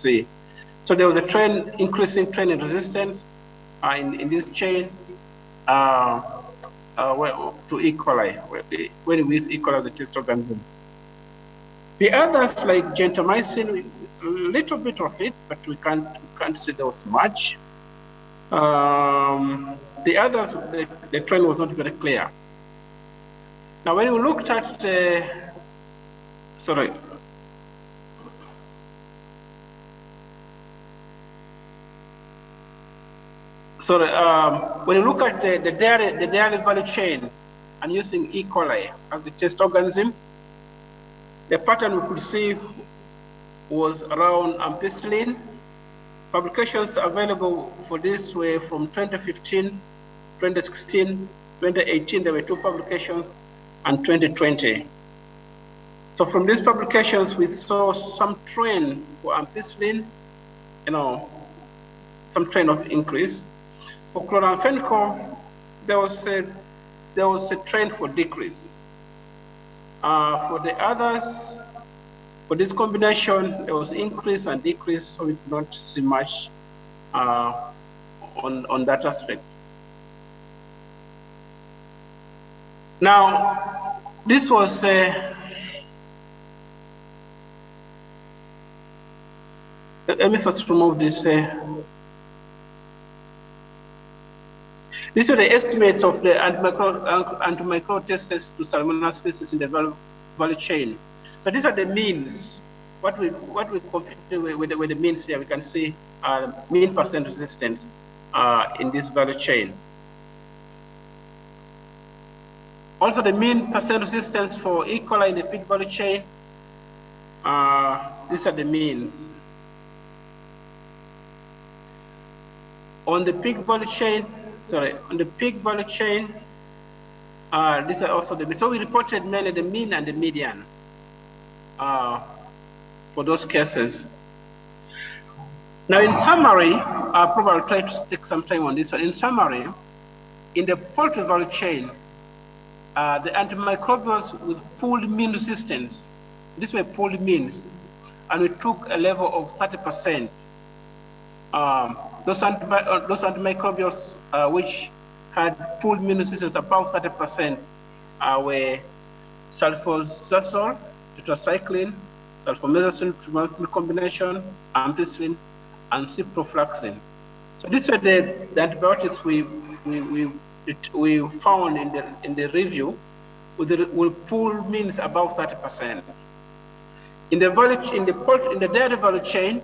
see. So there was a trend, increasing trend in resistance in this chain to E. coli, when we use E. coli, the test organism. The others, like gentamicin, a little bit of it, but we can't see there was much. The others, the trend was not very clear. Now, when we looked at when you look at the dairy value chain and using E. coli as the test organism, the pattern we could see was around ampicillin. Publications available for this were from 2015, 2016, 2018, there were 2 publications, and 2020. So from these publications, we saw some trend for ampicillin, some trend of increase. For chloramphenicol, there was a trend for decrease. For the others, for this combination, there was increase and decrease, so we did not see much on that aspect. Now, this was let me first remove this. These are the estimates of the antimicrobial tests to Salmonella species in the value chain. So these are the means. What we compute with the means here, we can see mean percent resistance in this value chain. Also, the mean percent resistance for E. coli in the pig value chain. These are the means. On the pig value chain, these are also the mean. So we reported mainly the mean and the median for those cases. Now, in summary, I'll probably try to take some time on this one. In summary, in the poultry value chain, the antimicrobials with pooled mean resistance, these were pooled means, and we took a level of 30%. Those antimicrobials which had pooled mean resistance above 30% were sulfoxazole, tetracycline, sulfomethicillin combination, ampicillin, and ciprofloxacin. So these are the antibiotics we found in the review with pooled means above 30%. In the dairy value chain,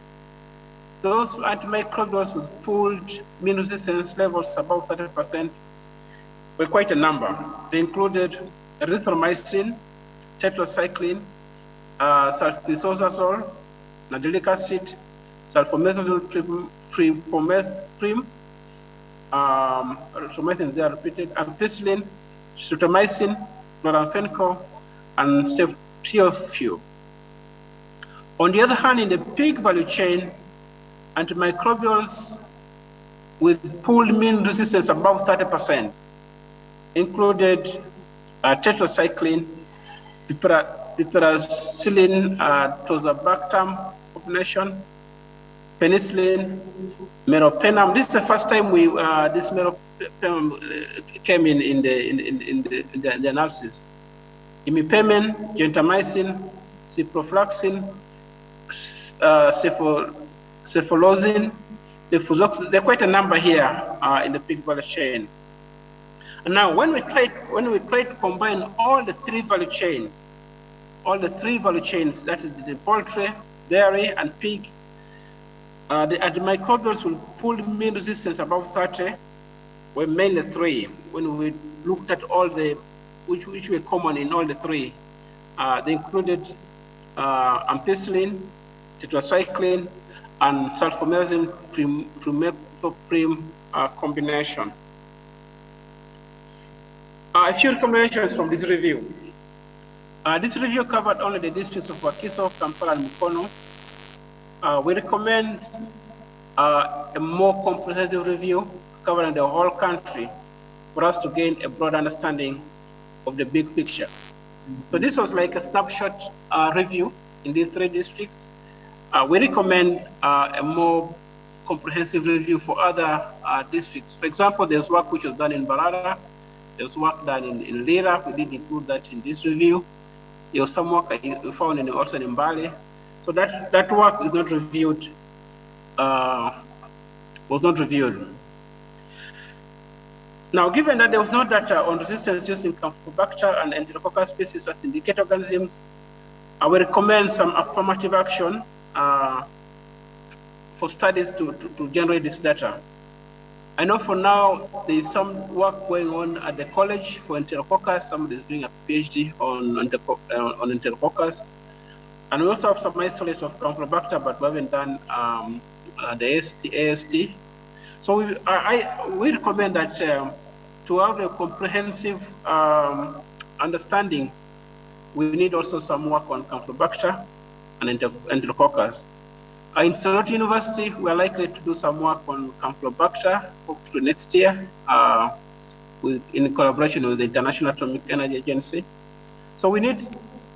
those antimicrobials with pooled mean resistance levels above 30% were quite a number. They included erythromycin, tetracycline, sulfoxazole, nadilic acid, sulfomethicillin, they are repeated, ampicillin, streptomycin, chloramphenicol, and ceftriaxone. On the other hand, in the pig value chain, antimicrobials with pooled mean resistance above 30% included tetracycline, piperacillin, tazobactam combination, penicillin, meropenem. This is the first time this meropenem came in the analysis. Imipenem, gentamicin, ciprofloxacin, cephalozin, cefuroxime. There are quite a number here in the pig value chain. And now, when we try to combine all the three value chains, that is the poultry, dairy, and pig, the antimicrobials with pooled mean resistance above 30 were mainly 3. When we looked at all the, which were common in all the 3, they included ampicillin, tetracycline, and sulfomethicillin flumethoprene combination. A few recommendations from this review. This review covered only the districts of Wakiso, Kampala, and Mukono. We recommend a more comprehensive review covering the whole country for us to gain a broad understanding of the big picture. So this was like a snapshot review in these 3 districts. We recommend a more comprehensive review for other districts. For example, there's work which was done in Barara, there's work done in Lira. We did include that in this review. There was some work we found also in Mbale. So that work is not reviewed, was not reviewed. Now, given that there was no data on resistance using Campylobacter and Enterococcus species as indicator organisms, I will recommend some affirmative action for studies to generate this data. I know for now there is some work going on at the college for Enterococcus. Somebody is doing a PhD on Enterococcus. And we also have some isolates of Campylobacter, but we haven't done the AST. So we recommend that to have a comprehensive understanding, we need also some work on Campylobacter and Enterococcus. In Toronto University, we are likely to do some work on Campylobacter, hopefully next year, in collaboration with the International Atomic Energy Agency. So we need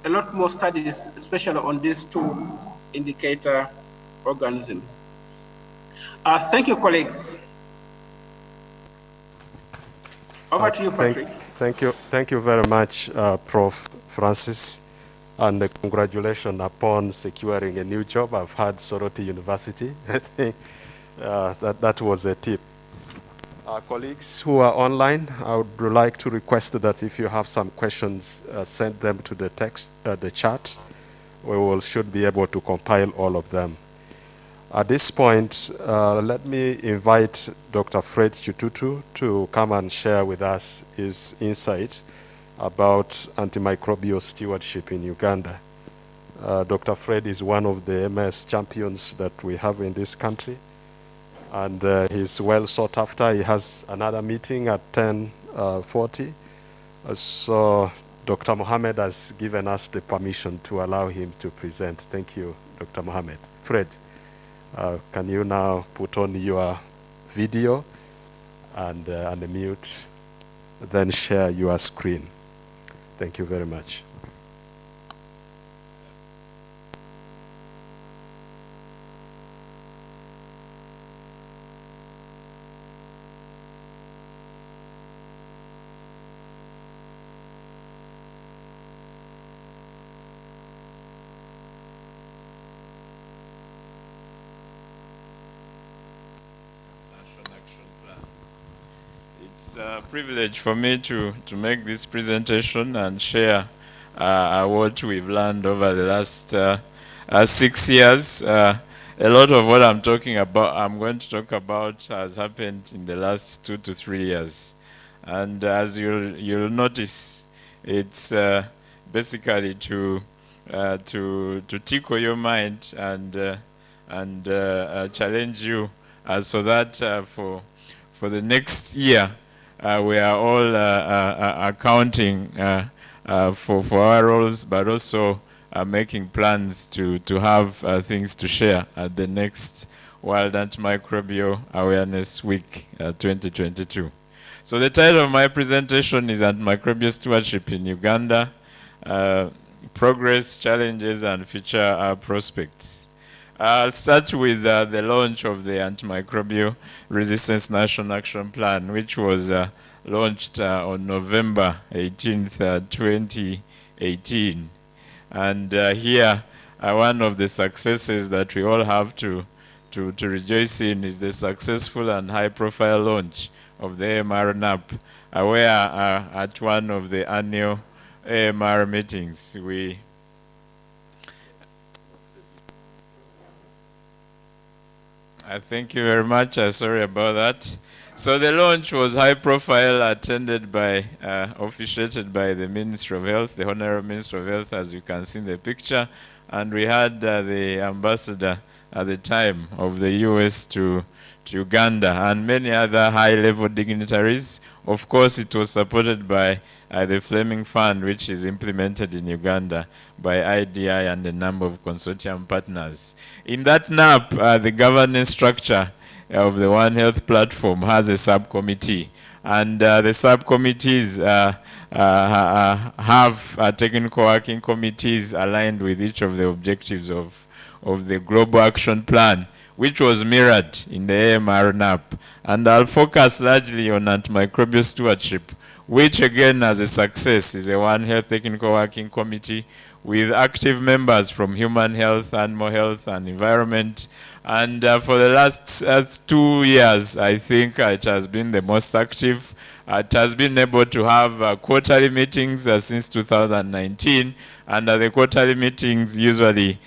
a lot more studies, especially on these two indicator organisms. Thank you, colleagues. Over to you, Patrick. Thank you very much, Prof. Francis, and congratulations upon securing a new job. I've had Soroti University. I think that was a tip. Our colleagues who are online, I would like to request that if you have some questions, send them to the chat. We should be able to compile all of them. At this point, let me invite Dr. Fred Tututu to come and share with us his insight about antimicrobial stewardship in Uganda. Dr. Fred is one of the MS champions that we have in this country, and he's well sought after. He has another meeting at 10:40. So Dr. Mohammed has given us the permission to allow him to present. Thank you, Dr. Mohammed. Fred, can you now put on your video and unmute, then share your screen. Thank you very much. It's a privilege for me to make this presentation and share what we've learned over the last 6 years. A lot of what I'm going to talk about has happened in the last 2 to 3 years. And as you'll notice, it's basically to tickle your mind and challenge you so that for the next year, we are all accounting for our roles, but also making plans to have things to share at the next World Antimicrobial Awareness Week 2022. So the title of my presentation is Antimicrobial Stewardship in Uganda, Progress, Challenges, and Future Prospects. I'll start with the launch of the Antimicrobial Resistance National Action Plan, which was launched on November 18th, 2018. And here, one of the successes that we all have to rejoice in is the successful and high-profile launch of the AMR NAP, where at one of the annual AMR meetings, thank you very much. Sorry about that. So the launch was high profile, attended by, officiated by the Minister of Health, the Honorable Minister of Health, as you can see in the picture. And we had the ambassador at the time of the US to Uganda and many other high-level dignitaries. Of course, it was supported by the Fleming Fund, which is implemented in Uganda by IDI and a number of consortium partners. In that NAP, the governance structure of the One Health platform has a subcommittee, and the subcommittees have technical working committees aligned with each of the objectives of of the Global Action Plan, which was mirrored in the AMR NAP. And I'll focus largely on antimicrobial stewardship, which again as a success is a One Health Technical Working Committee with active members from human health, animal health, and environment. And for the last 2 years, I think it has been the most active. It has been able to have quarterly meetings since 2019, and the quarterly meetings usually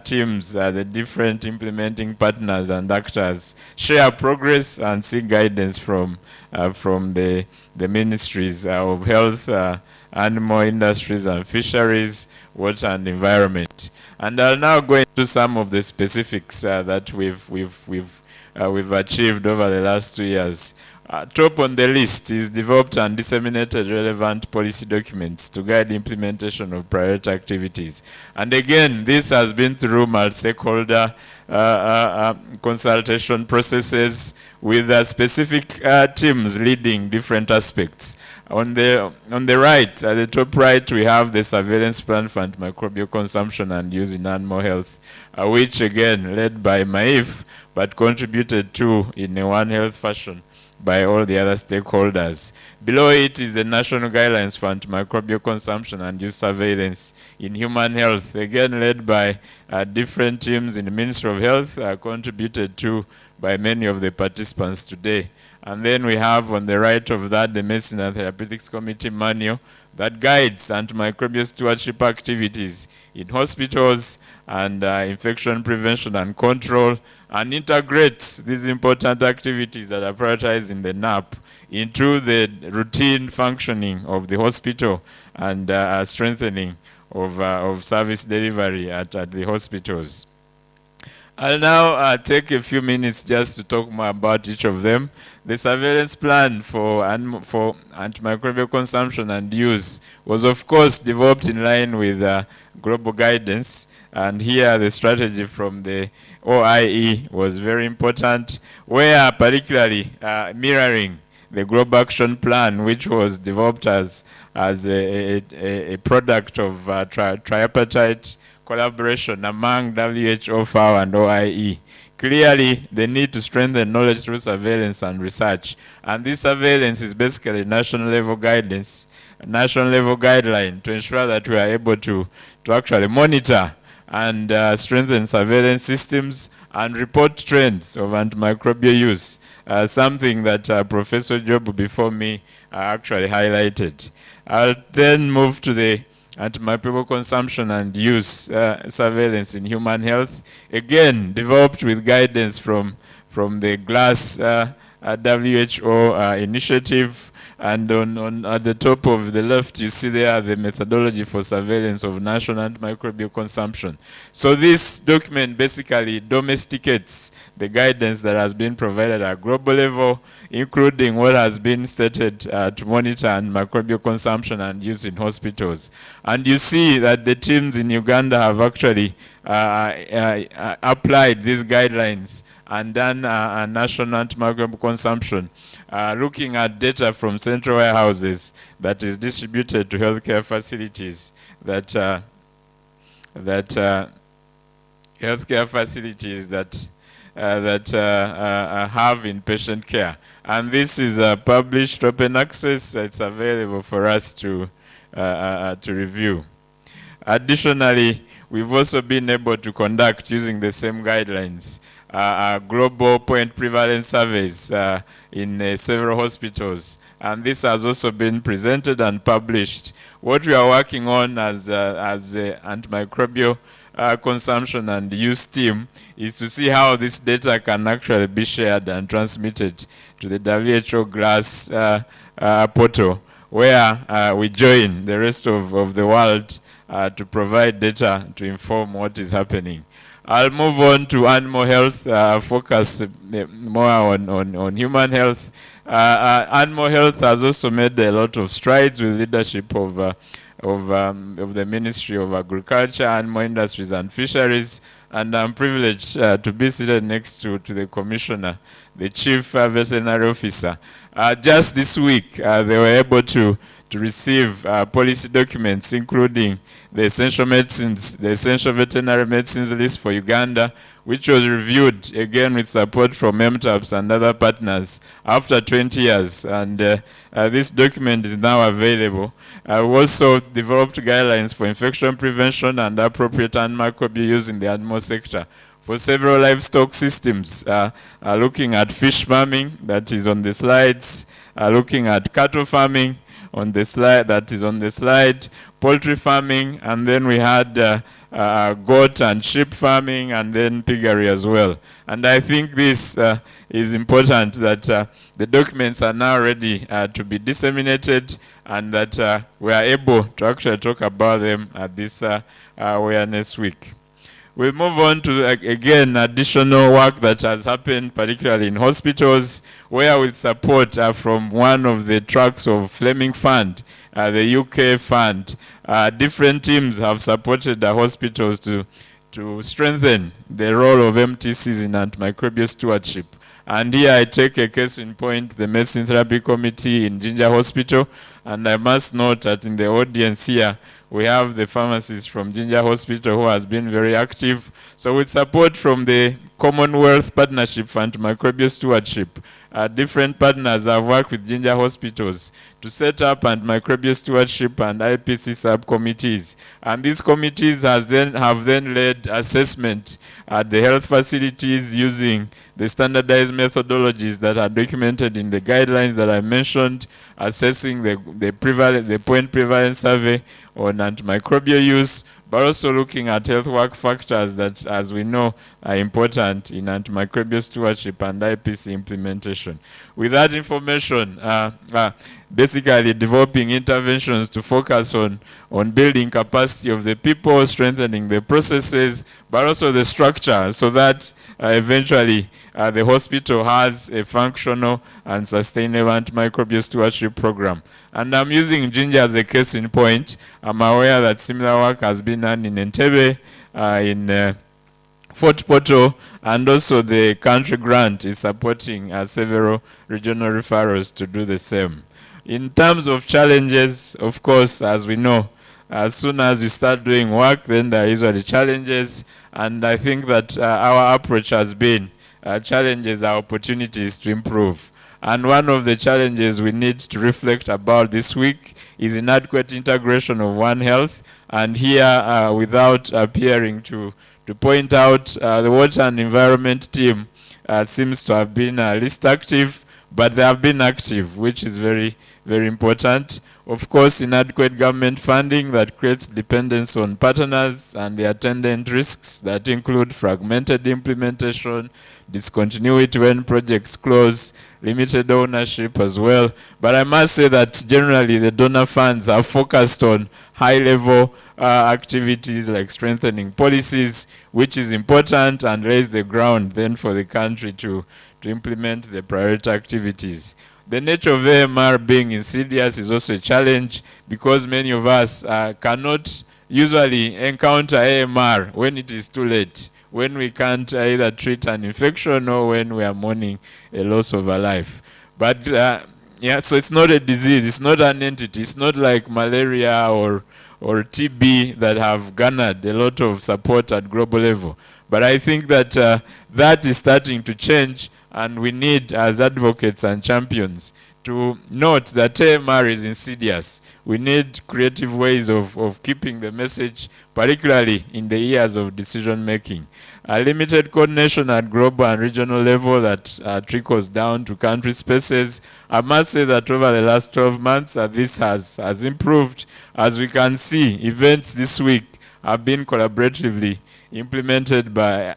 teams, the different implementing partners and actors share progress and seek guidance from the ministries of health, animal industries and fisheries, water and environment. And I'll now go into some of the specifics that we've achieved over the last 2 years. Top on the list is developed and disseminated relevant policy documents to guide implementation of priority activities. And again, this has been through multi-stakeholder consultation processes with specific teams leading different aspects. On the right, at the top right, we have the surveillance plan for antimicrobial consumption and use in animal health, which again led by MAIF, but contributed to in a One Health fashion by all the other stakeholders. Below it is the national guidelines for antimicrobial consumption and use surveillance in human health, again led by different teams in the Ministry of Health, contributed to by many of the participants today. And then we have on the right of that the Medicine and Therapeutics Committee manual that guides antimicrobial stewardship activities in hospitals and infection prevention and control, and integrates these important activities that are prioritized in the NAP into the routine functioning of the hospital and strengthening of service delivery at the hospitals. I'll now take a few minutes just to talk more about each of them. The surveillance plan for antimicrobial consumption and use was of course developed in line with global guidance, and here the strategy from the OIE was very important, where particularly mirroring the Global Action Plan, which was developed as a product of tripartite collaboration among WHO, FAO, and OIE. Clearly, the need to strengthen knowledge through surveillance and research. And this surveillance is basically national level guidance, national level guideline to ensure that we are able to actually monitor and strengthen surveillance systems and report trends of antimicrobial use, something that Professor Job before me actually highlighted. I'll then move to the antimicrobial consumption and use surveillance in human health, again developed with guidance from the GLASS WHO initiative. And at the top of the left, you see there the methodology for surveillance of national antimicrobial consumption. So this document basically domesticates the guidance that has been provided at global level, including what has been stated to monitor antimicrobial consumption and use in hospitals. And you see that the teams in Uganda have actually applied these guidelines and done a national antimicrobial consumption, looking at data from central warehouses that is distributed to healthcare facilities that have inpatient care. And this is published open access. It's available for us to review. Additionally, we've also been able to conduct, using the same guidelines, global point prevalence surveys in several hospitals, and this has also been presented and published. What we are working on as the antimicrobial consumption and use team is to see how this data can actually be shared and transmitted to the WHO GLASS portal, where we join the rest of the world to provide data to inform what is happening. I'll move on to animal health, focus more on human health. Animal health has also made a lot of strides with leadership of the Ministry of Agriculture, Animal Industries and Fisheries, and I'm privileged to be seated next to the Commissioner, the Chief Veterinary Officer. Just this week, they were able to to receive policy documents, including the essential medicines, the essential veterinary medicines list for Uganda, which was reviewed again with support from MTAPs and other partners after 20 years. And this document is now available. We also developed guidelines for infection prevention and appropriate antimicrobial use in the animal sector for several livestock systems, looking at fish farming, that is on the slides, looking at cattle farming, on the slide, that is on the slide, poultry farming, and then we had goat and sheep farming, and then piggery as well. And I think this is important, that the documents are now ready to be disseminated, and that we are able to actually talk about them at this awareness week. We'll move on to, again, additional work that has happened, particularly in hospitals, where with support from one of the tracks of Fleming Fund, the UK fund, different teams have supported the hospitals to strengthen the role of MTCs in antimicrobial stewardship. And here I take a case in point, the Medicine Therapy Committee in Jinja Hospital, and I must note that in the audience here, we have the pharmacist from Jinja Hospital who has been very active. So with support from the Commonwealth Partnership for Antimicrobial Stewardship, different partners have worked with Jinja hospitals to set up antimicrobial stewardship and IPC subcommittees. And these committees have then led assessment at the health facilities using the standardized methodologies that are documented in the guidelines that I mentioned, assessing the point prevalence survey on antimicrobial use, but also looking at health work factors that, as we know, are important in antimicrobial stewardship and IPC implementation. With that information, basically developing interventions to focus on building capacity of the people, strengthening the processes, but also the structure, so that eventually the hospital has a functional and sustainable antimicrobial stewardship program. And I'm using Jinja as a case in point. I'm aware that similar work has been done in Entebbe, in Fort Portal, and also the country grant is supporting several regional referrals to do the same. In terms of challenges, of course, as we know, as soon as you start doing work, then there are usually challenges, and I think that our approach has been challenges are opportunities to improve. And one of the challenges we need to reflect about this week is inadequate integration of One Health. And here, without appearing to point out, the Water and Environment team seems to have been least active, but they have been active, which is very, very important. Of course, inadequate government funding that creates dependence on partners and the attendant risks that include fragmented implementation, discontinuity when projects close, limited ownership as well. But I must say that generally the donor funds are focused on high-level activities like strengthening policies, which is important, and lays the ground then for the country to implement the priority activities. The nature of AMR being insidious is also a challenge, because many of us cannot usually encounter AMR when it is too late, when we can't either treat an infection or when we are mourning a loss of a life. But yeah, so it's not a disease, it's not an entity, it's not like malaria or TB that have garnered a lot of support at global level. But I think that that is starting to change, and we need, as advocates and champions, to note that AMR is insidious. We need creative ways of keeping the message, particularly in the years of decision making. A limited coordination at global and regional level that trickles down to country spaces. I must say that over the last 12 months, this has improved. As we can see, events this week have been collaboratively implemented by,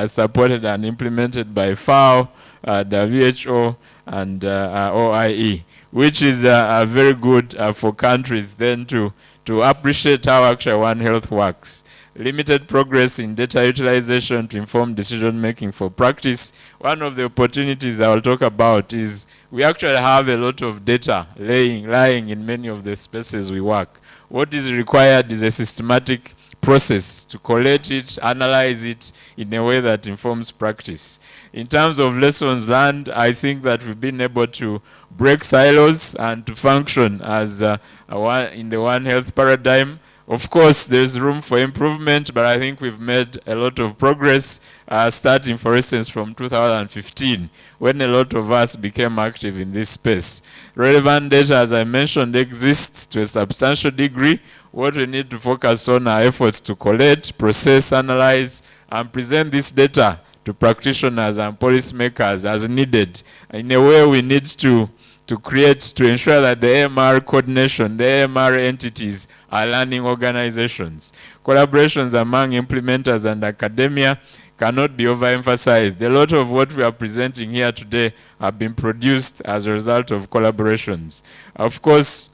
supported and implemented by FAO, WHO, and OIE, which is very good for countries then to appreciate how actually One Health works. Limited progress in data utilization to inform decision making for practice. One of the opportunities I will talk about is we actually have a lot of data lying in many of the spaces we work. What is required is a systematic process to collect it, analyze it in a way that informs practice. In terms of lessons learned, I think that we've been able to break silos and to function as in the One Health paradigm. Of course, there's room for improvement, but I think we've made a lot of progress, starting, for instance, from 2015, when a lot of us became active in this space. Relevant data, as I mentioned, exists to a substantial degree. What we need to focus on are efforts to collect, process, analyze, and present this data to practitioners and policymakers as needed. In a way, we need to ensure that the AMR coordination, the AMR entities are learning organizations. Collaborations among implementers and academia cannot be overemphasized. A lot of what we are presenting here today have been produced as a result of collaborations. Of course,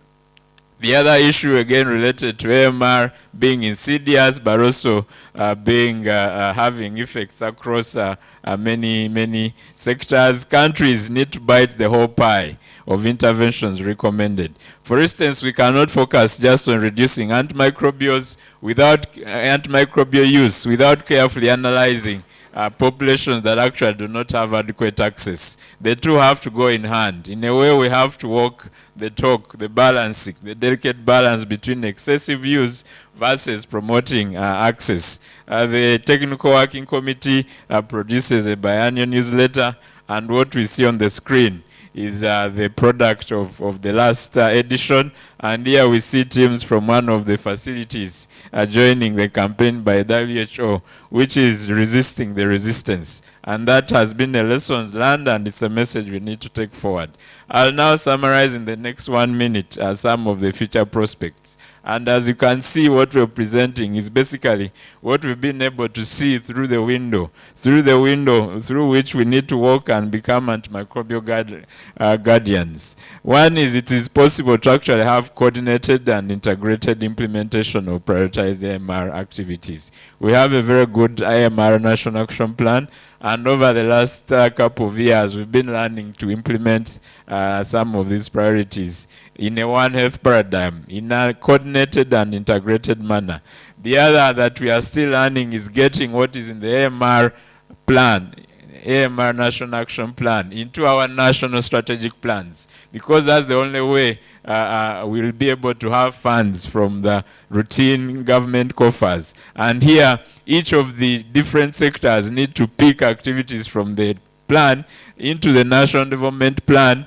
the other issue, again, related to AMR being insidious, but also having effects across many sectors. Countries need to bite the whole pie of interventions recommended. For instance, we cannot focus just on reducing antimicrobials without antimicrobial use, without carefully analyzing populations that actually do not have adequate access. The two have to go in hand. In a way, we have to walk the talk, the balancing, the delicate balance between excessive use versus promoting access. The Technical Working Committee produces a biannual newsletter, and what we see on the screen is the product of the last edition. And here we see teams from one of the facilities joining the campaign by WHO, which is resisting the resistance. And that has been a lessons learned, and it's a message we need to take forward. I'll now summarize in the next 1 minute some of the future prospects. And as you can see, what we're presenting is basically what we've been able to see through the window through which we need to walk and become antimicrobial guardians. One is, it is possible to actually have coordinated and integrated implementation of prioritized AMR activities. We have a very good AMR National Action Plan, and over the last couple of years, we've been learning to implement some of these priorities in a One Health paradigm, in a coordinated and integrated manner. The other that we are still learning is getting what is in the AMR plan, AMR National Action Plan, into our national strategic plans, because that's the only way we'll be able to have funds from the routine government coffers. And here, each of the different sectors need to pick activities from the plan into the national development plan,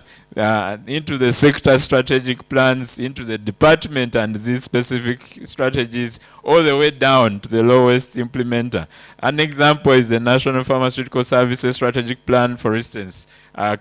into the sector strategic plans, into the department and these specific strategies, all the way down to the lowest implementer. An example is the National Pharmaceutical Services Strategic Plan, for instance,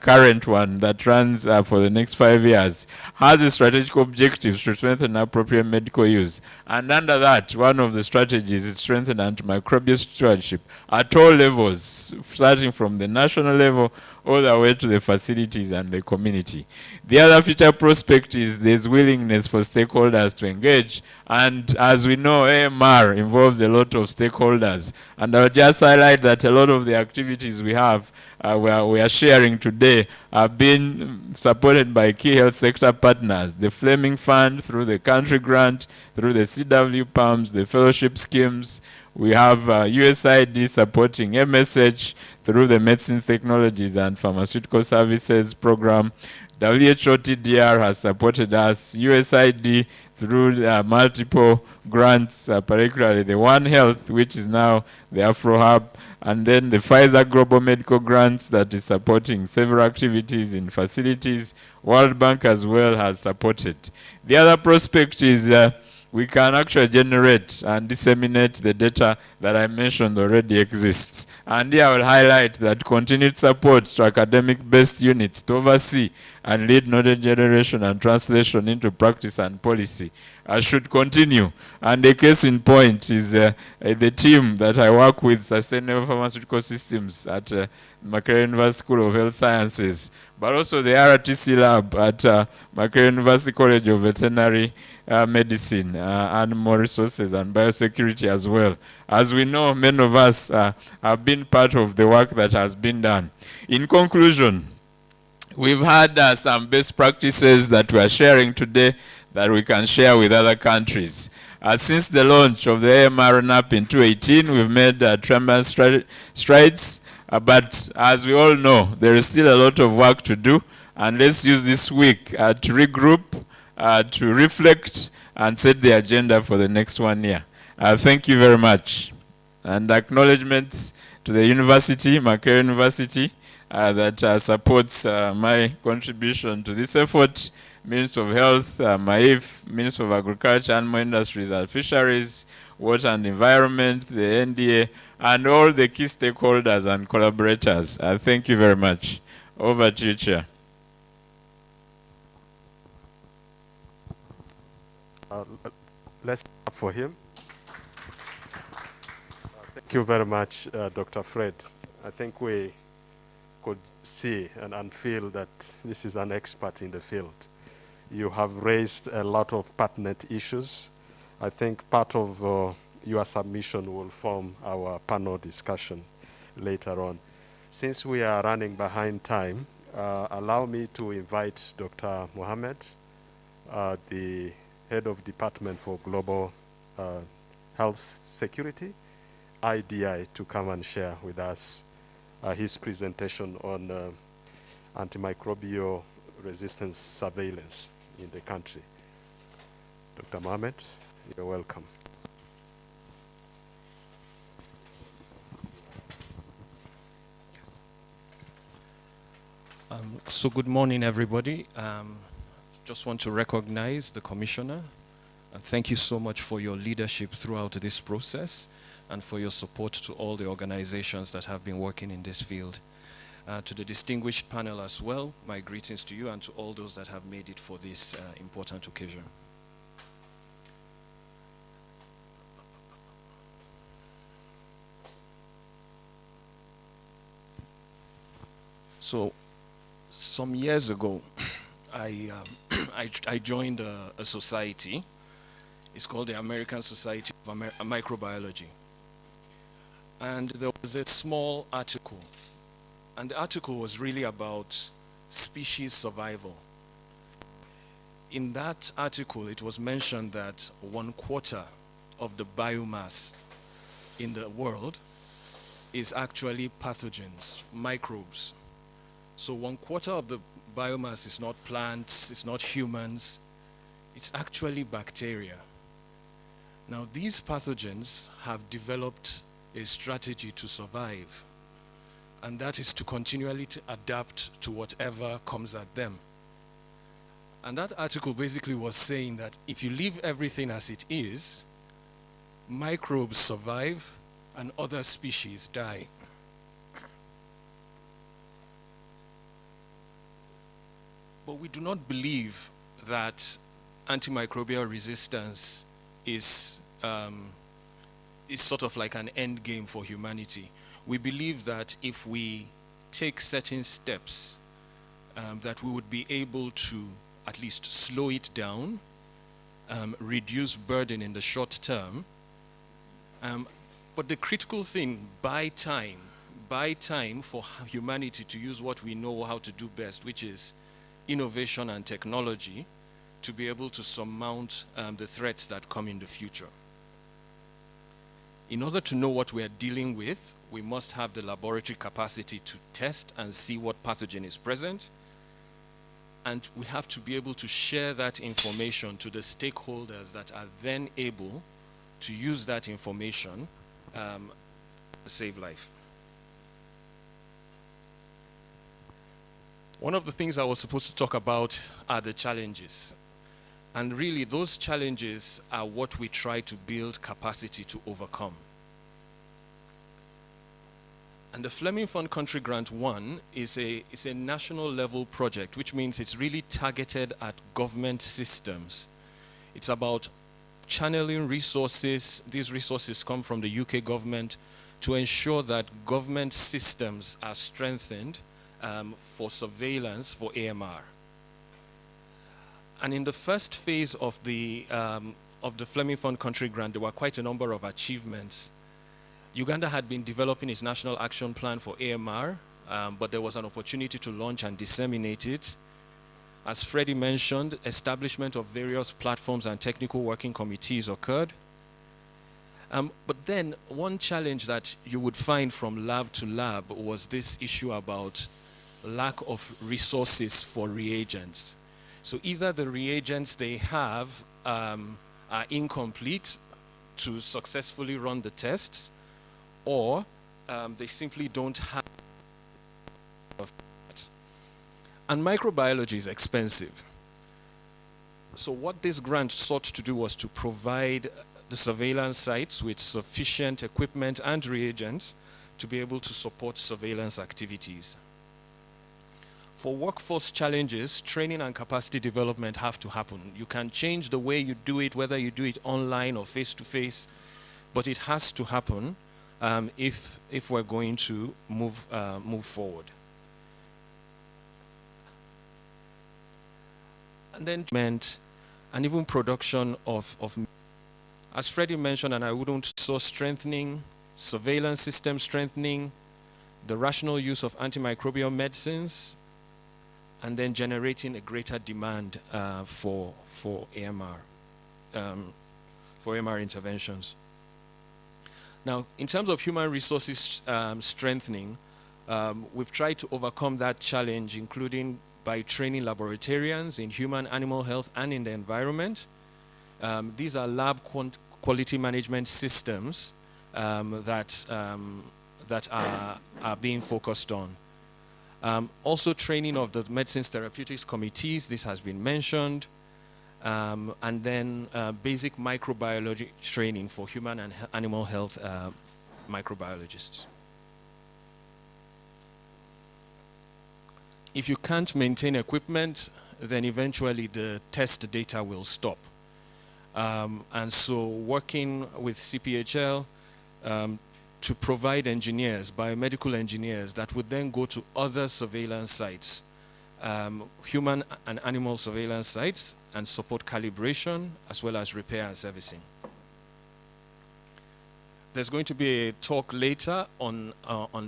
current one that runs for the next 5 years, has a strategic objective to strengthen appropriate medical use. And under that, one of the strategies is strengthen antimicrobial stewardship at all levels, starting from the national level all the way to the facilities and the community. The other future prospect is there's willingness for stakeholders to engage. And as we know, AMR involves a lot of stakeholders. And I'll just highlight that a lot of the activities we have, we are sharing today, have been supported by key health sector partners. The Fleming Fund, through the country grant, through the CW PALMs, the fellowship schemes. We have USAID supporting MSH through the Medicines, Technologies and Pharmaceutical Services program. WHO TDR has supported us, USAID through multiple grants, particularly the One Health, which is now the Afro Hub, and then the Pfizer Global Medical Grants that is supporting several activities in facilities. World Bank as well has supported. The other prospect is we can actually generate and disseminate the data that I mentioned already exists. And here I will highlight that continued support to academic-based units to oversee and lead knowledge generation and translation into practice and policy should continue. And the case in point is the team that I work with, Sustainable Pharmaceutical Systems at Makerere University School of Health Sciences, but also the RTC lab at Makerere University College of Veterinary Medicine, Animal Resources and Biosecurity as well. As we know, many of us have been part of the work that has been done. In conclusion, we've had some best practices that we are sharing today that we can share with other countries. Since the launch of the AMR NAP in 2018, we've made tremendous strides, but as we all know, there is still a lot of work to do, and let's use this week to regroup, to reflect, and set the agenda for the next 1 year. Thank you very much. And acknowledgements to the university, Makerere University, that supports my contribution to this effort. Minister of Health, MAIF, Minister of Agriculture, Animal Industries and Fisheries, Water and Environment, the NDA, and all the key stakeholders and collaborators. Thank you very much. Over to you, Chair. Let's clap for him. Thank you very much, Dr. Fred. I think we could see and feel that this is an expert in the field. You have raised a lot of pertinent issues. I think part of your submission will form our panel discussion later on. Since we are running behind time, allow me to invite Dr. Mohammed, the Head of Department for Global Health Security, IDI, to come and share with us his presentation on antimicrobial resistance surveillance in the country. Dr. Mohammed, you're welcome. So good morning, everybody. Just want to recognize the Commissioner and thank you so much for your leadership throughout this process and for your support to all the organizations that have been working in this field. To the distinguished panel as well, my greetings to you and to all those that have made it for this important occasion. So, some years ago, I joined a society. It's called the American Society of Microbiology. And there was a small article. And the article was really about species survival. In that article, it was mentioned that 1/4 of the biomass in the world is actually pathogens, microbes. So 1/4 of the biomass is not plants, it's not humans, it's actually bacteria. Now, these pathogens have developed a strategy to survive, and that is to continually adapt to whatever comes at them. And that article basically was saying that if you leave everything as it is, microbes survive and other species die. But we do not believe that antimicrobial resistance is sort of like an end game for humanity. We believe that if we take certain steps, that we would be able to at least slow it down, reduce burden in the short term. But the critical thing, buy time for humanity to use what we know how to do best, which is innovation and technology, to be able to surmount the threats that come in the future. In order to know what we are dealing with, we must have the laboratory capacity to test and see what pathogen is present. And we have to be able to share that information to the stakeholders that are then able to use that information to save life. One of the things I was supposed to talk about are the challenges. And really, those challenges are what we try to build capacity to overcome. And the Fleming Fund Country Grant 1 is a national level project, which means it's really targeted at government systems. It's about channeling resources. These resources come from the UK government to ensure that government systems are strengthened for surveillance for AMR. And in the first phase of the Fleming Fund Country Grant, there were quite a number of achievements. Uganda had been developing its national action plan for AMR, but there was an opportunity to launch and disseminate it. As Freddie mentioned, establishment of various platforms and technical working committees occurred. But then one challenge that you would find from lab to lab was this issue about lack of resources for reagents. So either the reagents they have are incomplete to successfully run the tests, or they simply don't have. And microbiology is expensive. So what this grant sought to do was to provide the surveillance sites with sufficient equipment and reagents to be able to support surveillance activities. For workforce challenges, training and capacity development have to happen. You can change the way you do it, whether you do it online or face-to-face, but it has to happen if we're going to move forward. And then and even production of as Freddie mentioned, and I wouldn't, so strengthening, surveillance system strengthening, the rational use of antimicrobial medicines, and then generating a greater demand for AMR interventions. Now, in terms of human resources strengthening, we've tried to overcome that challenge, including by training laboratorians in human, animal health, and in the environment. These are lab quality management systems that are being focused on. Also training of the medicines therapeutics committees, this has been mentioned. And then basic microbiology training for human and animal health microbiologists. If you can't maintain equipment, then eventually the test data will stop. And so working with CPHL to provide engineers, biomedical engineers, that would then go to other surveillance sites, human and animal surveillance sites, and support calibration as well as repair and servicing. There's going to be a talk later on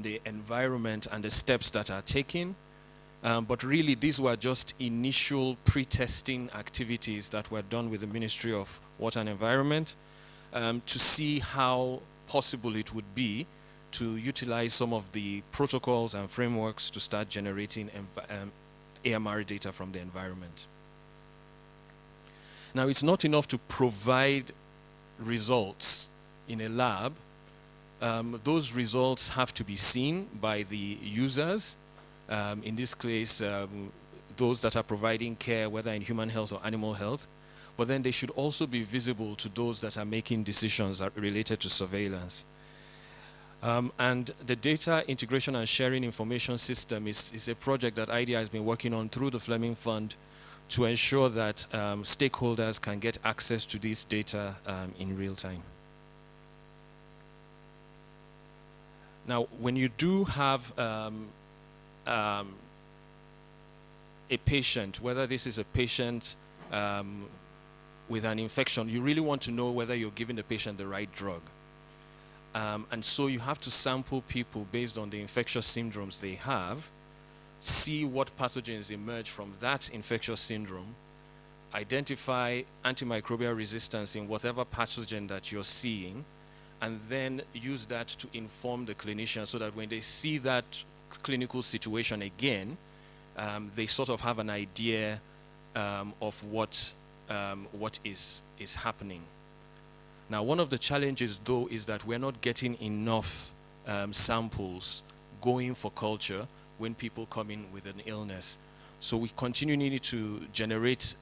the environment and the steps that are taken. But really, these were just initial pre-testing activities that were done with the Ministry of Water and Environment to see how possible it would be to utilize some of the protocols and frameworks to start generating AMR data from the environment. Now, it's not enough to provide results in a lab. Those results have to be seen by the users. In this case, those that are providing care, whether in human health or animal health, but then they should also be visible to those that are making decisions related to surveillance. And the data integration and sharing information system is a project that IDEA has been working on through the Fleming Fund to ensure that stakeholders can get access to this data in real time. Now, when you do have a patient, whether this is a patient with an infection, you really want to know whether you're giving the patient the right drug. And so you have to sample people based on the infectious syndromes they have, see what pathogens emerge from that infectious syndrome, identify antimicrobial resistance in whatever pathogen that you're seeing, and then use that to inform the clinician so that when they see that clinical situation again, they sort of have an idea of what is happening. Now, one of the challenges, though, is that we're not getting enough samples going for culture when people come in with an illness. So we continue needing to generate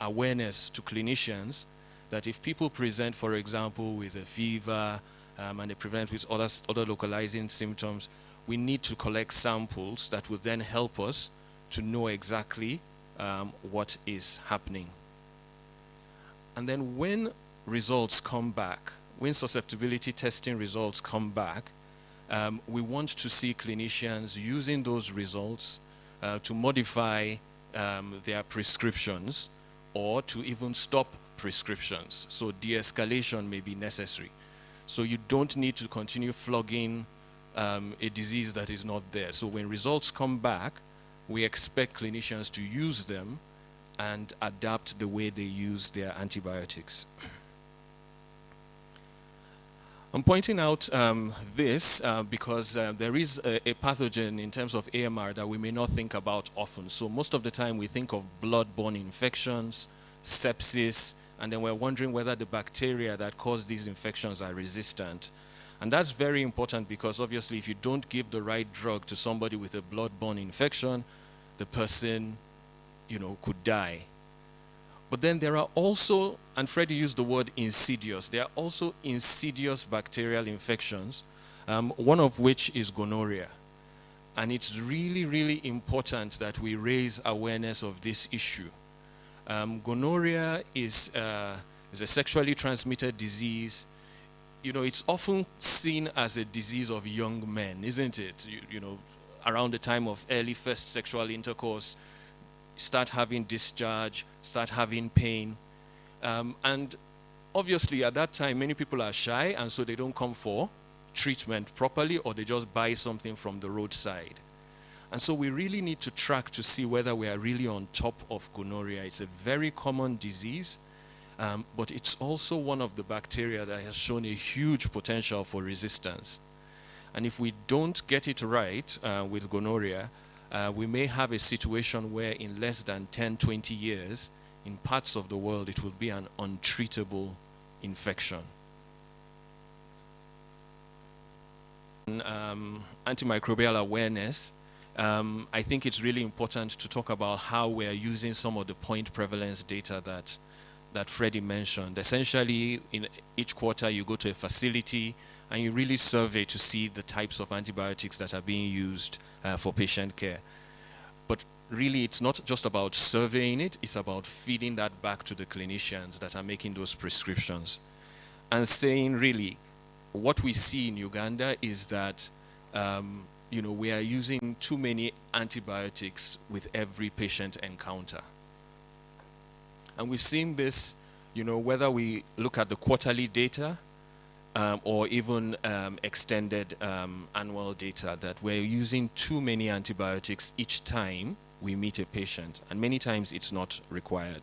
awareness to clinicians that if people present, for example, with a fever and they present with other localizing symptoms, we need to collect samples that will then help us to know exactly what is happening. And then when results come back, when susceptibility testing results come back, we want to see clinicians using those results to modify their prescriptions or to even stop prescriptions. So de-escalation may be necessary. So you don't need to continue flogging a disease that is not there. So when results come back, we expect clinicians to use them and adapt the way they use their antibiotics. I'm pointing out this because there is a pathogen in terms of AMR that we may not think about often. So most of the time we think of blood-borne infections, sepsis, and then we're wondering whether the bacteria that cause these infections are resistant. And that's very important because obviously if you don't give the right drug to somebody with a blood-borne infection, the person, you know, could die. But then there are also, and Freddie used the word insidious, there are also insidious bacterial infections, one of which is gonorrhea. And it's really, really important that we raise awareness of this issue. Gonorrhea is a sexually transmitted disease. You know, it's often seen as a disease of young men, isn't it? You know, around the time of early first sexual intercourse, start having discharge, start having pain. And obviously at that time, many people are shy and so they don't come for treatment properly or they just buy something from the roadside. And so we really need to track to see whether we are really on top of gonorrhea. It's a very common disease, but it's also one of the bacteria that has shown a huge potential for resistance. And if we don't get it right with gonorrhea, we may have a situation where in less than 10, 20 years, in parts of the world, it will be an untreatable infection. Antimicrobial awareness, I think it's really important to talk about how we are using some of the point prevalence data that Freddie mentioned. Essentially, in each quarter, you go to a facility and you really survey to see the types of antibiotics that are being used for patient care. But really, it's not just about surveying it, it's about feeding that back to the clinicians that are making those prescriptions. And saying, really, what we see in Uganda is that you know, we are using too many antibiotics with every patient encounter. And we've seen this, you know, whether we look at the quarterly data or even extended annual data, that we're using too many antibiotics each time we meet a patient, and many times it's not required.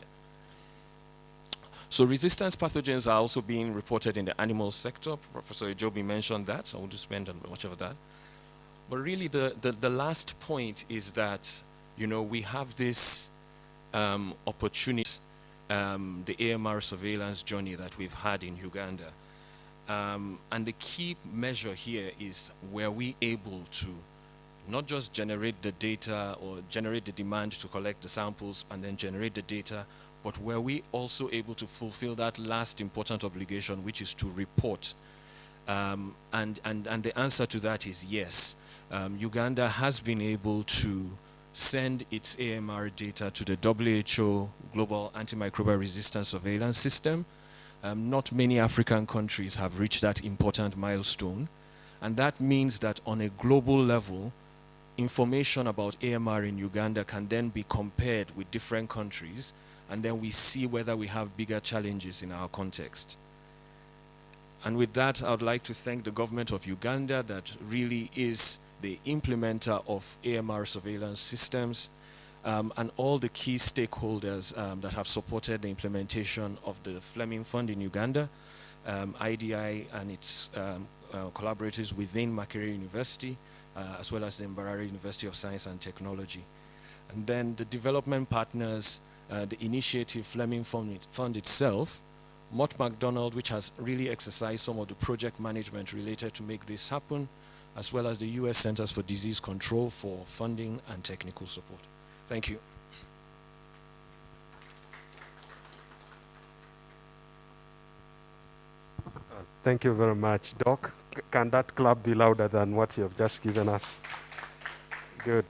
So resistance pathogens are also being reported in the animal sector. Professor Ijobi mentioned that, so I won't spend much of that. But really the last point is that, you know, we have this opportunity, the AMR surveillance journey that we've had in Uganda. And the key measure here is, were we able to not just generate the data or generate the demand to collect the samples and then generate the data, but were we also able to fulfill that last important obligation, which is to report? And the answer to that is yes. Uganda has been able to send its AMR data to the WHO Global Antimicrobial Resistance Surveillance System. Not many African countries have reached that important milestone. And that means that on a global level, information about AMR in Uganda can then be compared with different countries, and then we see whether we have bigger challenges in our context. And with that, I would like to thank the government of Uganda that really is the implementer of AMR surveillance systems, and all the key stakeholders that have supported the implementation of the Fleming Fund in Uganda, IDI and its collaborators within Makerere University, as well as the Mbarara University of Science and Technology. And then the development partners, the initiative Fleming Fund itself, Mott MacDonald, which has really exercised some of the project management related to make this happen, as well as the US Centers for Disease Control for funding and technical support. Thank you. Thank you very much, Doc. Can that clap be louder than what you have just given us? Good.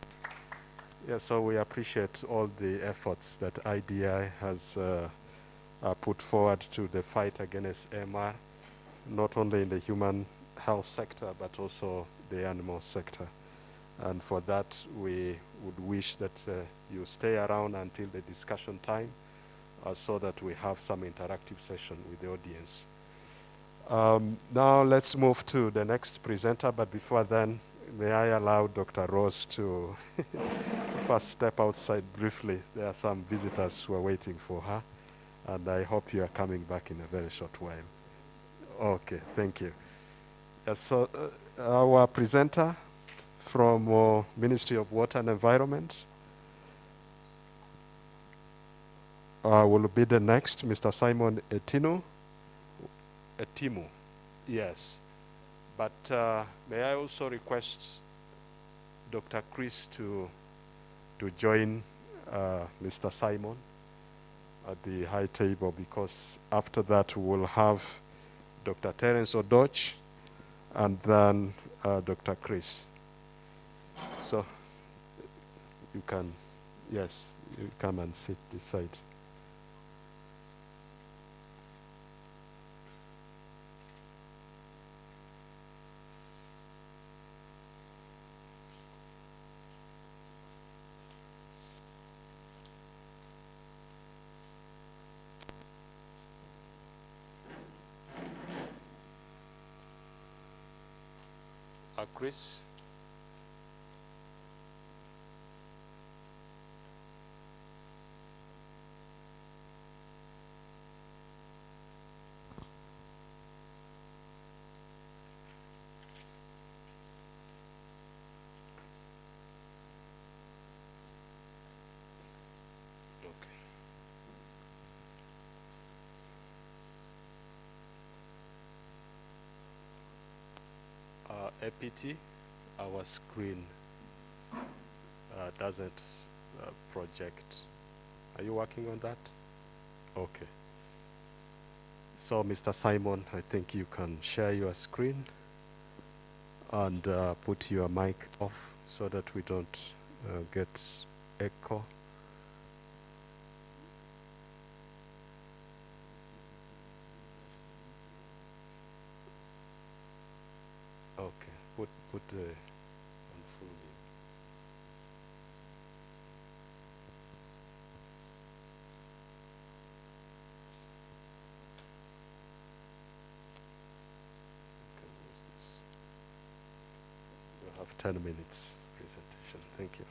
Yeah, so we appreciate all the efforts that IDI has put forward to the fight against AMR, not only in the human health sector, but also the animal sector. And for that, we would wish that you stay around until the discussion time so that we have some interactive session with the audience. Now let's move to the next presenter, but before then, may I allow Dr. Rose to first step outside briefly? There are some visitors who are waiting for her, and I hope you are coming back in a very short while. Okay, thank you. Yes, so our presenter from Ministry of Water and Environment will be the next, Mr. Simon Etimu, yes. But may I also request Dr. Chris to join Mr. Simon at the high table, because after that we'll have Dr. Terence Odoch and then Dr. Chris. So you can, yes, you come and sit this side. Chris? APT, our screen doesn't project. Are you working on that? Okay. So, Mr. Simon, I think you can share your screen and put your mic off so that we don't get echo. Okay, put the on full view. You can use this. You have 10 minutes presentation. Thank you.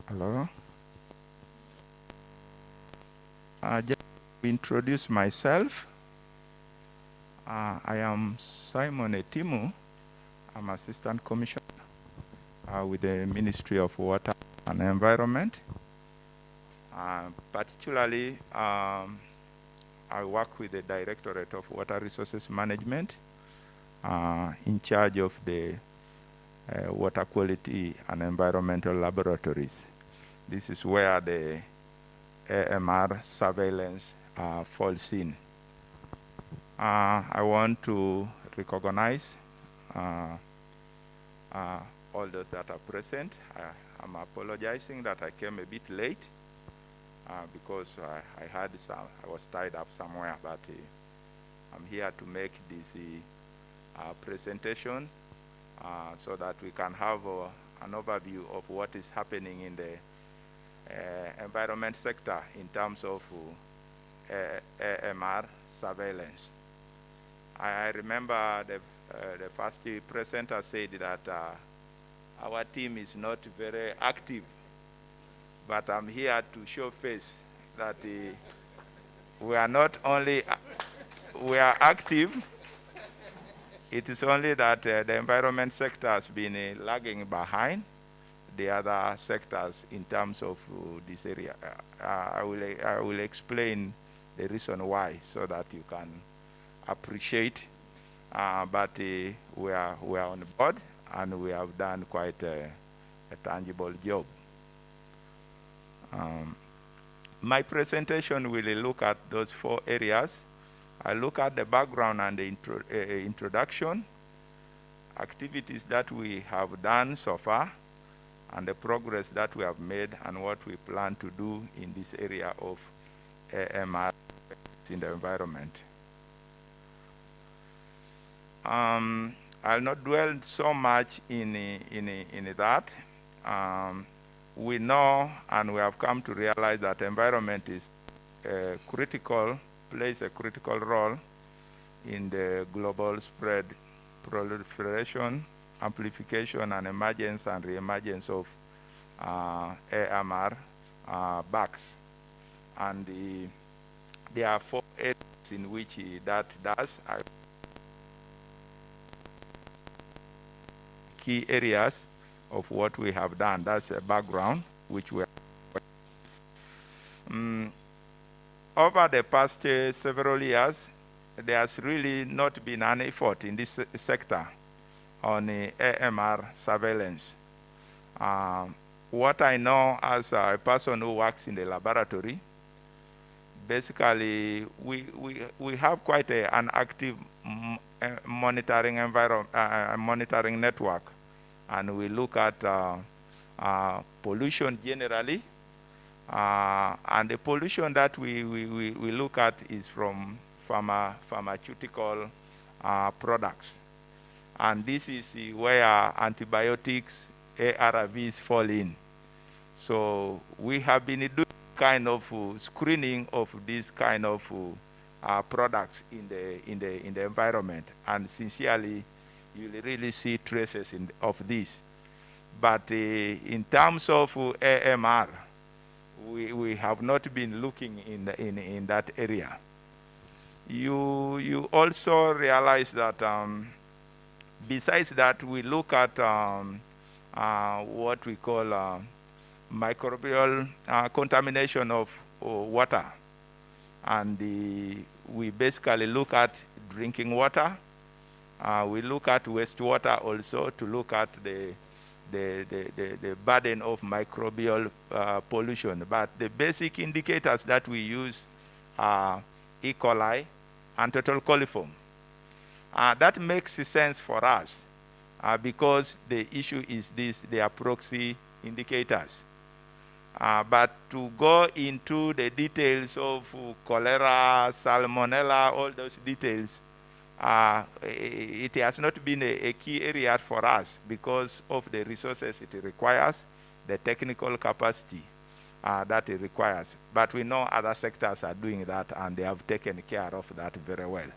Hello. Just to introduce myself, I am Simon Etimu. I'm Assistant Commissioner with the Ministry of Water and Environment. Particularly, I work with the Directorate of Water Resources Management in charge of the water quality and environmental laboratories. This is where the AMR surveillance falls in. I want to recognize all those that are present. I'm apologizing that I came a bit late because I was tied up somewhere, but I'm here to make this presentation so that we can have an overview of what is happening in the environment sector in terms of AMR surveillance. I remember the first presenter said that our team is not very active, but I'm here to show face that we are not only we are active. It is only that the environment sector has been lagging behind the other sectors in terms of this area. I will explain the reason why so that you can appreciate. But we are on board and we have done quite a tangible job. My presentation will look at those 4 areas. I look at the background and the introduction, activities that we have done so far, and the progress that we have made and what we plan to do in this area of AMR in the environment. I'll not dwell so much in that. We know and we have come to realize that environment is plays a critical role in the global spread, proliferation, amplification, and emergence and re-emergence of AMR bugs. And there are 4 areas in which that does. Key areas of what we have done. That's a background which we are. Over the past several years, there has really not been an effort in this sector on AMR surveillance. What I know as a person who works in the laboratory, basically we have quite an active monitoring monitoring network, and we look at pollution generally, and the pollution that we look at is from pharmaceutical products, and this is where antibiotics, ARVs fall in. So we have been doing kind of screening of these kind of products in the environment, and sincerely, you really see traces of this. But in terms of AMR, we have not been looking in that area. You also realize that besides that, we look at what we call microbial contamination of water, and we basically look at drinking water. We look at wastewater also to look at the burden of microbial pollution. But the basic indicators that we use are E. coli and total coliform. That makes sense for us because the issue is they are proxy indicators. But to go into the details of cholera, salmonella, all those details, it has not been a key area for us because of the resources it requires, the technical capacity that it requires. But we know other sectors are doing that, and they have taken care of that very well.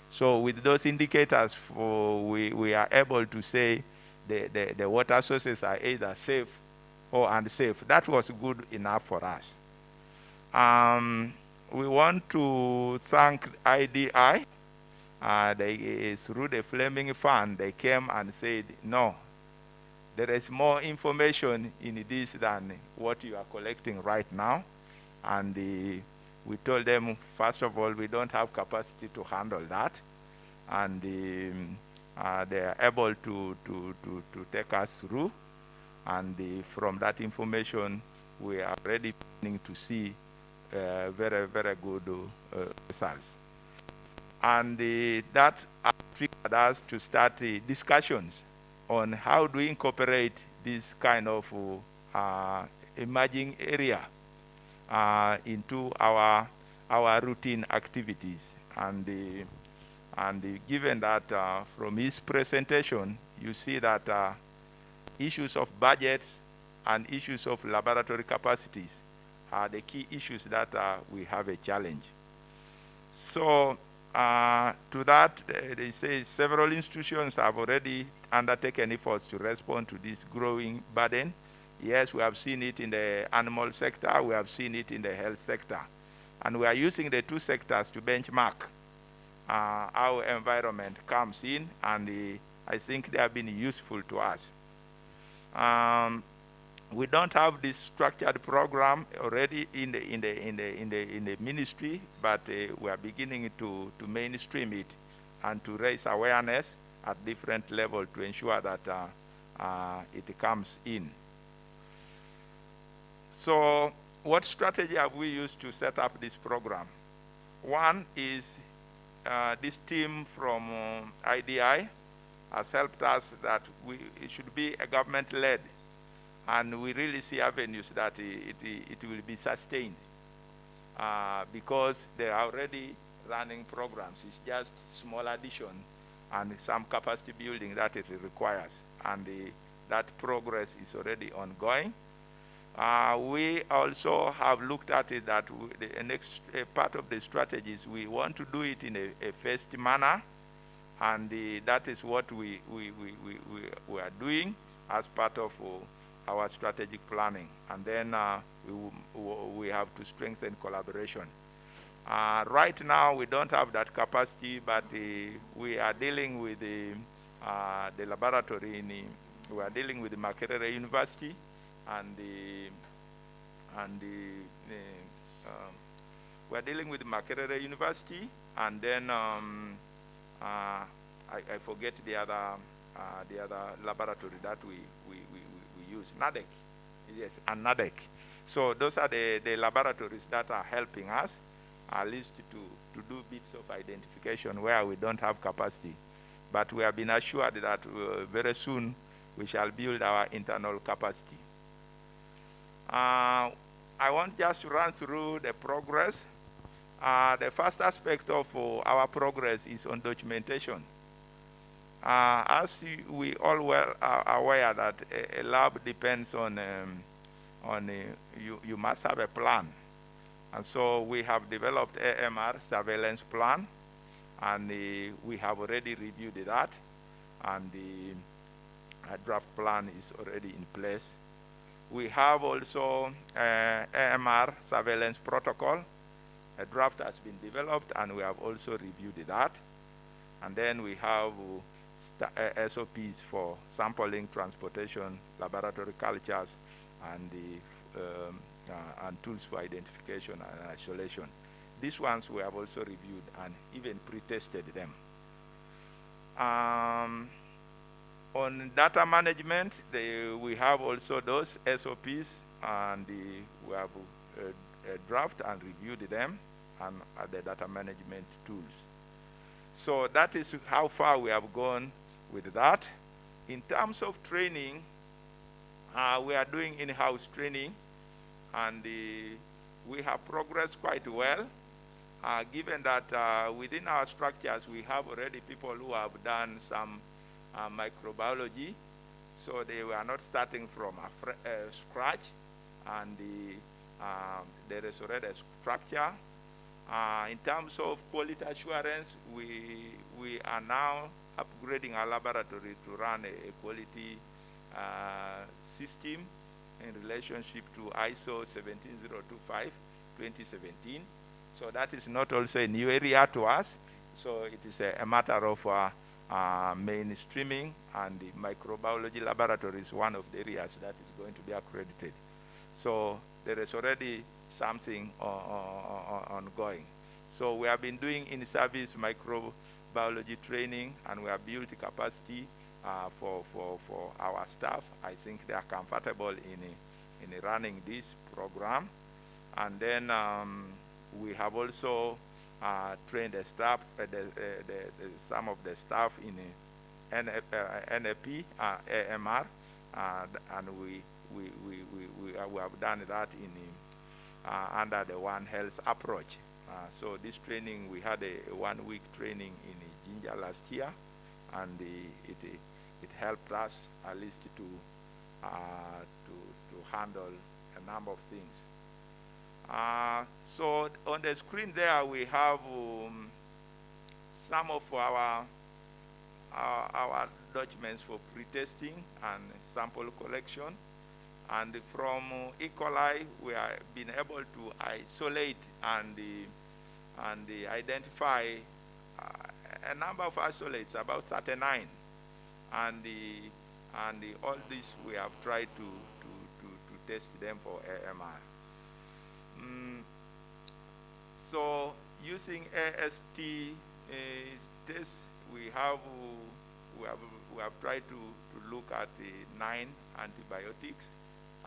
So with those indicators, we are able to say the water sources are either safe or unsafe. That was good enough for us. We want to thank IDI. Through the Fleming Fund, they came and said, no, there is more information in this than what you are collecting right now. And we told them, first of all, we don't have capacity to handle that. And they are able to take us through. And from that information, we are already beginning to see very, very good results. And that triggered us to start discussions on how do we incorporate this kind of emerging area into our routine activities. And given that from his presentation, you see that issues of budgets and issues of laboratory capacities are the key issues that we have a challenge. So to that, they say several institutions have already undertaken efforts to respond to this growing burden. Yes, we have seen it in the animal sector, we have seen it in the health sector. And we are using the two sectors to benchmark how environment comes in, and I think they have been useful to us. We don't have this structured program already in the ministry, but we are beginning to mainstream it and to raise awareness at different levels to ensure that it comes in. So what strategy have we used to set up this program? One is this team from IDI has helped us that it should be a government-led, and we really see avenues that it will be sustained because they are already running programs. It's just small addition and some capacity building that it requires. And that progress is already ongoing. We also have looked at it that the next part of the strategies, we want to do it in a phased manner, and that is what we are doing as part of our strategic planning. And then we have to strengthen collaboration. Right now, we don't have that capacity, but we are dealing with the laboratory we are dealing with the Makerere University, and we are dealing with Makerere University, and then I forget the other laboratory that we use, NADEC, yes, and NADEC. So those are the laboratories that are helping us, at least to do bits of identification where we don't have capacity. But we have been assured that very soon we shall build our internal capacity. I want just to run through the progress. The first aspect of our progress is on documentation. As we all well are aware that a lab depends on you must have a plan. And so we have developed AMR surveillance plan, and we have already reviewed that, and the draft plan is already in place. We have also AMR surveillance protocol. A draft has been developed, and we have also reviewed that. And then we have SOPs for sampling, transportation, laboratory cultures, and tools for identification and isolation. These ones we have also reviewed and even pre-tested them. On data management, we have also those SOPs, and we have a draft and reviewed them, and the data management tools. So that is how far we have gone with that. In terms of training, we are doing in-house training, and we have progressed quite well, given that within our structures we have already people who have done some microbiology, so they were not starting from scratch, and there is already a structure. In terms of quality assurance, we are now upgrading our laboratory to run a quality system in relationship to ISO 17025 2017. So that is not also a new area to us. So it is a matter of mainstreaming, and the microbiology laboratory is one of the areas that is going to be accredited. So there is already something ongoing. So we have been doing in-service microbiology training, and we have built capacity for our staff. I think they are comfortable in running this program. And then we have also trained the staff, some of the staff in NAP, AMR, and we have done that in under the One Health approach. So this training, we had a 1-week training in Jinja last year, and it helped us at least to handle a number of things. So on the screen there we have some of our documents for pre-testing and sample collection. And from E. coli, we have been able to isolate and identify a number of isolates, about 39. And all this we have tried to test them for AMR. So using AST tests, we have tried to look at the 9 antibiotics,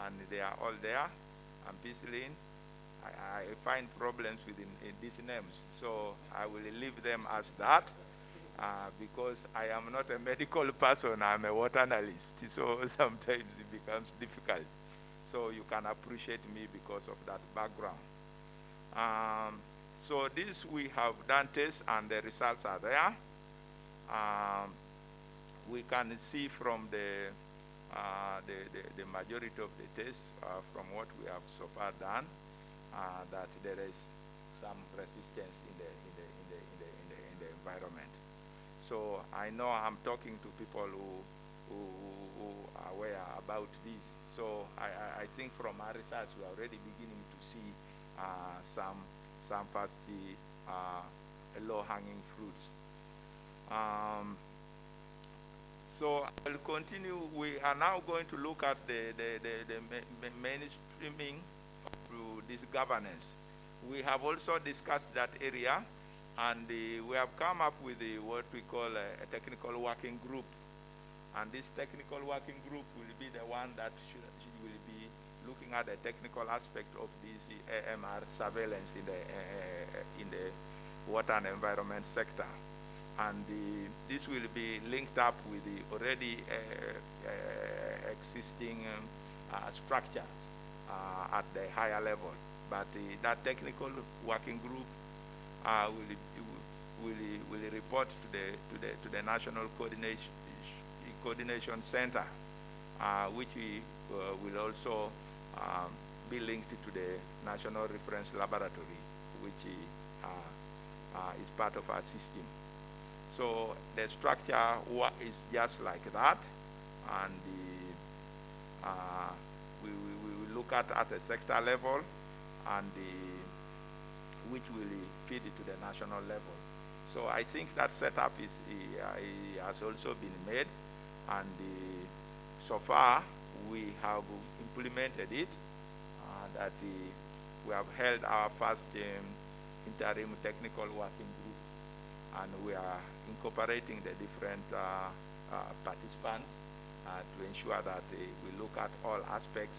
and they are all there. Ampicillin, I find problems with these names, so I will leave them as that, because I am not a medical person, I'm a water analyst, so sometimes it becomes difficult. So you can appreciate me because of that background. So this we have done tests, and the results are there. We can see from the majority of the tests from what we have so far done that there is some resistance in the environment. So I know I'm talking to people who are aware about this. So I think from our research we are already beginning to see some first low-hanging fruits. So I'll continue. We are now going to look at the mainstreaming through this governance. We have also discussed that area, and we have come up with what we call a technical working group. And this technical working group will be the one that will be looking at the technical aspect of this AMR surveillance in the water and environment sector. And this will be linked up with the already existing structures at the higher level. But that technical working group will report to the National Coordination Center, which will also be linked to the National Reference Laboratory, which is part of our system. So the structure is just like that, and we will look at a sector level, and which will feed it to the national level. So I think that setup has also been made, and so far we have implemented it. That we have held our first interim technical working group, and we are incorporating the different participants to ensure that we look at all aspects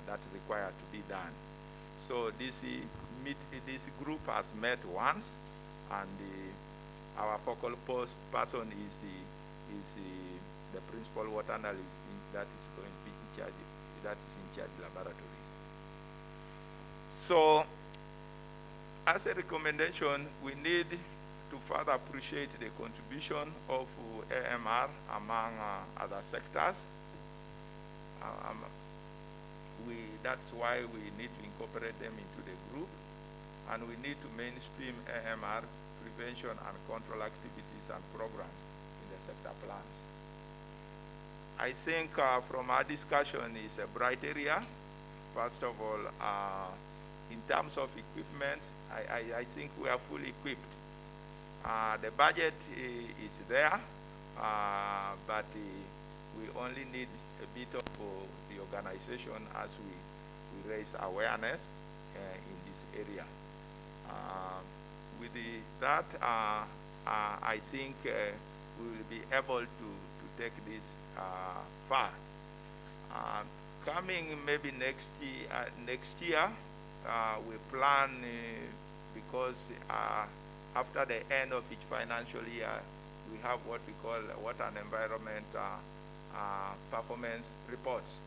that require to be done. So this group has met once, and our focal person is the principal water analyst that is going to be in charge, that is in charge laboratories. So as a recommendation, we need to further appreciate the contribution of AMR among other sectors. That's why we need to incorporate them into the group, and we need to mainstream AMR prevention and control activities and programs in the sector plans. I think from our discussion is a bright area. First of all, in terms of equipment, I think we are fully equipped. The budget is there, but we only need a bit of the organization as we raise awareness in this area. With that, I think we will be able to take this far. Coming maybe next year, we plan, because after the end of each financial year, we have what we call water and environment performance reports.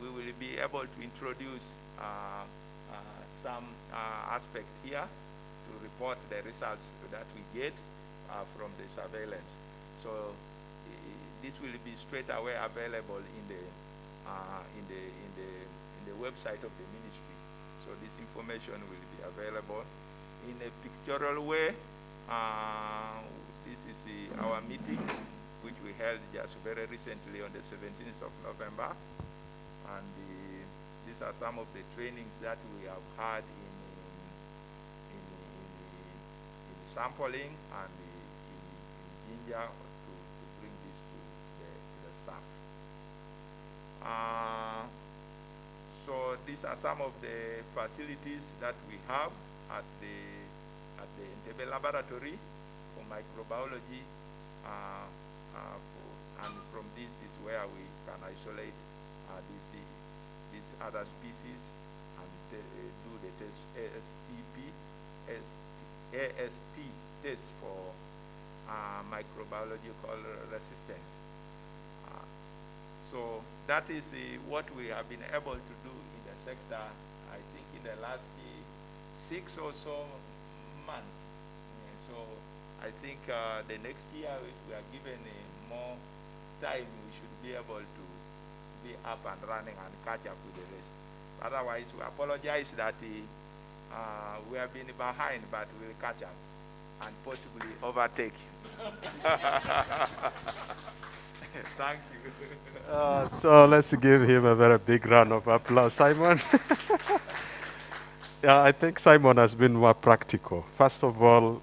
We will be able to introduce some aspect here to report the results that we get from the surveillance. So this will be straight away available in the website of the ministry. So this information will be available in a pictorial way. This is our meeting, which we held just very recently on the 17th of November. And these are some of the trainings that we have had in sampling and in Ginger to bring this to the staff. So these are some of the facilities that we have at the Entebbe laboratory for microbiology, and from this is where we can isolate these other species and do the test AST test for microbiological resistance. So that is what we have been able to do in the sector, I think, in the last 6 or so months. So I think the next year, if we are given more time, we should be able to be up and running and catch up with the rest. Otherwise, we apologize that we have been behind, but we'll catch up and possibly overtake you. Thank you. So let's give him a very big round of applause, Simon. Yeah, I think Simon has been more practical. First of all,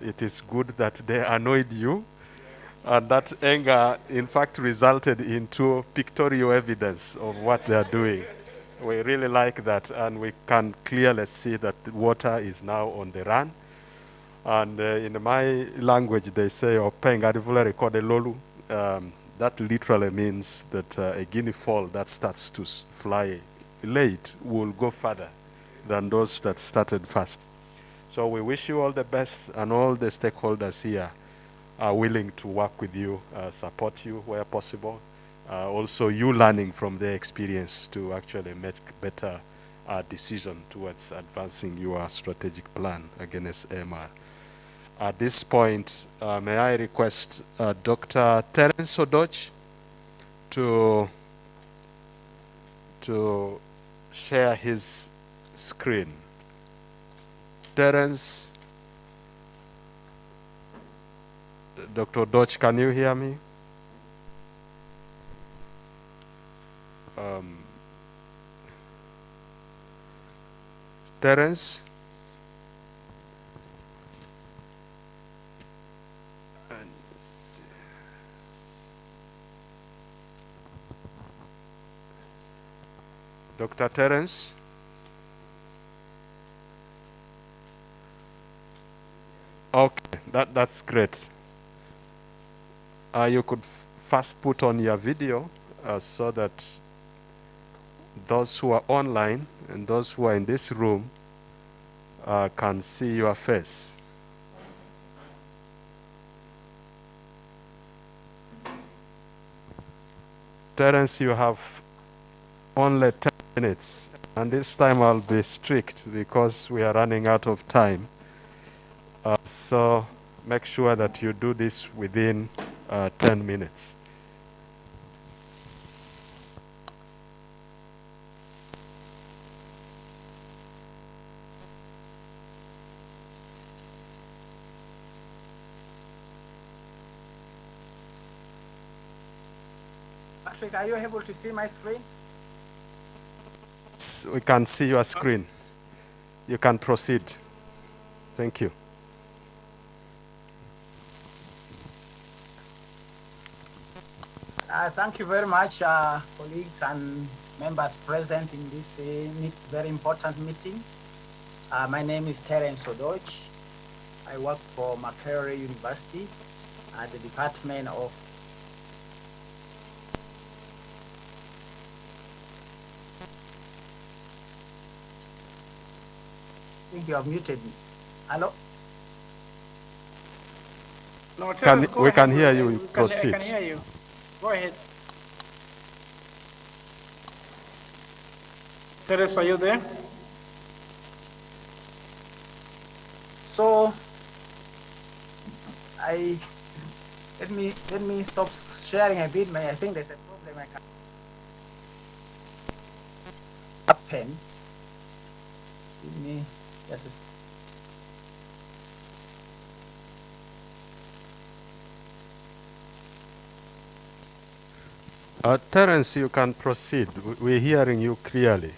it is good that they annoyed you, and that anger, in fact, resulted into pictorial evidence of what they are doing. We really like that, and we can clearly see that water is now on the run. And in my language, they say, "Openga rivulere kode lolu." That literally means that a guinea fowl that starts to fly late will go further than those that started fast. So we wish you all the best, and all the stakeholders here are willing to work with you, support you where possible. Also, you learning from their experience to actually make better decision towards advancing your strategic plan against AMR. At this point, may I request Dr. Terence Odoch to share his screen. Terence, Dr. Odoch, can you hear me? Terence? Dr. Terence? Okay, that's great. You could first put on your video so that those who are online and those who are in this room can see your face. Terence, you have only 10 minutes, and this time I'll be strict because we are running out of time. So make sure that you do this within 10 minutes. Patrick, are you able to see my screen? We can see your screen. You can proceed. Thank you. Thank you very much, colleagues and members present in this very important meeting. My name is Terence Odoch. I work for Makerere University at the Department of I think you have muted me. Hello? No, we can hear you. Proceed. I can hear you. Go ahead. Teresa, are you there? So let me stop sharing a bit. I think there's a problem. I can happen. Give me just a Terence, you can proceed. We're hearing you clearly.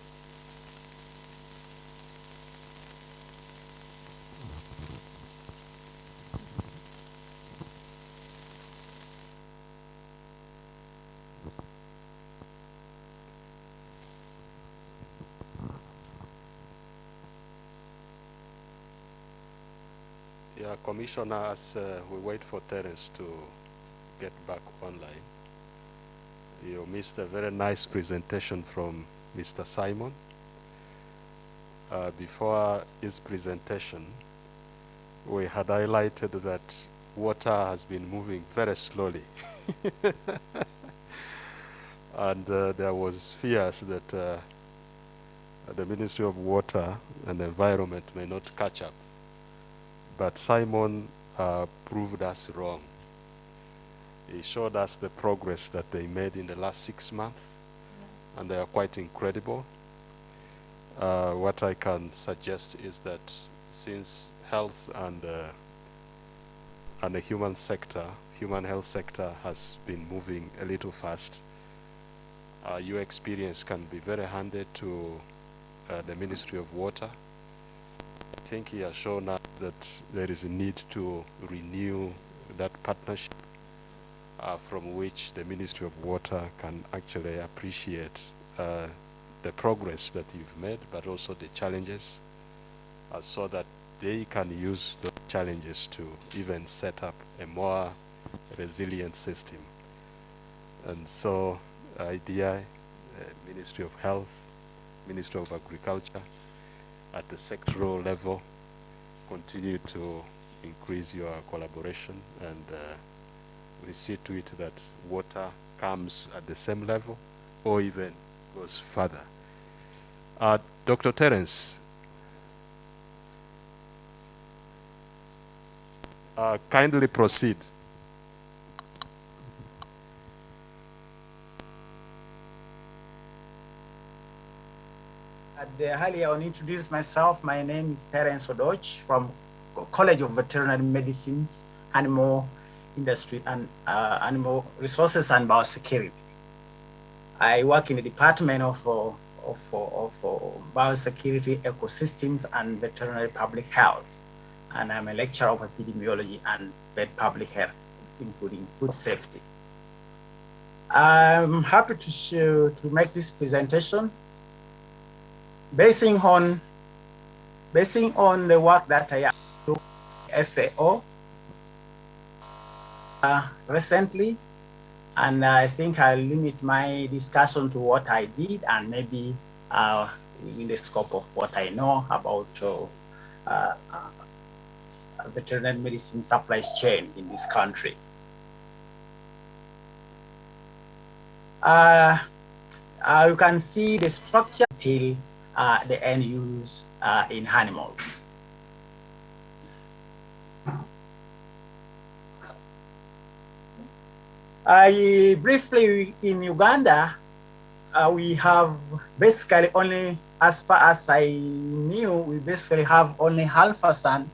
Yeah, Commissioner, as we wait for Terence to get back online, you missed a very nice presentation from Mr. Simon. Before his presentation, we had highlighted that water has been moving very slowly. And there was fears that the Ministry of Water and Environment may not catch up. But Simon proved us wrong. He showed us the progress that they made in the last 6 months, and they are quite incredible. What I can suggest is that since health and the human health sector has been moving a little fast, your experience can be very handy to the Ministry of Water. I think he has shown us that there is a need to renew that partnership from which the Ministry of Water can actually appreciate the progress that you've made, but also the challenges, so that they can use the challenges to even set up a more resilient system. And so IDI, Ministry of Health, Ministry of Agriculture, at the sectoral level, continue to increase your collaboration, and we see to it that water comes at the same level or even goes further. Dr. Terence, kindly proceed. Earlier, I want to introduce myself. My name is Terence Odoch from College of Veterinary Medicines, Animal Industry and Animal Resources and Biosecurity. I work in the Department of Biosecurity, Ecosystems, and Veterinary Public Health. And I'm a lecturer of epidemiology and vet public health, including food safety. I'm happy to make this presentation basing on the work that I have done FAO recently, and I think I'll limit my discussion to what I did and maybe in the scope of what I know about veterinary medicine supply chain in this country. You can see the structure till the end use in animals. Briefly, in Uganda, we have basically only, as far as I knew, we basically have only Halfasan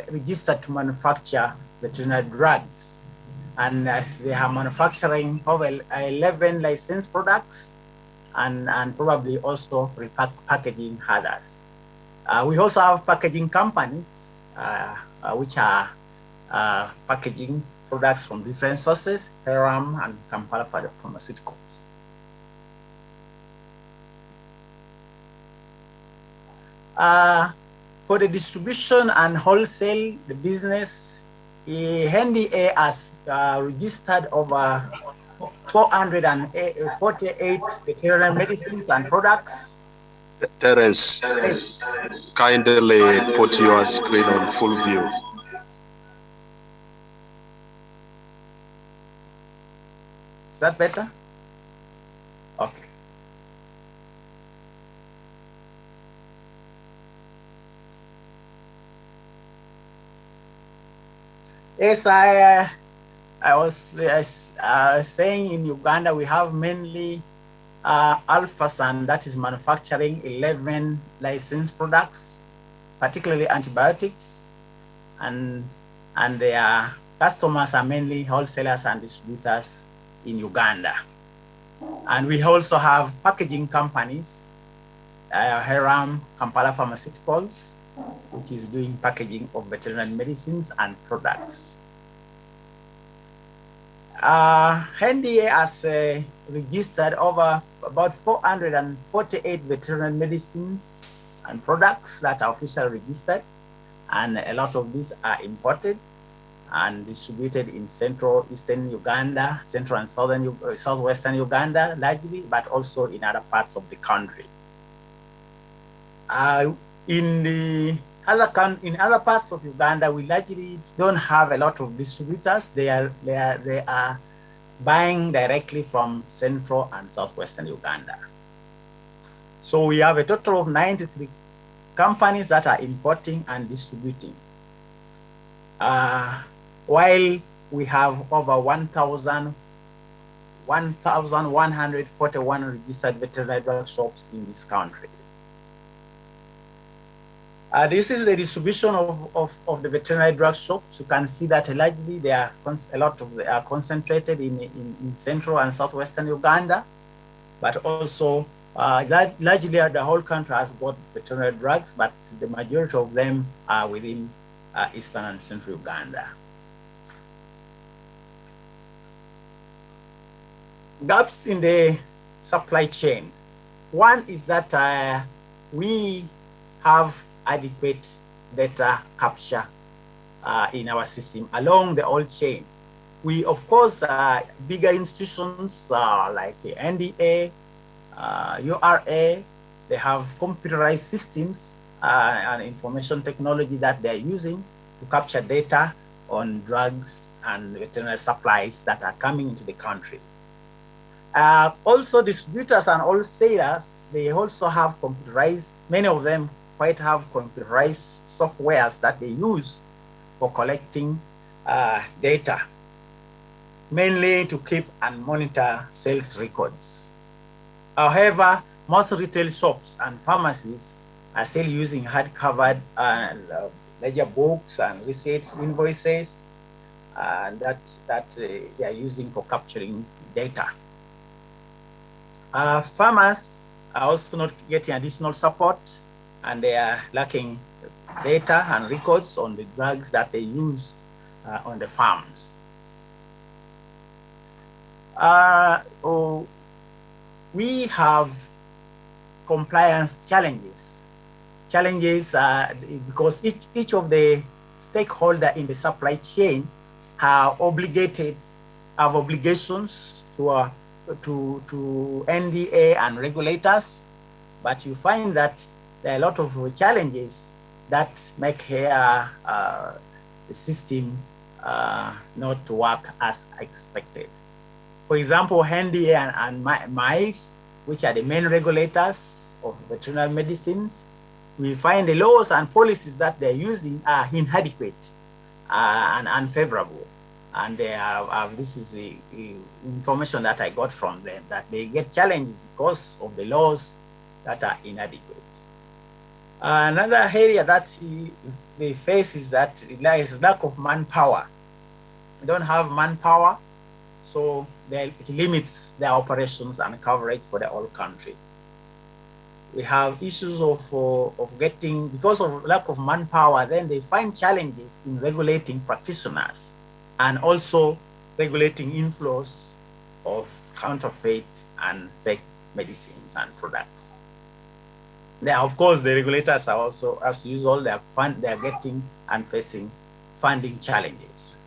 registered to manufacture veterinary drugs. And they are manufacturing over 11 licensed products and probably also packaging others. We also have packaging companies which are packaging products from different sources, Peram and Kampala for the pharmaceuticals. For the distribution and wholesale, the business, NDA has registered over 448 veterinary medicines and products. Terence, kindly put your screen on full view. Is that better? Okay. Yes, I was saying in Uganda, we have mainly Alphasan that is manufacturing 11 licensed products, particularly antibiotics, and their customers are mainly wholesalers and distributors in Uganda. And we also have packaging companies, Heram, Kampala Pharmaceuticals, which is doing packaging of veterinary medicines and products. NDA has registered over about 448 veterinary medicines and products that are officially registered, and a lot of these are imported and distributed in central eastern Uganda, central and southwestern Uganda largely, but also in other parts of the country. In other parts of Uganda, we largely don't have a lot of distributors. They are buying directly from central and southwestern Uganda. So we have a total of 93 companies that are importing and distributing. while we have over 1,141 registered veterinary drug shops in this country. This is the distribution of the veterinary drug shops. You can see that largely they are concentrated in central and southwestern Uganda, but also largely the whole country has got veterinary drugs, but the majority of them are within eastern and central Uganda. Gaps in the supply chain. One is that we have adequate data capture in our system along the whole chain. We, of course, bigger institutions like NDA, URA, they have computerized systems and information technology that they're using to capture data on drugs and veterinary supplies that are coming into the country. Also, distributors and wholesalers, they also have computerized, many of them quite have computerized softwares that they use for collecting data, mainly to keep and monitor sales records. However, most retail shops and pharmacies are still using hard-covered ledger books and receipts, invoices that they are using for capturing data. Farmers are also not getting additional support, and they are lacking data and records on the drugs that they use on the farms. We have compliance challenges. Because each of the stakeholders in the supply chain have obligations to NDA and regulators, but you find that there are a lot of challenges that make the system not work as expected. For example, NDA and MICE, which are the main regulators of veterinary medicines, we find the laws and policies that they're using are inadequate and unfavorable. And this is the information that I got from them, that they get challenged because of the laws that are inadequate. Another area that they face is that there is lack of manpower. They don't have manpower, so it limits their operations and coverage for the whole country. We have issues of getting, because of lack of manpower, then they find challenges in regulating practitioners and also regulating inflows of counterfeit and fake medicines and products. Now, of course, the regulators are also, as usual, they are getting and facing funding challenges.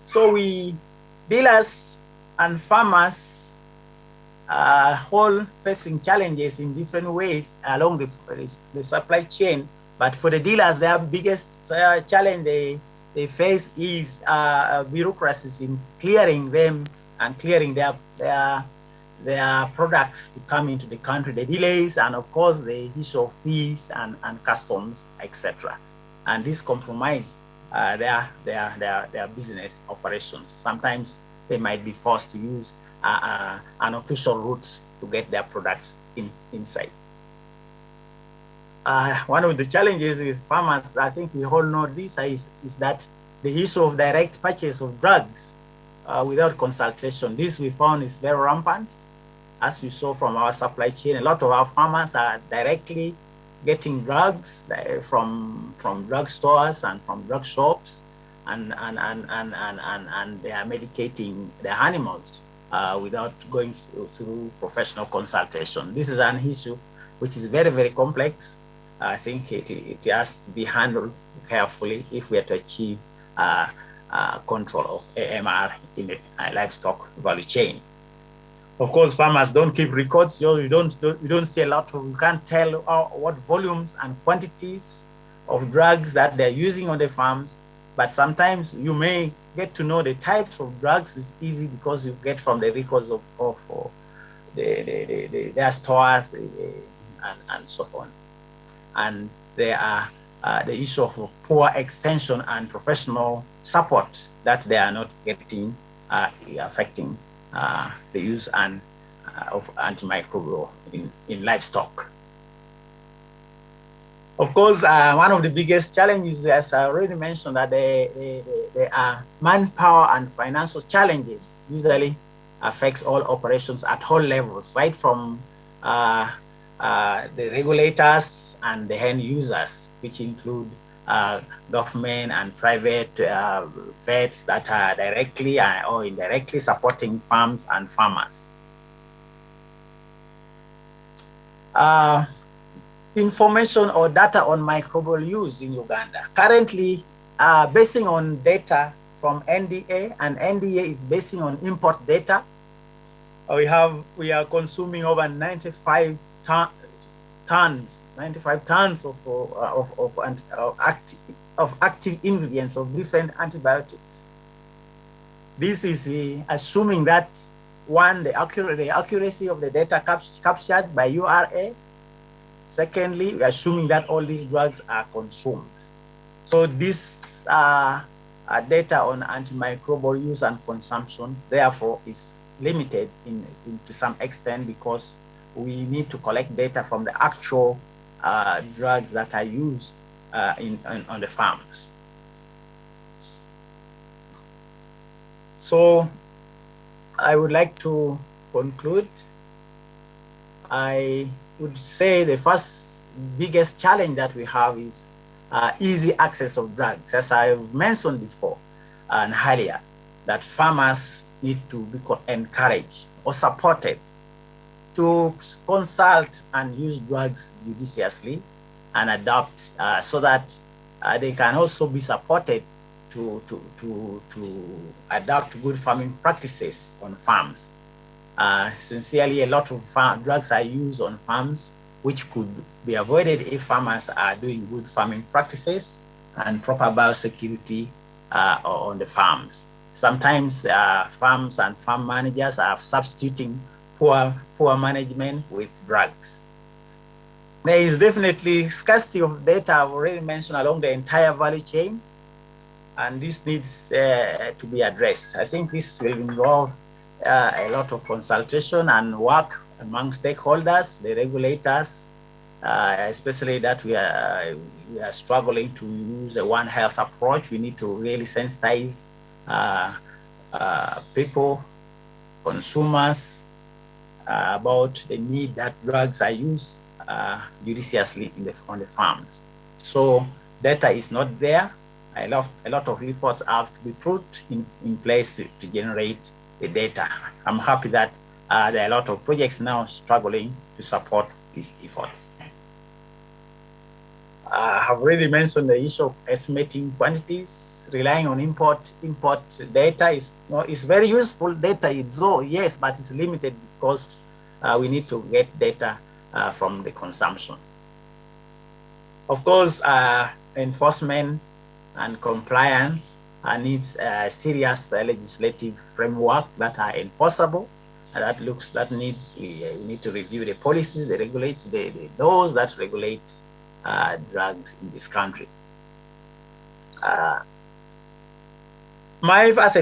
So dealers and farmers all facing challenges in different ways along the supply chain. But for the dealers, their biggest challenge they face is bureaucracies in clearing them and clearing their products to come into the country, the delays, and of course the issue of fees and customs, etc. And this compromise their business operations. Sometimes they might be forced to use unofficial routes to get their products inside. One of the challenges with farmers, I think we all know this, is that the issue of direct purchase of drugs without consultation. This we found is very rampant. As you saw from our supply chain, a lot of our farmers are directly getting drugs from drug stores and from drug shops, and they are medicating their animals without going through professional consultation. This is an issue which is very, very complex. I think it has to be handled carefully if we are to achieve control of AMR in the livestock value chain. Of course, farmers don't keep records. You don't see a lot of, you can't tell what volumes and quantities of drugs that they're using on the farms, but sometimes you may get to know the types of drugs. It's easy because you get from the records of their stores and so on. And there are the issue of poor extension and professional support that they are not getting, affecting the use of antimicrobial in livestock. Of course, one of the biggest challenges, as I already mentioned, that there are manpower and financial challenges usually affects all operations at all levels, right from the regulators and the end users, which include government and private vets that are directly or indirectly supporting farms and farmers. Information or data on microbial use in Uganda. Currently, basing on data from NDA, and NDA is basing on import data. We are consuming over 95 tons of active ingredients of different antibiotics. This is assuming that one, the accuracy of the data captured by URA. Secondly, assuming that all these drugs are consumed. So this data on antimicrobial use and consumption, therefore, is limited to some extent because we need to collect data from the actual drugs that are used on the farms. So I would like to conclude. I would say the first biggest challenge that we have is easy access of drugs. As I've mentioned before and earlier, that farmers need to be encouraged or supported to consult and use drugs judiciously and adopt so that they can also be supported to adopt good farming practices on farms. Sincerely, a lot of drugs are used on farms, which could be avoided if farmers are doing good farming practices and proper biosecurity on the farms. Sometimes farms and farm managers are substituting poor management with drugs. There is definitely scarcity of data I've already mentioned along the entire value chain, and this needs to be addressed. I think this will involve a lot of consultation and work among stakeholders, the regulators, especially that we are struggling to use a One Health approach. We need to really sensitize people, consumers, about the need that drugs are used judiciously on the farms. So data is not there. A lot of efforts have to be put in place to generate the data. I'm happy that there are a lot of projects now struggling to support these efforts. I have already mentioned the issue of estimating quantities. Relying on import data is very useful data, yes, but it's limited because we need to get data from the consumption. Of course, enforcement and compliance needs a serious legislative framework that are enforceable. And we need to review the policies, the laws that regulate drugs in this country. MIFE as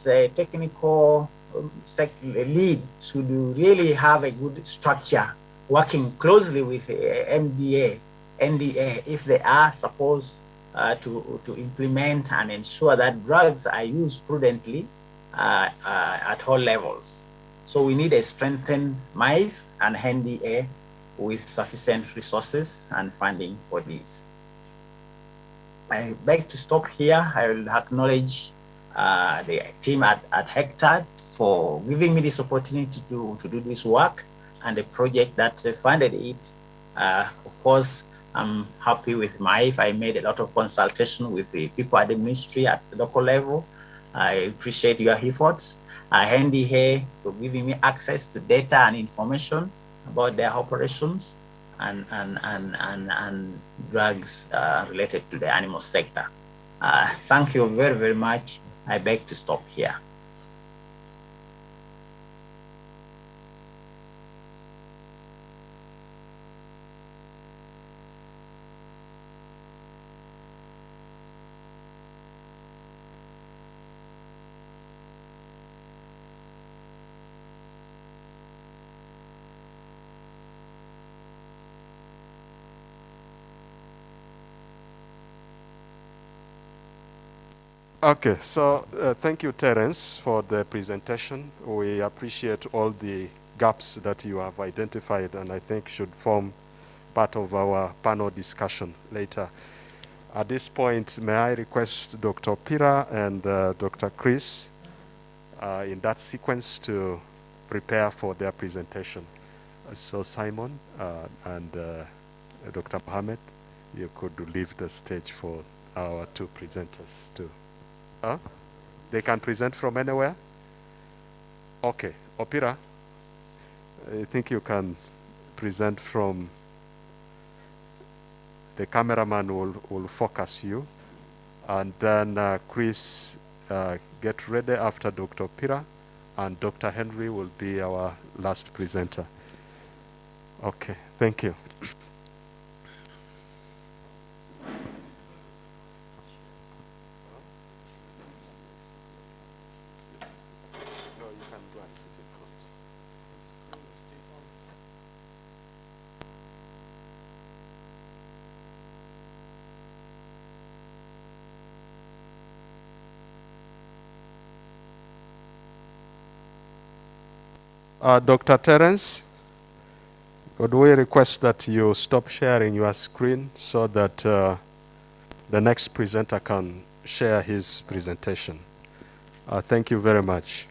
a technical lead should really have a good structure, working closely with NDA if they are supposed to implement and ensure that drugs are used prudently at all levels. So we need a strengthened MIFE and NDA with sufficient resources and funding for this. I beg to stop here. I will acknowledge the team at Hectare for giving me this opportunity to do this work and the project that funded it. Of course, I'm happy with MIFE. I made a lot of consultation with the people at the ministry at the local level. I appreciate your efforts. NDA for giving me access to data and information about their operations and drugs related to the animal sector. Thank you very, very much. I beg to stop here. Okay, so thank you, Terence, for the presentation. We appreciate all the gaps that you have identified, and I think should form part of our panel discussion later. At this point, may I request Dr. Pira and Dr. Chris in that sequence to prepare for their presentation. So Simon and Dr. Mohammed, you could leave the stage for our two presenters too. They can present from anywhere? Okay, Opira, I think you can present from, the cameraman will focus you. And then Chris, get ready after Dr. Pira, and Dr. Henry will be our last presenter. Okay, thank you. Dr. Terence, would we request that you stop sharing your screen so that the next presenter can share his presentation? Thank you very much.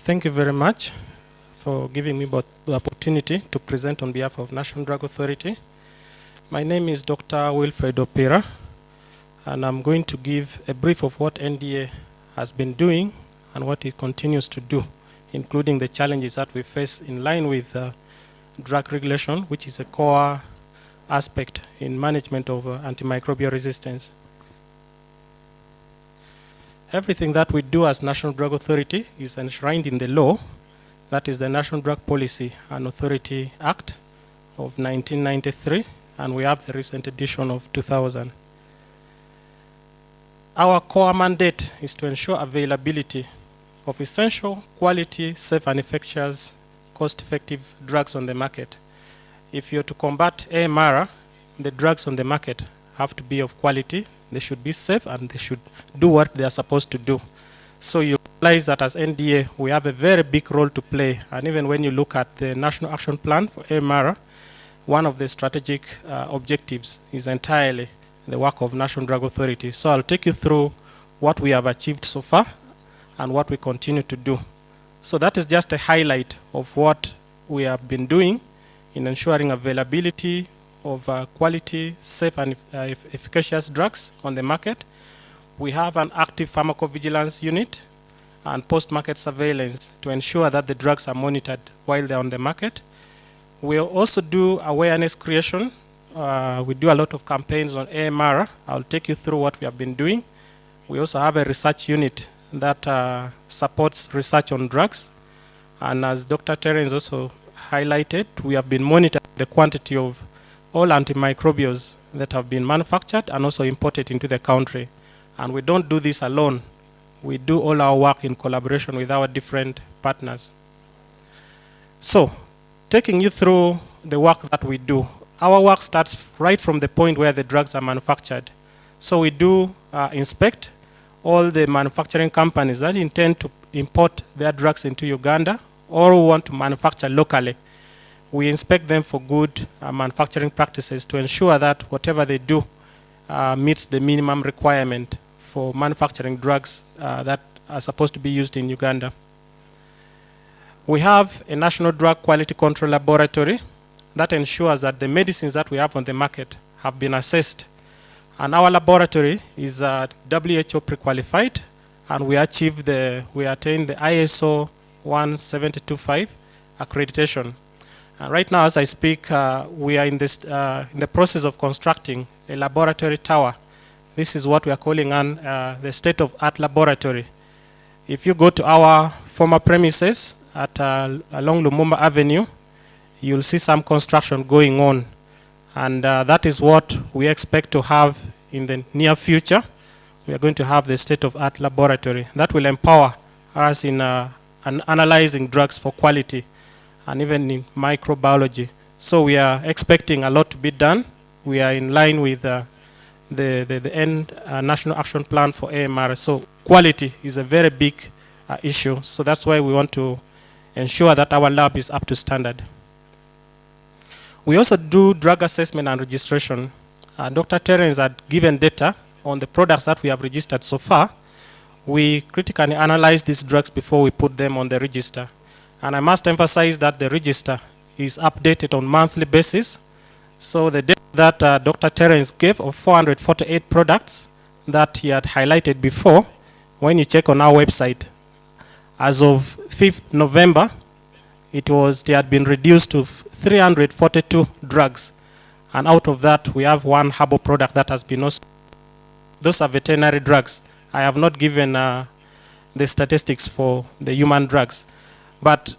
Thank you very much for giving me the opportunity to present on behalf of National Drug Authority. My name is Dr. Wilfred Opira, and I'm going to give a brief of what NDA has been doing and what it continues to do, including the challenges that we face in line with drug regulation, which is a core aspect in management of antimicrobial resistance. Everything that we do as National Drug Authority is enshrined in the law, that is the National Drug Policy and Authority Act of 1993, and we have the recent edition of 2000. Our core mandate is to ensure availability of essential, quality, safe and efficacious, cost-effective drugs on the market. If you're to combat AMR, the drugs on the market have to be of quality, they should be safe, and they should do what they are supposed to do. So you realize that as NDA, we have a very big role to play. And even when you look at the National Action Plan for AMR, one of the strategic objectives is entirely the work of National Drug Authority. So I'll take you through what we have achieved so far and what we continue to do. So that is just a highlight of what we have been doing in ensuring availability of quality, safe and efficacious drugs on the market. We have an active pharmacovigilance unit and post-market surveillance to ensure that the drugs are monitored while they're on the market. We also do awareness creation. We do a lot of campaigns on AMR. I'll take you through what we have been doing. We also have a research unit that supports research on drugs. And as Dr. Terence also highlighted, we have been monitoring the quantity of all antimicrobials that have been manufactured and also imported into the country. And we don't do this alone. We do all our work in collaboration with our different partners. So, taking you through the work that we do, our work starts right from the point where the drugs are manufactured. So we do inspect all the manufacturing companies that intend to import their drugs into Uganda or who want to manufacture locally. We inspect them for good manufacturing practices to ensure that whatever they do meets the minimum requirement for manufacturing drugs that are supposed to be used in Uganda. We have a National Drug Quality Control Laboratory that ensures that the medicines that we have on the market have been assessed. And our laboratory is WHO pre-qualified, and we attained the ISO 172.5 accreditation. Right now, as I speak, we are in the process of constructing a laboratory tower. This is what we are calling the state-of-art laboratory. If you go to our former premises along Lumumba Avenue, you'll see some construction going on. And that is what we expect to have in the near future. We are going to have the state-of-art laboratory that will empower us in analyzing drugs for quality and even in microbiology. So we are expecting a lot to be done. We are in line with the National Action Plan for AMR. So quality is a very big issue. So that's why we want to ensure that our lab is up to standard. We also do drug assessment and registration. Dr. Terence had given data on the products that we have registered so far. We critically analyze these drugs before we put them on the register. And I must emphasize that the register is updated on a monthly basis. So the data that Dr. Terence gave of 448 products that he had highlighted before, when you check on our website, as of 5th November, they had been reduced to 342 drugs. And out of that, we have one herbal product that has been also. Those are veterinary drugs. I have not given the statistics for the human drugs. But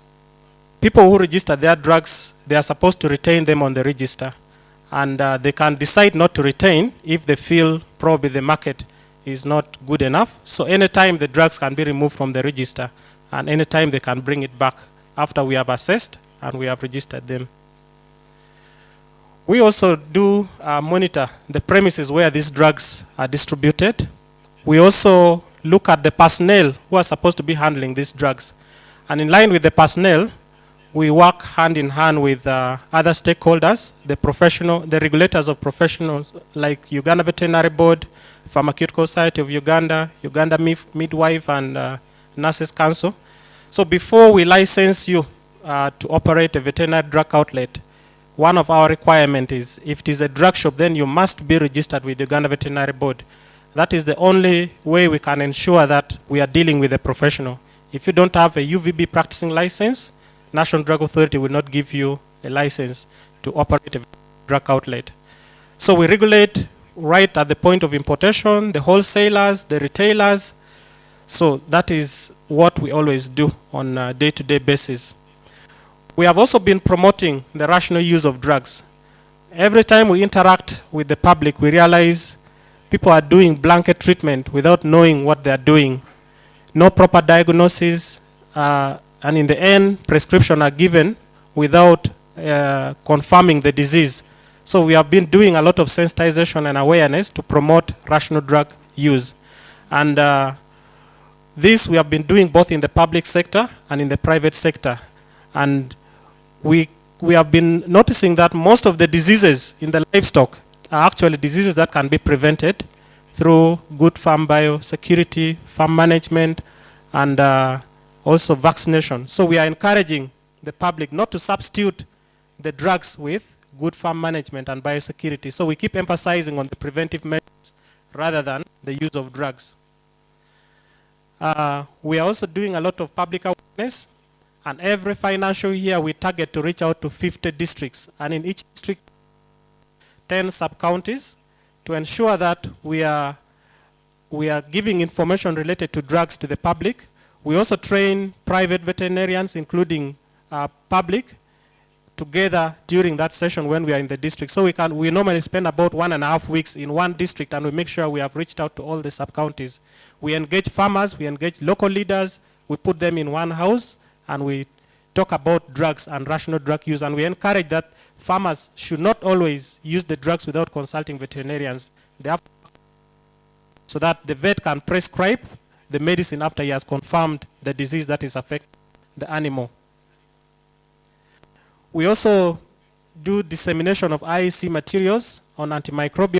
people who register their drugs, they are supposed to retain them on the register. And they can decide not to retain if they feel probably the market is not good enough. So anytime the drugs can be removed from the register, and anytime they can bring it back after we have assessed and we have registered them. We also do monitor the premises where these drugs are distributed. We also look at the personnel who are supposed to be handling these drugs. And in line with the personnel, we work hand in hand with other stakeholders, the regulators of professionals like Uganda Veterinary Board, Pharmaceutical Society of Uganda, Uganda Midwife and Nurses Council. So before we license you to operate a veterinary drug outlet, one of our requirements is if it is a drug shop, then you must be registered with the Uganda Veterinary Board. That is the only way we can ensure that we are dealing with a professional. If you don't have a UVB practicing license, National Drug Authority will not give you a license to operate a drug outlet. So we regulate right at the point of importation, the wholesalers, the retailers. So that is what we always do on a day-to-day basis. We have also been promoting the rational use of drugs. Every time we interact with the public, we realize people are doing blanket treatment without knowing what they are doing. No proper diagnosis, and in the end, prescriptions are given without confirming the disease. So we have been doing a lot of sensitization and awareness to promote rational drug use. And this we have been doing both in the public sector and in the private sector. And we have been noticing that most of the diseases in the livestock are actually diseases that can be prevented through good farm biosecurity, farm management, and also vaccination. So we are encouraging the public not to substitute the drugs with good farm management and biosecurity. So we keep emphasizing on the preventive measures rather than the use of drugs. We are also doing a lot of public awareness, and every financial year we target to reach out to 50 districts, and in each district 10 sub-counties, to ensure that we are giving information related to drugs to the public. We also train private veterinarians, including public, together during that session when we are in the district. So we normally spend about 1.5 weeks in one district, and we make sure we have reached out to all the sub-counties. We engage farmers, we engage local leaders, we put them in one house, and we talk about drugs and rational drug use, and we encourage that farmers should not always use the drugs without consulting veterinarians. So that the vet can prescribe the medicine after he has confirmed the disease that is affecting the animal. We also do dissemination of IEC materials on antimicrobial,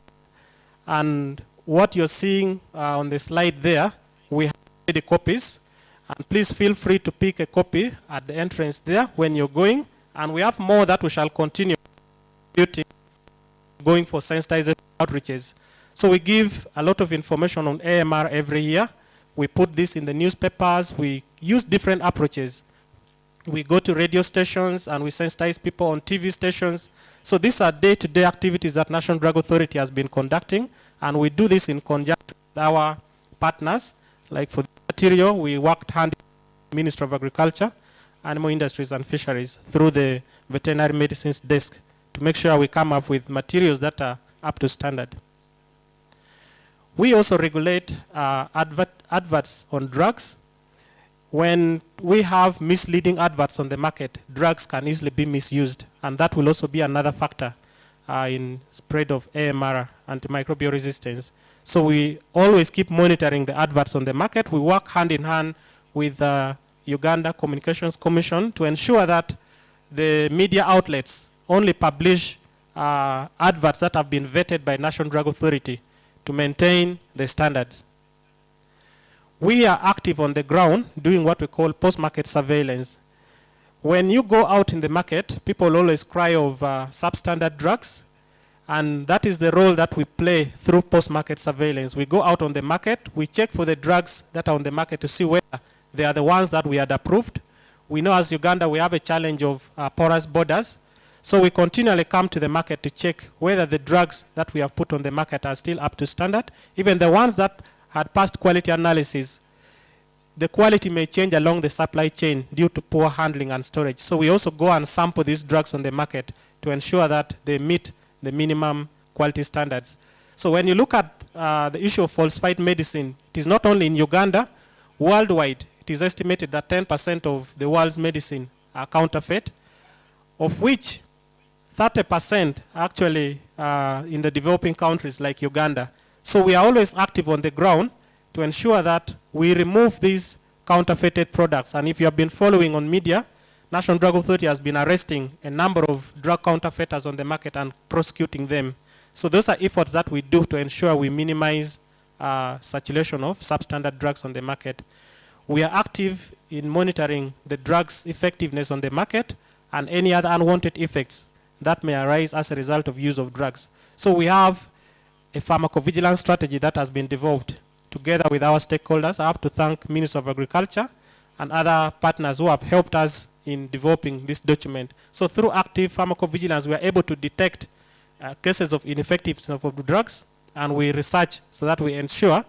and what you're seeing on the slide there, we have the copies, and please feel free to pick a copy at the entrance there when you're going, and we have more that we shall continue going for sensitization outreaches. So we give a lot of information on AMR every year. We put this in the newspapers. We use different approaches. We go to radio stations and we sensitize people on TV stations. So these are day-to-day activities that National Drug Authority has been conducting, and we do this in conjunction with our partners. Like for the material, we worked hand in hand with the Ministry of Agriculture, Animal Industries and Fisheries through the Veterinary Medicines Desk to make sure we come up with materials that are up to standard. We also regulate adverts on drugs. When we have misleading adverts on the market, drugs can easily be misused, and that will also be another factor in spread of AMR, antimicrobial resistance. So we always keep monitoring the adverts on the market. We work hand in hand with Uganda Communications Commission to ensure that the media outlets only publish adverts that have been vetted by National Drug Authority to maintain the standards. We are active on the ground doing what we call post-market surveillance. When you go out in the market, people always cry of substandard drugs, and that is the role that we play through post-market surveillance. We go out on the market, we check for the drugs that are on the market to see whether they are the ones that we had approved. We know as Uganda we have a challenge of porous borders, so we continually come to the market to check whether the drugs that we have put on the market are still up to standard. Even the ones that had passed quality analysis, the quality may change along the supply chain due to poor handling and storage. So we also go and sample these drugs on the market to ensure that they meet the minimum quality standards. So when you look at the issue of falsified medicine, it is not only in Uganda, worldwide, it is estimated that 10% of the world's medicine are counterfeit, of which 30% actually in the developing countries like Uganda. So we are always active on the ground to ensure that we remove these counterfeited products. And if you have been following on media, National Drug Authority has been arresting a number of drug counterfeiters on the market and prosecuting them. So those are efforts that we do to ensure we minimize circulation of substandard drugs on the market. We are active in monitoring the drugs' effectiveness on the market and any other unwanted effects that may arise as a result of use of drugs. So we have a pharmacovigilance strategy that has been developed together with our stakeholders. I have to thank Ministry of Agriculture and other partners who have helped us in developing this document. So through active pharmacovigilance, we are able to detect cases of ineffectiveness of drugs, and we research so that we ensure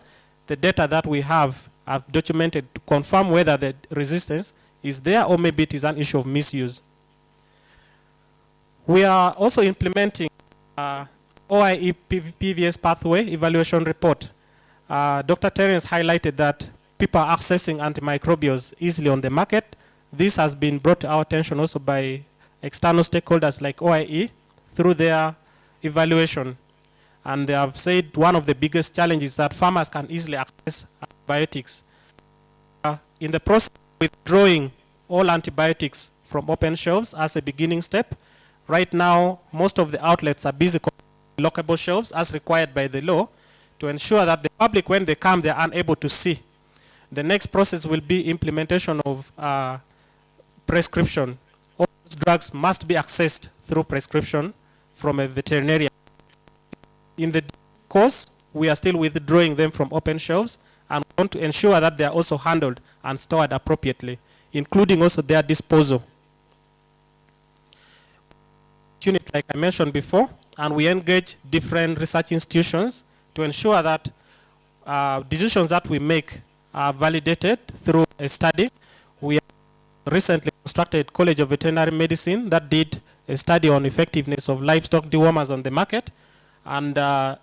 the data that we have documented to confirm whether the resistance is there or maybe it is an issue of misuse. We are also implementing OIE PVS pathway evaluation report. Dr. Terence highlighted that people are accessing antimicrobials easily on the market. This has been brought to our attention also by external stakeholders like OIE through their evaluation. And they have said one of the biggest challenges is that farmers can easily access antibiotics. In the process of withdrawing all antibiotics from open shelves as a beginning step, right now most of the outlets are busy lockable shelves as required by the law to ensure that the public, when they come, they are unable to see. The next process will be implementation of prescription. All those drugs must be accessed through prescription from a veterinarian. In the course, we are still withdrawing them from open shelves and want to ensure that they are also handled and stored appropriately, including also their disposal. Unit, like I mentioned before, and we engage different research institutions to ensure that decisions that we make are validated through a study. We recently constructed College of Veterinary Medicine that did a study on effectiveness of livestock dewormers on the market, and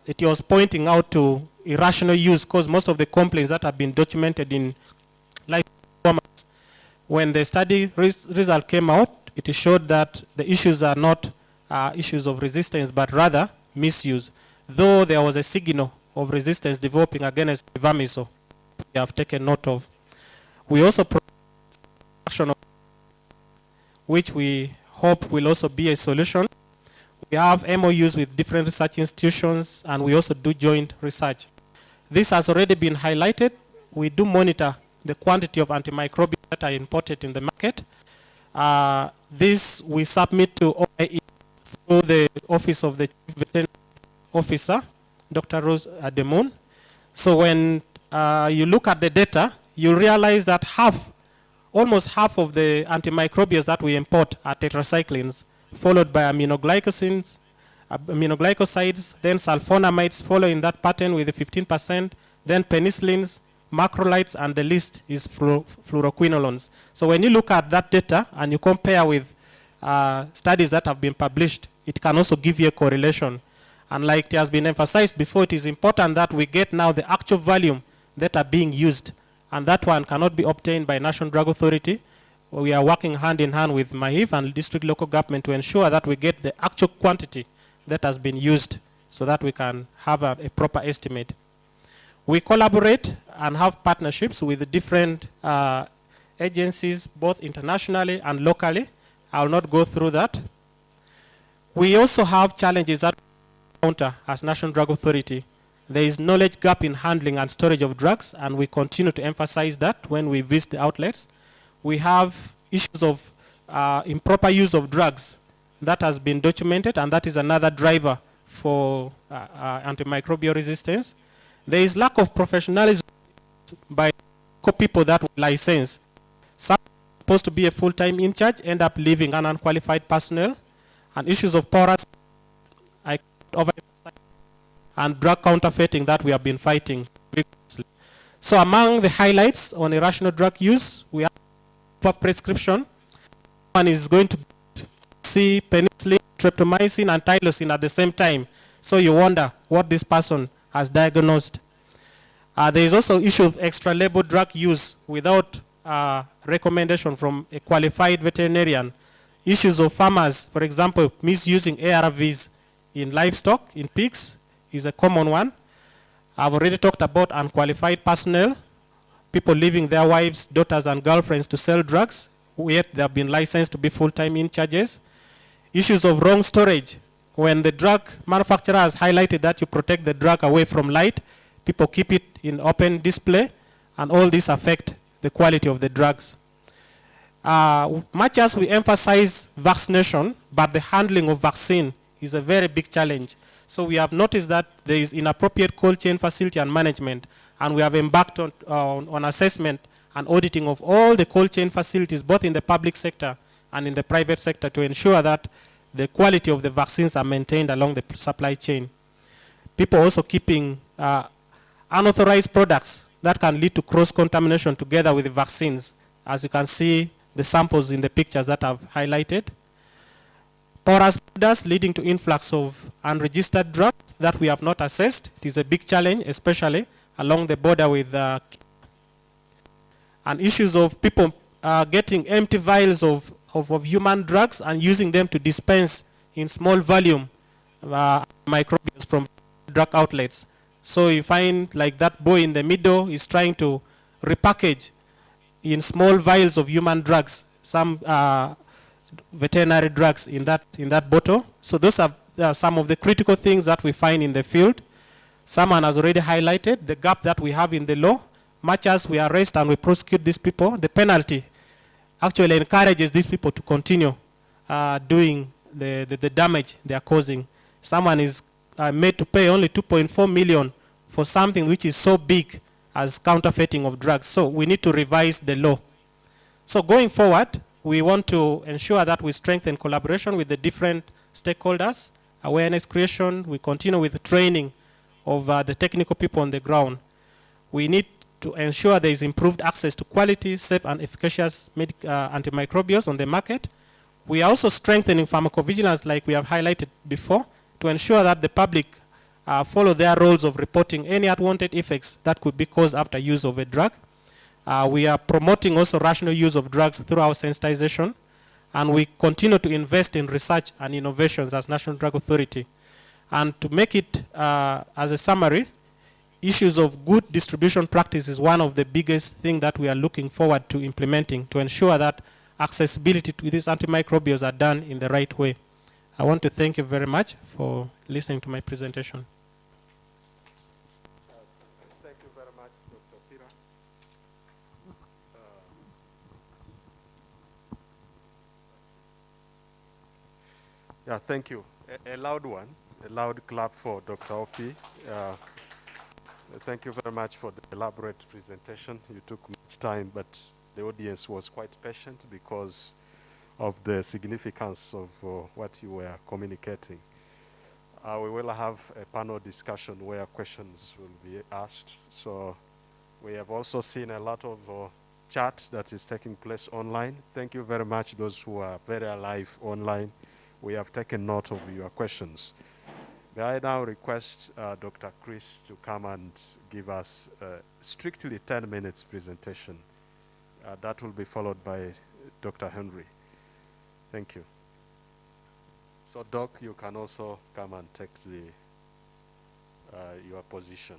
it was pointing out to irrational use, because most of the complaints that have been documented in livestock dewormers, when the study result came out, it showed that the issues are not issues of resistance, but rather misuse. Though there was a signal of resistance developing against vermiso, we have taken note of. We also provide action, which we hope will also be a solution. We have MOUs with different research institutions, and we also do joint research. This has already been highlighted. We do monitor the quantity of antimicrobials that are imported in the market. This we submit to OIE through the Office of the Chief Veterinary Officer, Dr. Rose Ademun. So when you look at the data, you realize that almost half of the antimicrobials that we import are tetracyclines, followed by aminoglycosides, then sulfonamides follow in that pattern with the 15%, then penicillins, macrolides, and the list is fluoroquinolones. So when you look at that data and you compare with studies that have been published it can also give you a correlation. And like it has been emphasized before, it is important that we get now the actual volume that are being used. And that one cannot be obtained by National Drug Authority. We are working hand in hand with MAHIF and district local government to ensure that we get the actual quantity that has been used so that we can have a proper estimate. We collaborate and have partnerships with the different agencies, both internationally and locally. I will not go through that. We also have challenges that we encounter as National Drug Authority. There is knowledge gap in handling and storage of drugs, and we continue to emphasize that when we visit the outlets. We have issues of improper use of drugs that has been documented, and that is another driver for antimicrobial resistance. There is lack of professionalism by people that we license. Some supposed to be a full-time in charge end up leaving an unqualified personnel, and issues of porous and drug counterfeiting that we have been fighting. So among the highlights on irrational drug use, we have prescription. One is going to see penicillin, streptomycin, and tylosin at the same time. So you wonder what this person has diagnosed. There is also issue of extra label drug use without recommendation from a qualified veterinarian. Issues of farmers, for example, misusing ARVs in livestock, in pigs, is a common one. I've already talked about unqualified personnel, people leaving their wives, daughters, and girlfriends to sell drugs, yet they have been licensed to be full-time in charges. Issues of wrong storage. When the drug manufacturer has highlighted that you protect the drug away from light, people keep it in open display, and all this affect the quality of the drugs. Much as we emphasize vaccination, but the handling of vaccine is a very big challenge. So we have noticed that there is inappropriate cold chain facility and management, and we have embarked on assessment and auditing of all the cold chain facilities, both in the public sector and in the private sector, to ensure that the quality of the vaccines are maintained along the supply chain. People also keeping unauthorized products that can lead to cross-contamination together with the vaccines, as you can see the samples in the pictures that I've highlighted. Porous borders leading to influx of unregistered drugs that we have not assessed. It is a big challenge, especially along the border with and issues of people getting empty vials of human drugs and using them to dispense in small volume microbials from drug outlets. So you find like that boy in the middle is trying to repackage in small vials of human drugs, some veterinary drugs in that bottle. So those are some of the critical things that we find in the field. Someone has already highlighted the gap that we have in the law. Much as we arrest and we prosecute these people, the penalty actually encourages these people to continue doing the damage they are causing. Someone is made to pay only 2.4 million for something which is so big as counterfeiting of drugs. So we need to revise the law. So going forward, we want to ensure that we strengthen collaboration with the different stakeholders, awareness creation. We continue with the training of the technical people on the ground. We need to ensure there is improved access to quality, safe, and efficacious antimicrobials on the market. We are also strengthening pharmacovigilance, like we have highlighted before, to ensure that the public follow their roles of reporting any unwanted effects that could be caused after use of a drug. We are promoting also rational use of drugs through our sensitization, and we continue to invest in research and innovations as National Drug Authority. And to make it as a summary, issues of good distribution practice is one of the biggest things that we are looking forward to implementing to ensure that accessibility to these antimicrobials are done in the right way. I want to thank you very much for listening to my presentation. Thank you very much, Dr. Pira. Yeah, thank you. A loud one, a loud clap for Dr. Opi. Thank you very much for the elaborate presentation. You took much time, but the audience was quite patient because of the significance of what you were communicating. We will have a panel discussion where questions will be asked. So we have also seen a lot of chat that is taking place online. Thank you very much, those who are very alive online. we have taken note of your questions. May I now request Dr. Chris to come and give us a strictly 10 minutes presentation. That will be followed by Dr. Henry. Thank you. So Doc, you can also come and take your position.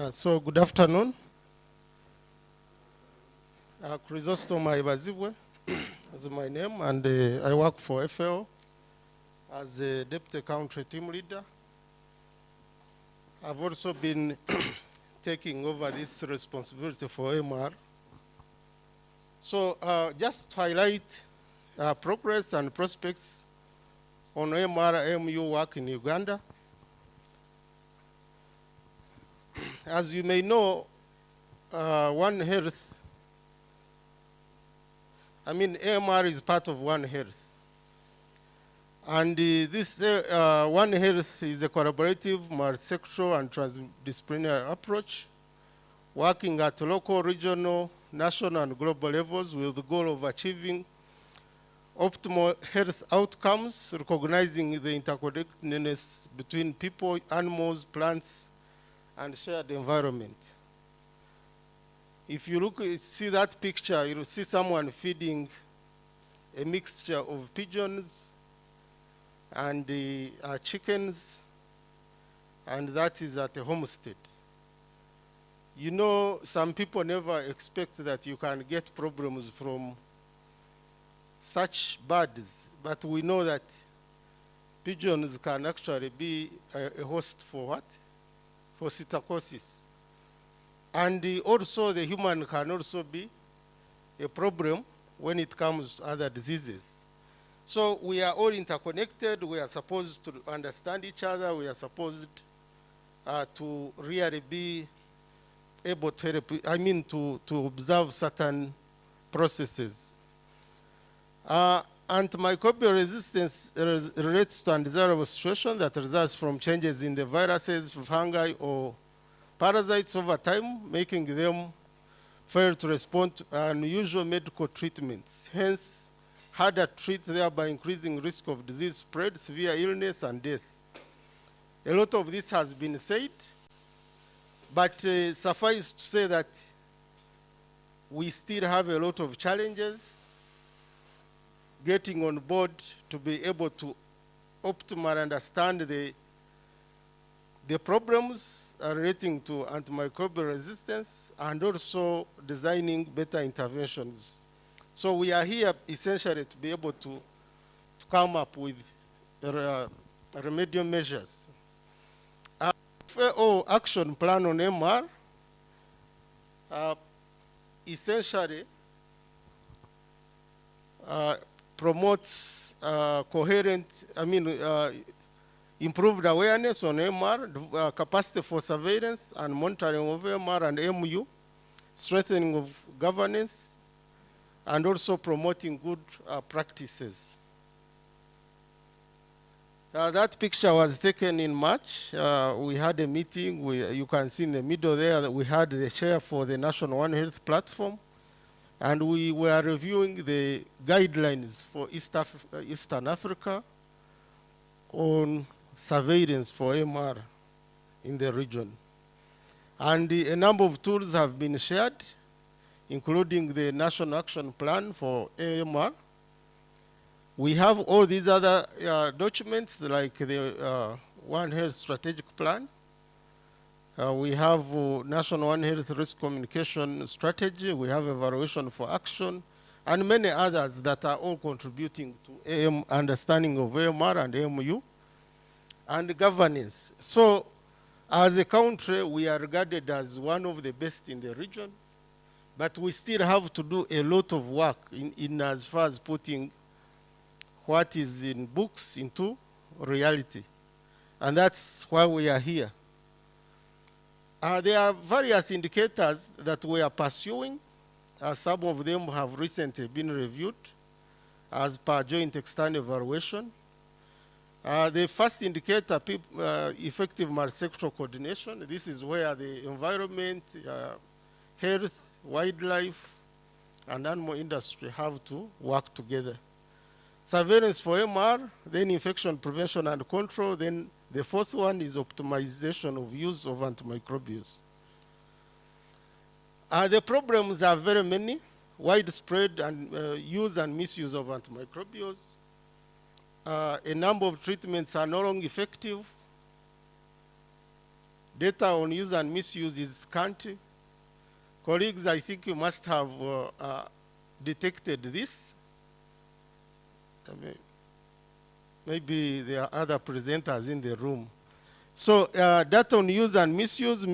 So good afternoon. Chrysostom Ibazibwe is my name, and I work for FAO as a Deputy Country Team Leader. I've also been taking over this responsibility for AMR. So just to highlight progress and prospects on AMR AMU work in Uganda. As you may know, One Health, AMR is part of One Health. And this One Health is a collaborative, multi-sectoral, and transdisciplinary approach, working at local, regional, national, and global levels with the goal of achieving optimal health outcomes, recognizing the interconnectedness between people, animals, plants, and shared environment. If you see that picture, you'll see someone feeding a mixture of pigeons and chickens, and that is at a homestead. You know, some people never expect that you can get problems from such birds, but we know that pigeons can actually be a host for what? For psittacosis. And also the human can also be a problem when it comes to other diseases. So we are all interconnected. We are supposed to understand each other. We are supposed to really be able to help, to observe certain processes. Antimicrobial resistance relates to undesirable situation that results from changes in the viruses, fungi, or parasites over time, making them fail to respond to unusual medical treatments. Hence, harder to treat, thereby increasing risk of disease spread, severe illness, and death. A lot of this has been said, but suffice to say that we still have a lot of challenges getting on board to be able to optimally understand the problems relating to antimicrobial resistance and also designing better interventions. So we are here essentially to be able to come up with remedial measures. FAO action plan on MR essentially promotes coherent, improved awareness on MR, capacity for surveillance and monitoring of MR and MU, strengthening of governance, and also promoting good practices. That picture was taken in March. We had a meeting. You can see in the middle there that we had the chair for the National One Health Platform, and we were reviewing the guidelines for Eastern Africa on surveillance for MR in the region. And a number of tools have been shared, including the National Action Plan for AMR. We have all these other documents like the One Health Strategic Plan, We have National One Health Risk Communication Strategy. We have Evaluation for Action, and many others that are all contributing to understanding of AMR and AMU and governance. So as a country, we are regarded as one of the best in the region, but we still have to do a lot of work in as far as putting what is in books into reality. And that's why we are here. There are various indicators that we are pursuing. Some of them have recently been reviewed as per joint external evaluation. The first indicator, effective multi-sectoral coordination. This is where the environment, health, wildlife, and animal industry have to work together. Surveillance for MR, then infection prevention and control, then the fourth one is optimization of use of antimicrobials. The problems are very many, widespread and use and misuse of antimicrobials. A number of treatments are no longer effective. Data on use and misuse is scanty. Colleagues, I think you must have detected this. Maybe there are other presenters in the room. So data on use and misuse,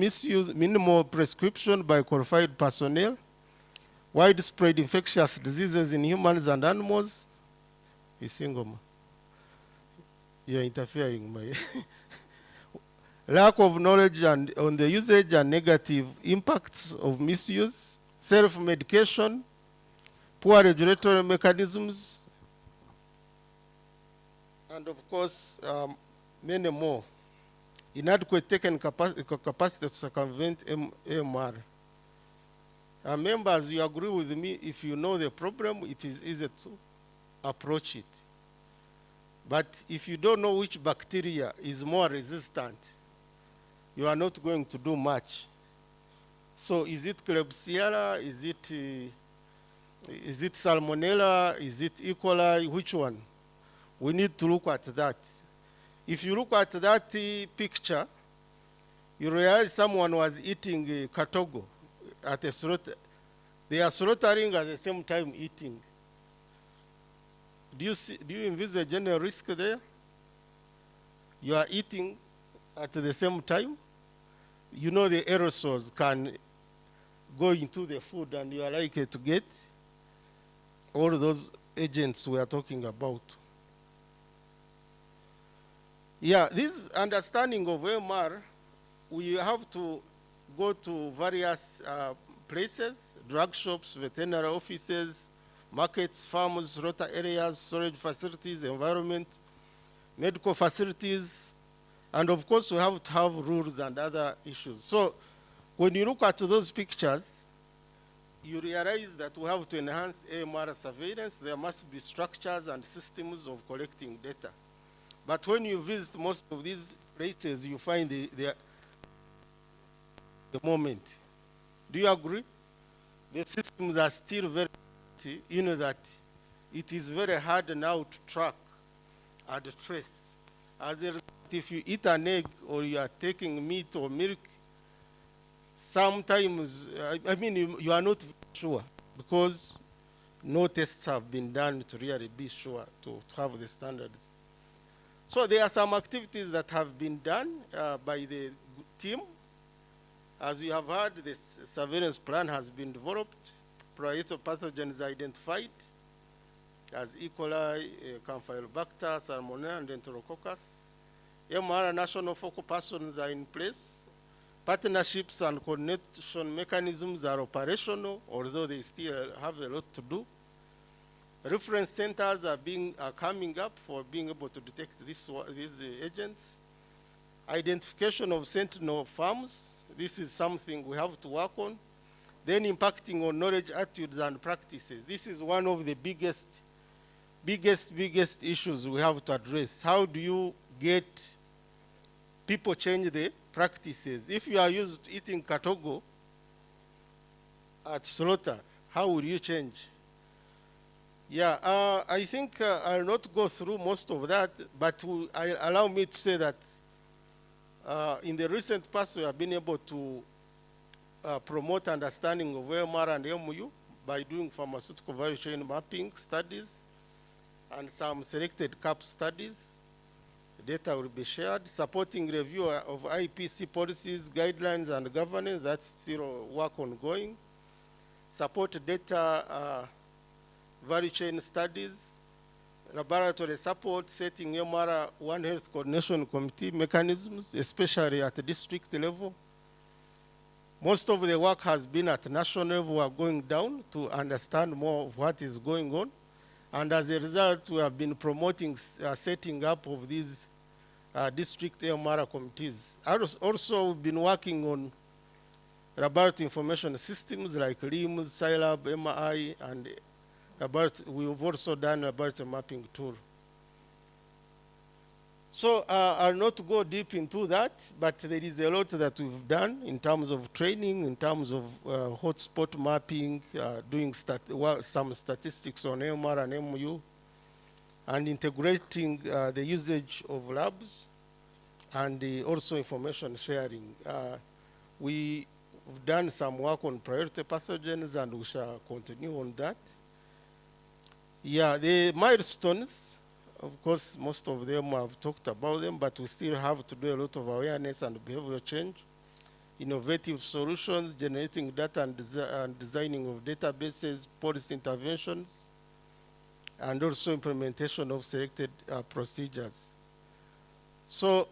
minimal prescription by qualified personnel, widespread infectious diseases in humans and animals. You're interfering. Lack of knowledge on the usage and negative impacts of misuse, self-medication, poor regulatory mechanisms, and of course, many more. Inadequate technical capacity to circumvent AMR. Members, you agree with me, if you know the problem, it is easy to approach it. But if you don't know which bacteria is more resistant, you are not going to do much. So is it Klebsiella? Is it Salmonella? Is it E. coli? Which one? We need to look at that. If you look at that picture, you realize someone was eating katogo at a slaughter. They are slaughtering at the same time eating. Do you envisage any risk there? You are eating at the same time. You know the aerosols can go into the food and you are likely to get all those agents we are talking about. Yeah, this understanding of AMR, we have to go to various places, drug shops, veterinary offices, markets, farms, slaughter areas, storage facilities, environment, medical facilities, and of course we have to have rules and other issues. So when you look at those pictures, you realize that we have to enhance AMR surveillance. There must be structures and systems of collecting data. But when you visit most of these places, you find the moment. Do you agree? The systems are still very, you know that it is very hard now to track and trace. As a result, if you eat an egg or you are taking meat or milk, sometimes, I mean, you are not sure because no tests have been done to really be sure to have the standards. So there are some activities that have been done by the team. As you have heard, the surveillance plan has been developed. Priority pathogens identified as E. coli, Campylobacter, Salmonella, and Enterococcus. MR national focal persons are in place. Partnerships and coordination mechanisms are operational, although they still have a lot to do. Reference centers are coming up for being able to detect these agents. Identification of sentinel farms. This is something we have to work on. Then impacting on knowledge, attitudes, and practices. This is one of the biggest issues we have to address. How do you get people change the practices? If you are used to eating katogo at slaughter, how will you change? Yeah, I think I'll not go through most of that, but allow me to say that In the recent past, we have been able to promote understanding of AMR and MU by doing pharmaceutical value chain mapping studies and some selected CAP studies. Data will be shared, supporting review of IPC policies, guidelines, and governance. That's still work ongoing. Support data value chain studies, laboratory support, setting MR One Health Coordination Committee mechanisms, especially at the district level. Most of the work has been at national level. We are going down to understand more of what is going on. And as a result, we have been promoting setting up of these district AMR committees. Also, we've been working on laboratory information systems like LIMS, Scilab, MI, and we've also done a laboratory mapping tool. So I'll not go deep into that, but there is a lot that we've done in terms of training, in terms of hotspot mapping, doing some statistics on AMR and MU, and integrating the usage of labs, and also information sharing. We've done some work on priority pathogens, and we shall continue on that. Yeah, the milestones, of course, most of them have talked about them, but we still have to do a lot of awareness and behavioral change, innovative solutions, generating data and designing of databases, policy interventions, and also implementation of selected procedures. So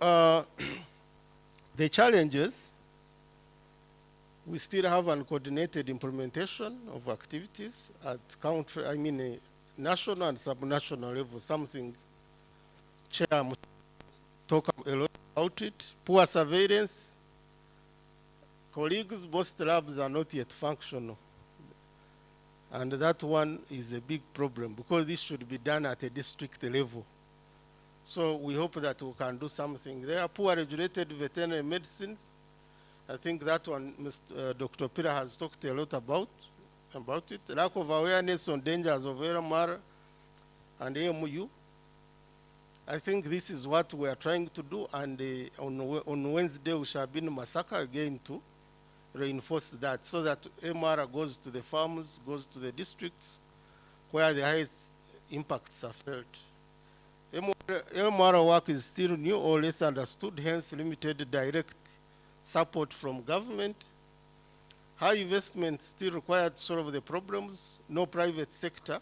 the challenges, we still have uncoordinated implementation of activities at national and subnational level, something Chair talk a lot about it. Poor surveillance. Colleagues, most labs are not yet functional. And that one is a big problem because this should be done at a district level. So we hope that we can do something there. Poor regulated veterinary medicines. I think that one Dr. Pira has talked a lot about it. Lack of awareness on dangers of AMR and AMU. I think this is what we are trying to do, and on Wednesday we shall be in Masaka again to reinforce that, so that AMR goes to the farms, goes to the districts where the highest impacts are felt. AMR work is still new or less understood, hence limited direct support from government. High investment still required to solve the problems. No private sector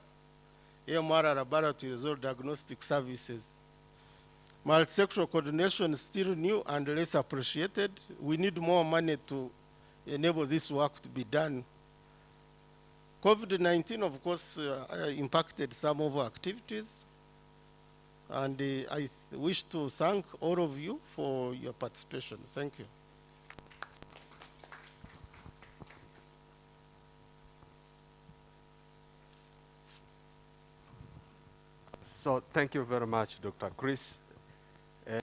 AMR laboratories or diagnostic services. Multi-sectoral coordination is still new and less appreciated. We need more money to enable this work to be done. COVID-19, of course, impacted some of our activities. And I wish to thank all of you for your participation. Thank you. So thank you very much, Dr. Chris.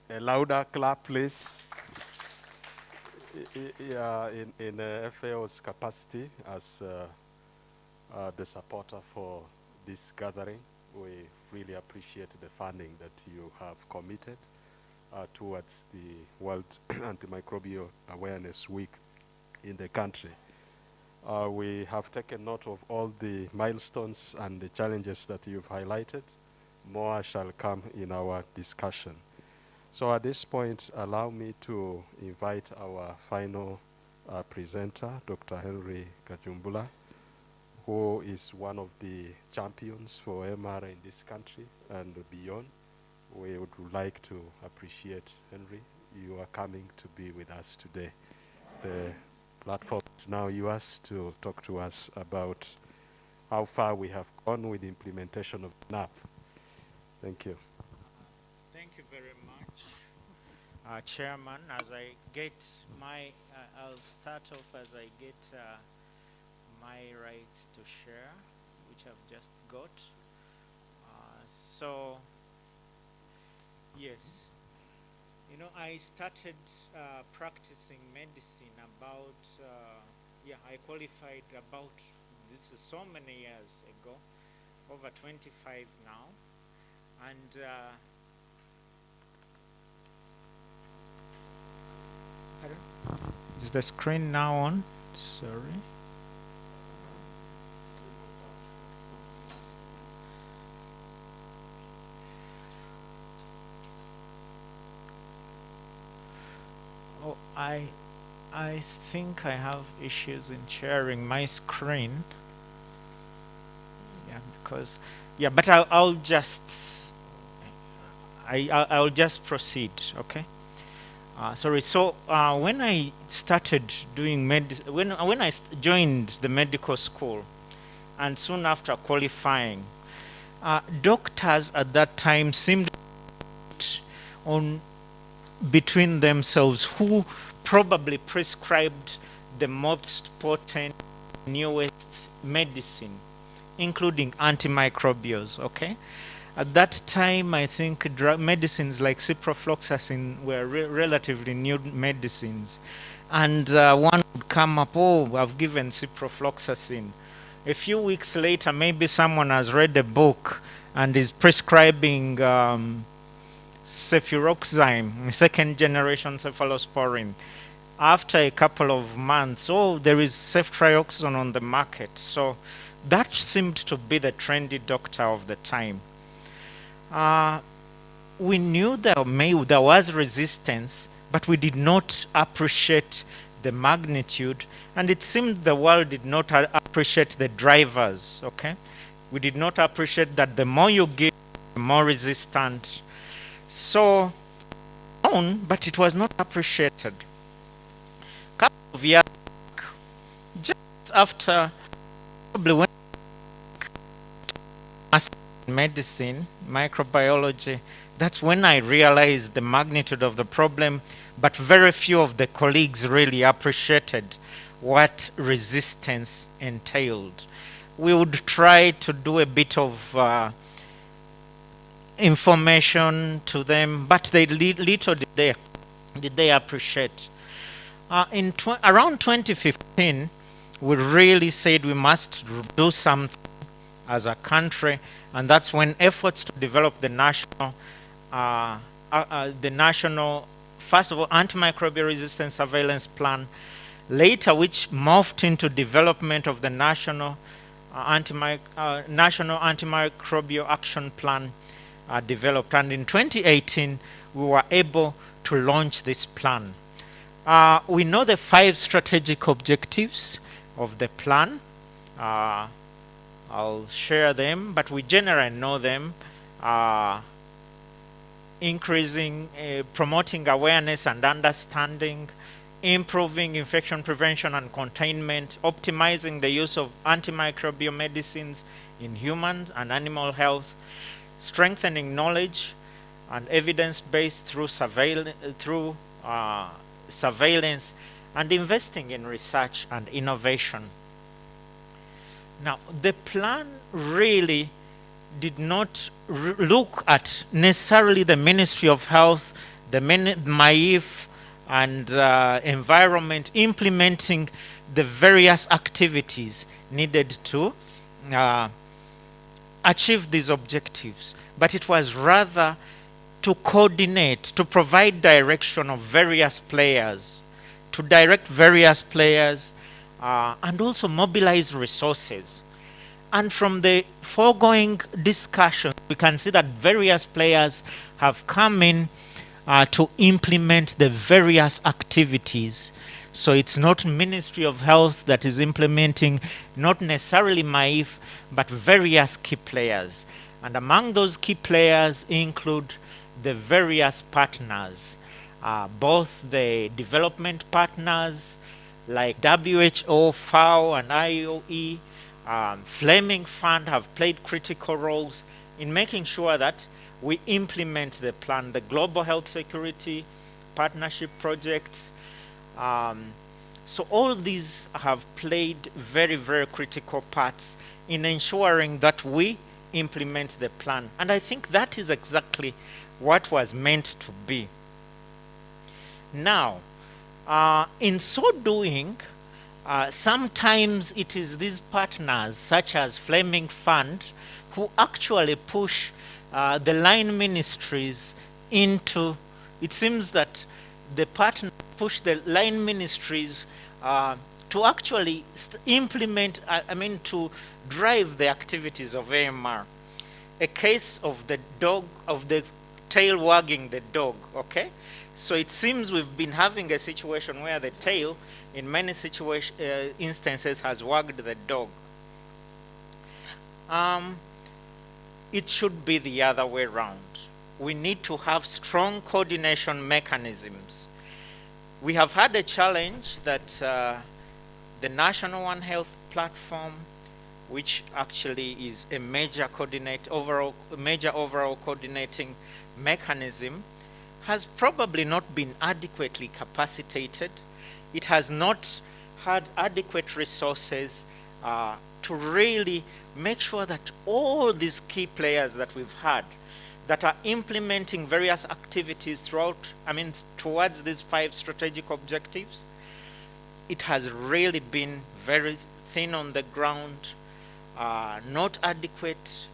A louder clap, please. In FAO's capacity as the supporter for this gathering, we really appreciate the funding that you have committed towards the World Antimicrobial Awareness Week in the country. We have taken note of all the milestones and the challenges that you've highlighted. More shall come in our discussion. So at this point, allow me to invite our final presenter, Dr. Henry Kajumbula, who is one of the champions for MR in this country and beyond. We would like to appreciate, Henry, you are coming to be with us today. The platform is now yours to talk to us about how far we have gone with the implementation of NAP. Thank you. Thank you very much, Chairman. As I get I'll start off as I get my rights to share, which I've just got. So, yes, you know, I started practicing medicine about, I qualified about, this is so many years ago, over 25 now. And Is the screen now on? Sorry. Oh, I think I have issues in sharing my screen. Yeah, because but I'll just I'll just proceed. Okay. Sorry. So when I started doing when I joined the medical school, and soon after qualifying, doctors at that time seemed on between themselves who probably prescribed the most potent, newest medicine, including antimicrobials. Okay. At that time, I think medicines like ciprofloxacin were relatively new medicines. And one would come up, oh, I've given ciprofloxacin. A few weeks later, maybe someone has read a book and is prescribing cefuroxime, second generation cephalosporin. After a couple of months, oh, there is ceftriaxone on the market. So that seemed to be the trendy doctor of the time. We knew there was resistance, but we did not appreciate the magnitude, and it seemed the world did not appreciate the drivers. Okay, we did not appreciate that the more you give, the more resistant. So, but it was not appreciated. A couple of years back, just after probably when medicine, microbiology, that's when I realized the magnitude of the problem, but very few of the colleagues really appreciated what resistance entailed. We would try to do a bit of information to them, but they little did they appreciate. Around 2015, we really said we must do something as a country, and that's when efforts to develop the national, first of all, antimicrobial resistance surveillance plan, later which morphed into development of the national antimicrobial action plan developed. And in 2018, we were able to launch this plan. We know the 5 strategic objectives of the plan. I'll share them, but we generally know them. Increasing, promoting awareness and understanding, improving infection prevention and containment, optimizing the use of antimicrobial medicines in humans and animal health, strengthening knowledge and evidence-based through surveillance, and investing in research and innovation. Now, the plan really did not look at necessarily the Ministry of Health, the MAIF, and environment implementing the various activities needed to achieve these objectives. But it was rather to coordinate, to provide direction of various players, to direct various players, and also mobilize resources. And from the foregoing discussion, we can see that various players have come in to implement the various activities. So it's not Ministry of Health that is implementing, not necessarily MAIF, but various key players. And among those key players include the various partners, both the development partners like WHO, FAO, and IOE, Fleming Fund have played critical roles in making sure that we implement the plan, the global health security partnership projects. So all these have played very, very critical parts in ensuring that we implement the plan. And I think that is exactly what was meant to be. Now, in so doing, sometimes it is these partners, such as Fleming Fund, who actually push the line ministries into, it seems that the partners push the line ministries to actually implement, to drive the activities of AMR. A case of the dog, of the tail wagging the dog, okay? So it seems we've been having a situation where the tail, in many instances, has wagged the dog. It should be the other way around. We need to have strong coordination mechanisms. We have had a challenge that the National One Health platform, which actually is a major overall coordinating mechanism, has probably not been adequately capacitated. It has not had adequate resources to really make sure that all these key players that we've had that are implementing various activities towards these 5 strategic objectives, it has really been very thin on the ground, not adequate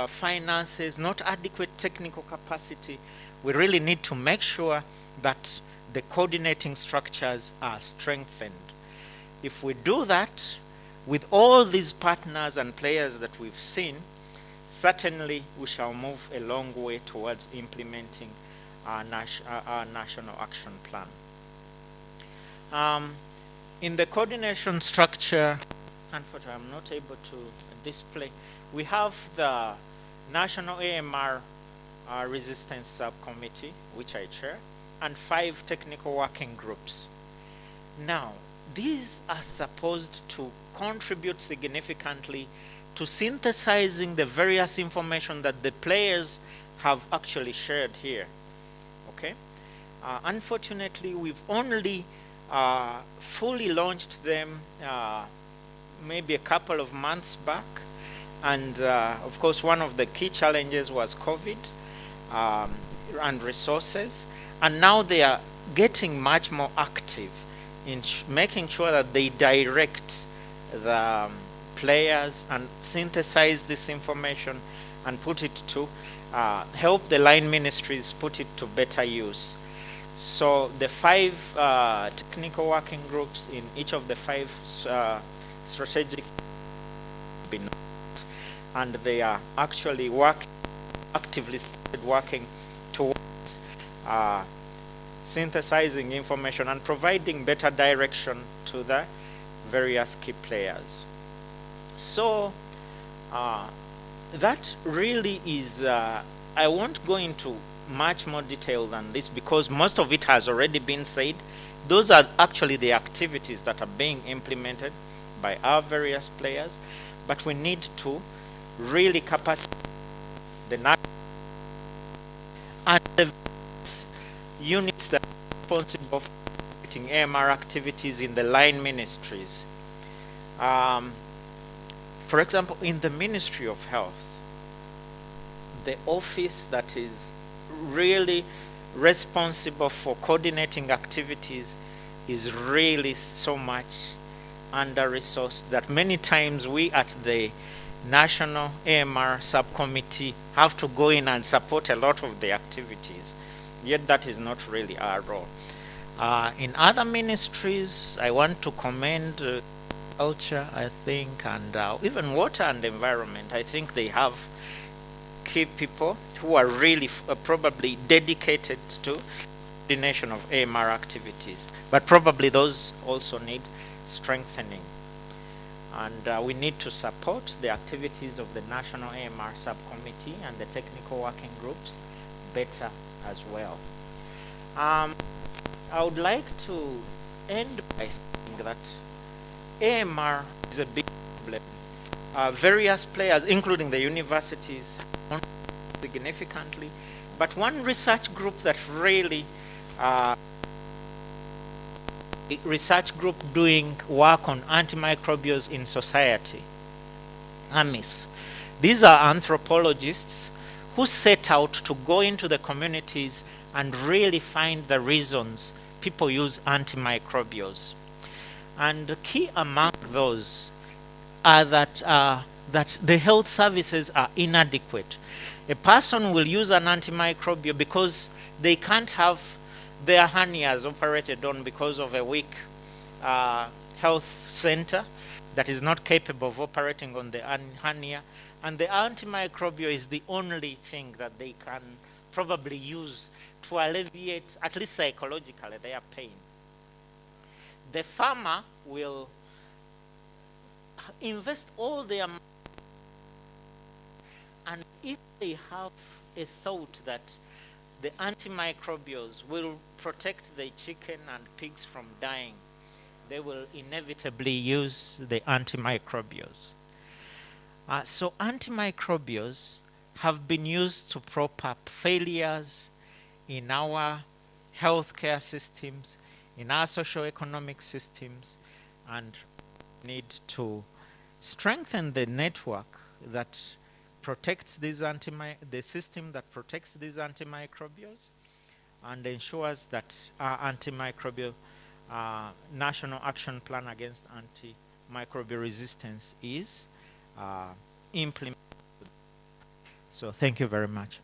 finances, not adequate technical capacity. We really need to make sure that the coordinating structures are strengthened. If we do that, with all these partners and players that we've seen, certainly we shall move a long way towards implementing our national action plan. In the coordination structure, unfortunately I'm not able to display, we have the National AMR Resistance Subcommittee, which I chair, and 5 technical working groups. Now, these are supposed to contribute significantly to synthesizing the various information that the players have actually shared here. Okay? Unfortunately, we've only fully launched them maybe a couple of months back. And of course, one of the key challenges was COVID and resources. And now they are getting much more active in making sure that they direct the players and synthesize this information and put it to help the line ministries put it to better use. So the 5 technical working groups in each of the 5 strategic, and they are actually actively started working towards synthesizing information and providing better direction to the various key players. So that really is, I won't go into much more detail than this because most of it has already been said. Those are actually the activities that are being implemented by our various players, but we need to really capacitate the and the units that are responsible for conducting AMR activities in the line ministries. For example, in the Ministry of Health, the office that is really responsible for coordinating activities is really so much under-resourced that many times we at the National AMR Subcommittee have to go in and support a lot of the activities. Yet that is not really our role. In other ministries, I want to commend culture, I think, and even water and environment. I think they have key people who are really probably dedicated to coordination of AMR activities. But probably those also need strengthening. And we need to support the activities of the National AMR Subcommittee and the technical working groups better as well. I would like to end by saying that AMR is a big problem. Various players, including the universities, have significantly, but one research group that really research group doing work on antimicrobials in society, AMIS. These are anthropologists who set out to go into the communities and really find the reasons people use antimicrobials. And key among those are that the health services are inadequate. A person will use an antimicrobial because they can't have their hernias operated on because of a weak health center that is not capable of operating on the hernia, and the antimicrobial is the only thing that they can probably use to alleviate, at least psychologically, their pain. The farmer will invest all their money, and if they have a thought that the antimicrobials will protect the chicken and pigs from dying, they will inevitably use the antimicrobials. So antimicrobials have been used to prop up failures in our healthcare systems, in our socio-economic systems, and need to strengthen the network that protects these the system that protects these antimicrobials and ensures that our antimicrobial National Action Plan against antimicrobial resistance is implemented. So thank you very much.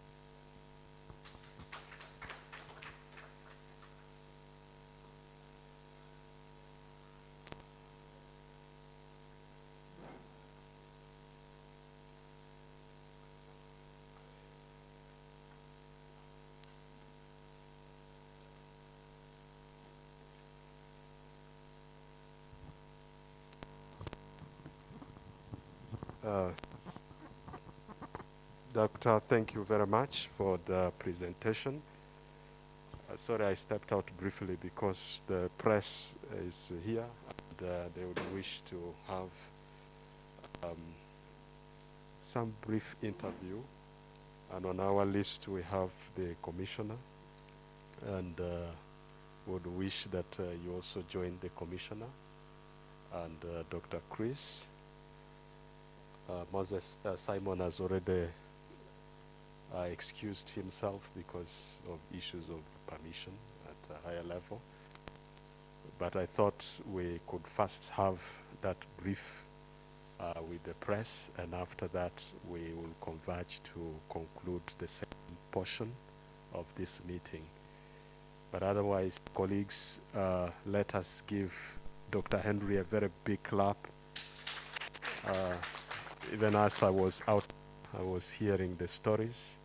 Doctor, thank you very much for the presentation. Sorry, I stepped out briefly because the press is here and they would wish to have some brief interview. And on our list, we have the commissioner, and would wish that you also join the commissioner and Dr. Chris. Moses Simon has already excused himself because of issues of permission at a higher level. But I thought we could first have that brief with the press, and after that we will converge to conclude the second portion of this meeting. But otherwise, colleagues, let us give Dr. Henry a very big clap. Even as I was out, I was hearing the stories,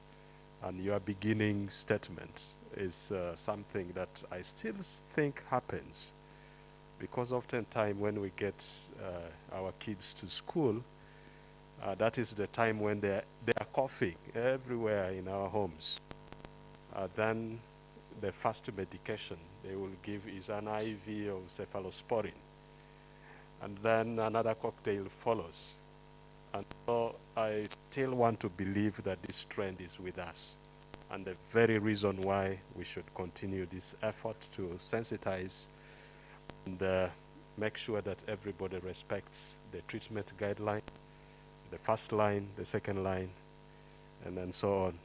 and your beginning statement is something that I still think happens, because oftentimes when we get our kids to school, that is the time when they are coughing everywhere in our homes. Then the first medication they will give is an IV of cephalosporin, and then another cocktail follows. And so I still want to believe that this trend is with us, and the very reason why we should continue this effort to sensitize and make sure that everybody respects the treatment guideline, the first line, the second line, and then so on.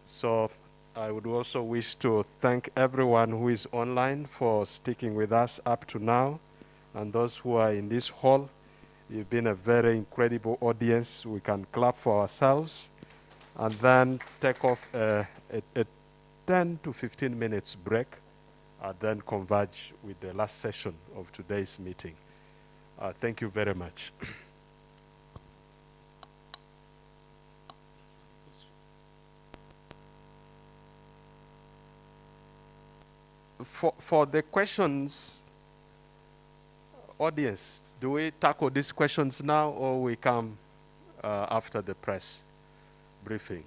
So I would also wish to thank everyone who is online for sticking with us up to now, and those who are in this hall. You've been a very incredible audience. We can clap for ourselves and then take off a 10 to 15 minutes break and then converge with the last session of today's meeting. Thank you very much. For the questions, audience, do we tackle these questions now, or we come after the press briefing?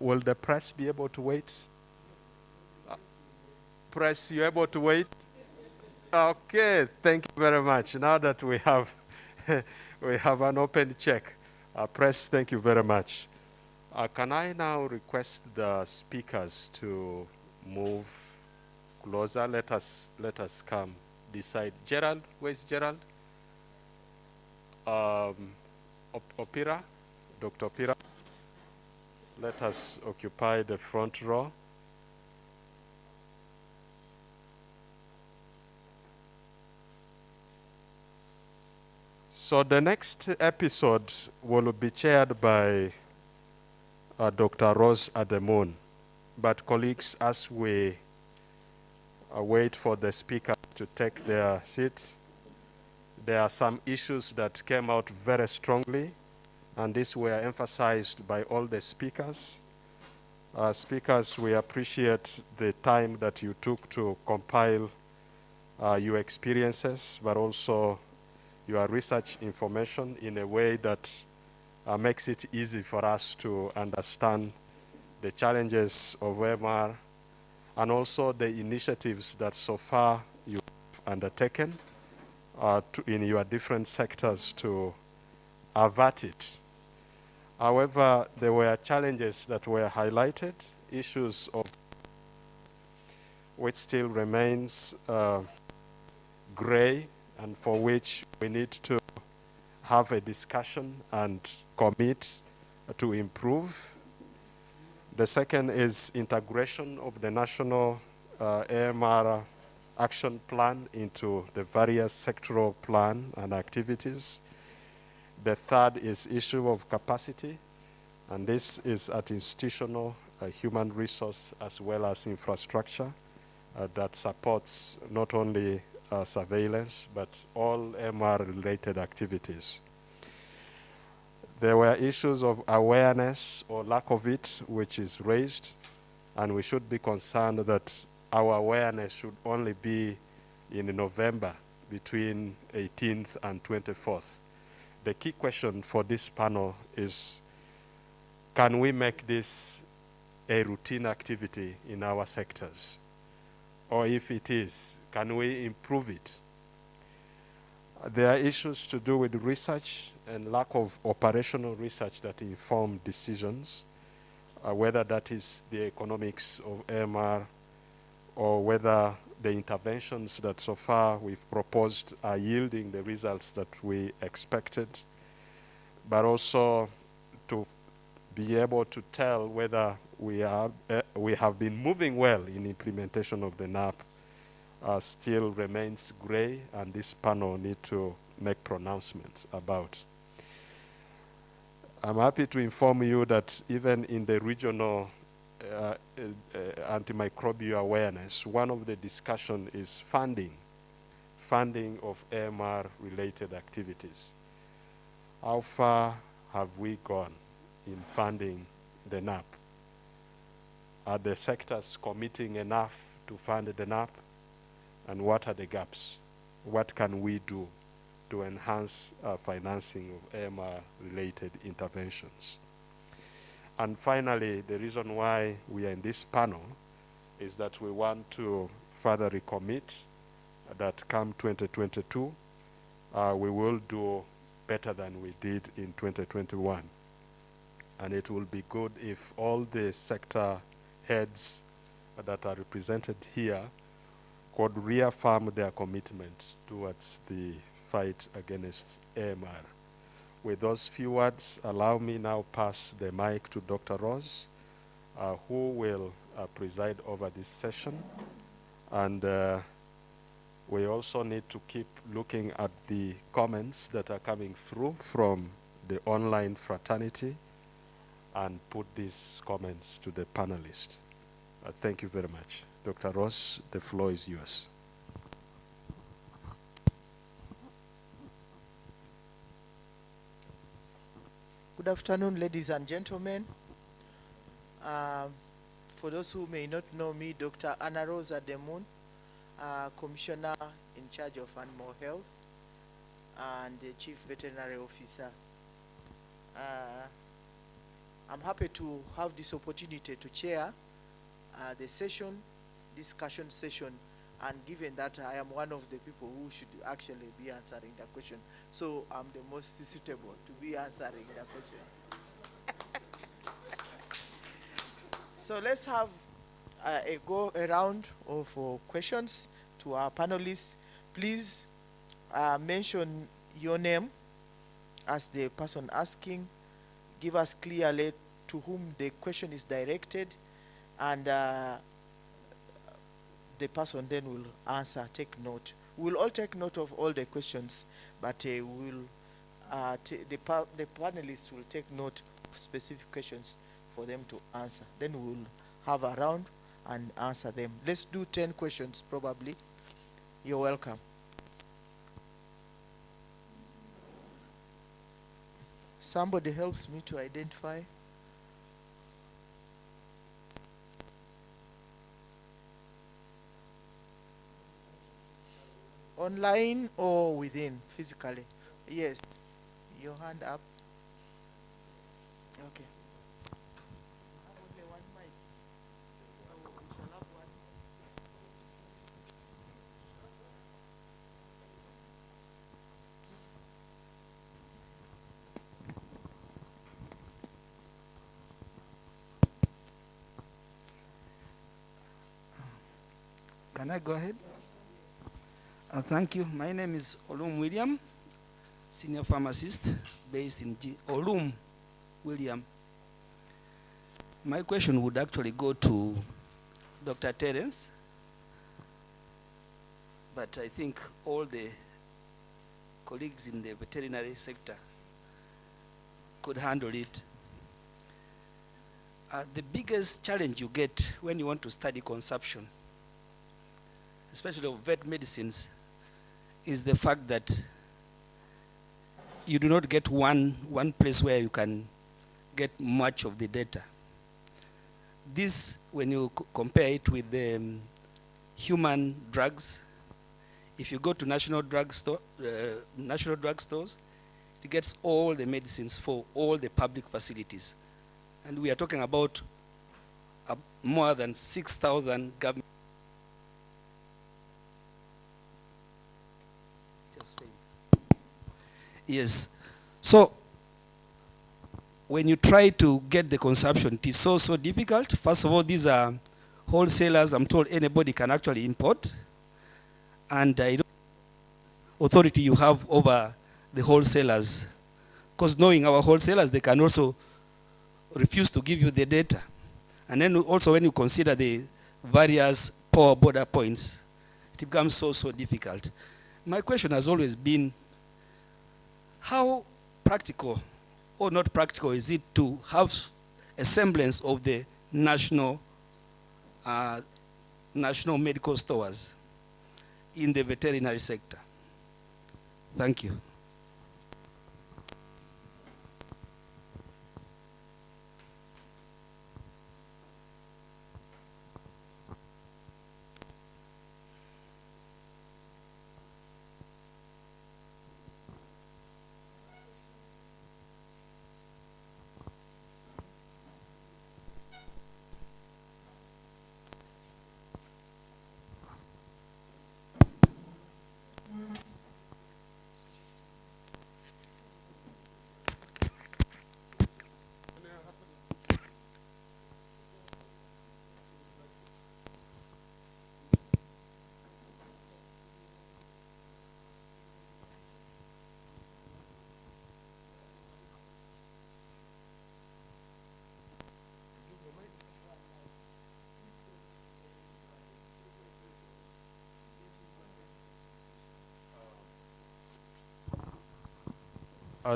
Will the press be able to wait? Press, you able to wait? Okay, thank you very much. Now that we have we have an open check, press, thank you very much. Can I now request the speakers to move closer? Let us come this side. Gerald, where's Gerald? Opira, Dr. Opira. Let us occupy the front row. So the next episode will be chaired by Dr. Rose Ademun. But colleagues, as we wait for the speaker to take their seats, there are some issues that came out very strongly, and these were emphasized by all the speakers. Speakers, we appreciate the time that you took to compile your experiences, but also your research information in a way that makes it easy for us to understand the challenges of MR and also the initiatives that so far you've undertaken in your different sectors to avert it. However, there were challenges that were highlighted, issues of which still remains gray and for which we need to have a discussion and commit to improve. The second is integration of the national AMR action plan into the various sectoral plan and activities. The third is issue of capacity, and this is at institutional, human resource, as well as infrastructure that supports not only surveillance, but all MR-related activities. There were issues of awareness or lack of it, which is raised, and we should be concerned that our awareness should only be in November between 18th and 24th. The key question for this panel is, can we make this a routine activity in our sectors? Or if it is, can we improve it? There are issues to do with research and lack of operational research that inform decisions, whether that is the economics of AMR or whether the interventions that so far we've proposed are yielding the results that we expected, but also to be able to tell whether we have been moving well in implementation of the NAP still remains gray, and this panel need to make pronouncements about. I'm happy to inform you that even in the regional antimicrobial awareness, one of the discussion is funding of AMR-related activities. How far have we gone in funding the NAP? Are the sectors committing enough to fund the NAP? And what are the gaps? What can we do to enhance financing of AMR-related interventions? And finally, the reason why we are in this panel is that we want to further recommit that come 2022, we will do better than we did in 2021. And it will be good if all the sector heads that are represented here could reaffirm their commitment towards the fight against AMR. With those few words, allow me now pass the mic to Dr. Rose, who will preside over this session. And we also need to keep looking at the comments that are coming through from the online fraternity and put these comments to the panelists. Thank you very much. Dr. Ross, the floor is yours. Good afternoon, ladies and gentlemen. For those who may not know me, Dr. Anna Rosa Demun, Commissioner in charge of Animal Health and the Chief Veterinary Officer. I'm happy to have this opportunity to chair the discussion session, and given that I am one of the people who should actually be answering the question, so I'm the most suitable to be answering the questions. So let's have a go around of questions to our panelists. Please mention your name as the person asking. Give us clearly to whom the question is directed, and the person then will answer, take note. We'll all take note of all the questions, but the panelists will take note of specific questions for them to answer. Then we'll have a round and answer them. Let's do 10 questions probably. You're welcome. Somebody helps me to identify. Online or within, physically? Yes. Your hand up. Okay. Only one mic. So we shall have one. Can I go ahead? Thank you. My name is Olum William, senior pharmacist based in Olum William. My question would actually go to Dr. Terence, but I think all the colleagues in the veterinary sector could handle it. The biggest challenge you get when you want to study consumption, especially of vet medicines, is the fact that you do not get one place where you can get much of the data. This, when you compare it with the human drugs, if you go to national drug stores, it gets all the medicines for all the public facilities. And we are talking about more than 6,000 government. Yes. So when you try to get the consumption, it is so difficult. First of all, these are wholesalers. I'm told anybody can actually import. And I don't know authority you have over the wholesalers. Because knowing our wholesalers, they can also refuse to give you the data. And then also when you consider the various poor border points, it becomes so difficult. My question has always been, how practical or not practical is it to have a semblance of the national medical stores in the veterinary sector? Thank you.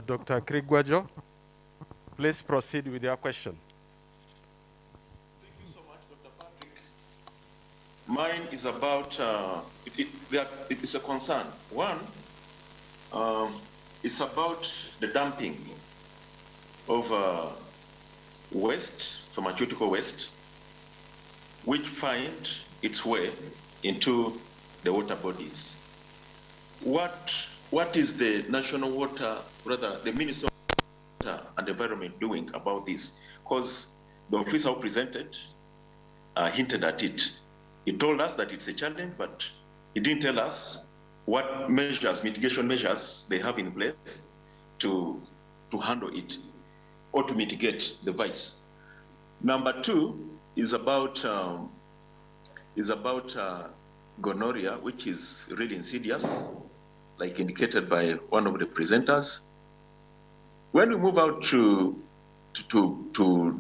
Dr. Krigwajo, please proceed with your question. Thank you so much, Dr. Patrick. Mine is about, it is a concern. One, it's about the dumping of waste, pharmaceutical waste, which find its way into the water bodies. What is the national water, rather the Minister of Water and Environment doing about this? Because the officer who presented hinted at it. He told us that it's a challenge, but he didn't tell us what measures, mitigation measures they have in place to handle it or to mitigate the vice. Number two is about gonorrhea, which is really insidious, like indicated by one of the presenters. When we move out to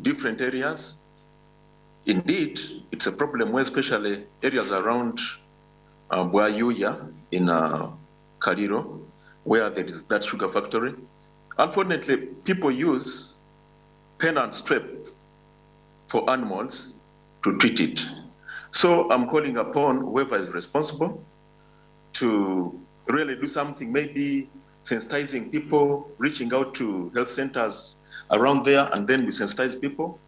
different areas, indeed, it's a problem where especially areas around Bwayuya in Kaliro, where there is that sugar factory. Unfortunately, people use pen and strip for animals to treat it. So I'm calling upon whoever is responsible to really do something, maybe sensitizing people, reaching out to health centers around there, and then we sensitize people.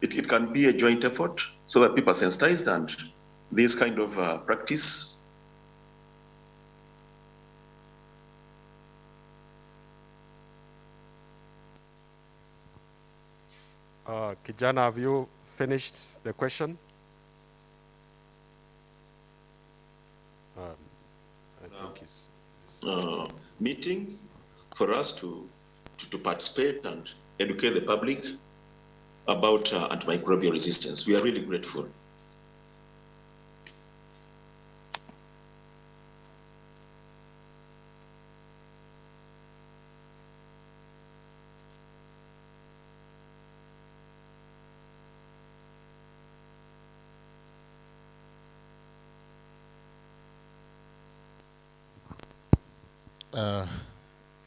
It can be a joint effort so that people are sensitized and this kind of practice. Kijana, have you finished the question? I think it's meeting for us to participate and educate the public about antimicrobial resistance. We are really grateful.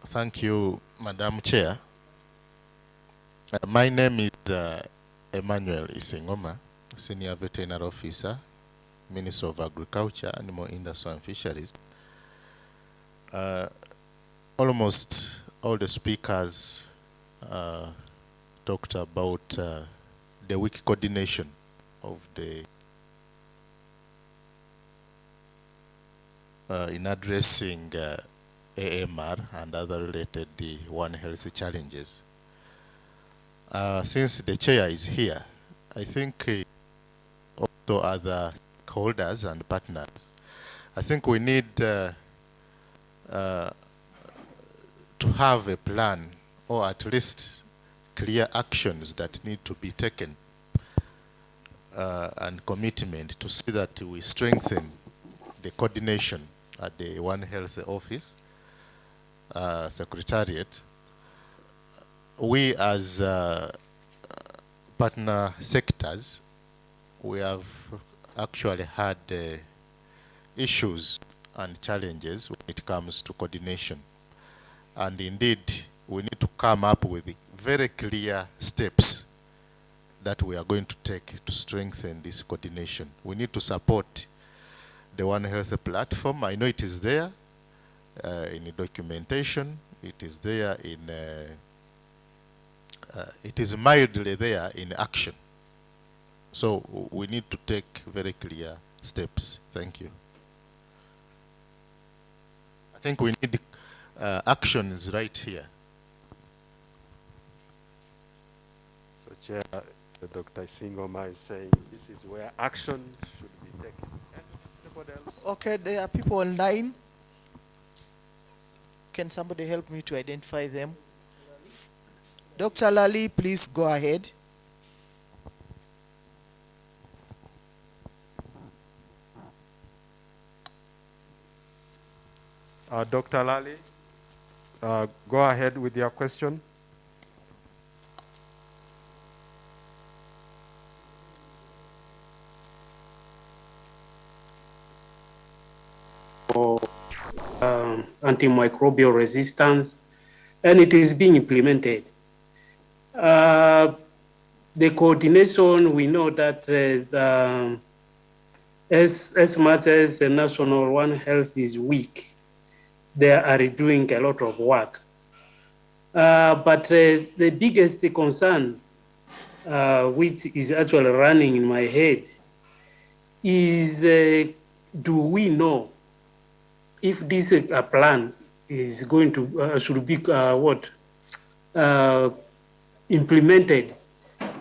Thank you, Madam Chair. My name is Emmanuel Isengoma, Senior Veterinary Officer, Minister of Agriculture, Animal Industry and Fisheries. Almost all the speakers talked about the weak coordination of the in addressing AMR and other related One Health challenges. Since the chair is here, I think also other stakeholders and partners, I think we need to have a plan or at least clear actions that need to be taken and commitment to see that we strengthen the coordination at the One Health office, Secretariat. We as partner sectors, we have actually had issues and challenges when it comes to coordination. And indeed, we need to come up with very clear steps that we are going to take to strengthen this coordination. We need to support the One Health platform. I know it is there in the documentation. It is there in, it is mildly there in action. So we need to take very clear steps. Thank you. I think we need actions right here. So Chair, Dr. Isengoma is saying this is where action should be taken. Anybody else? Okay, there are people online. Can somebody help me to identify them? Dr. Lally, please go ahead. Dr. Lally, go ahead with your question. Antimicrobial resistance, and it is being implemented. The coordination, we know that as much as the National One Health is weak, they are doing a lot of work. But the biggest concern, which is actually running in my head, is do we know if this plan is going to, should be implemented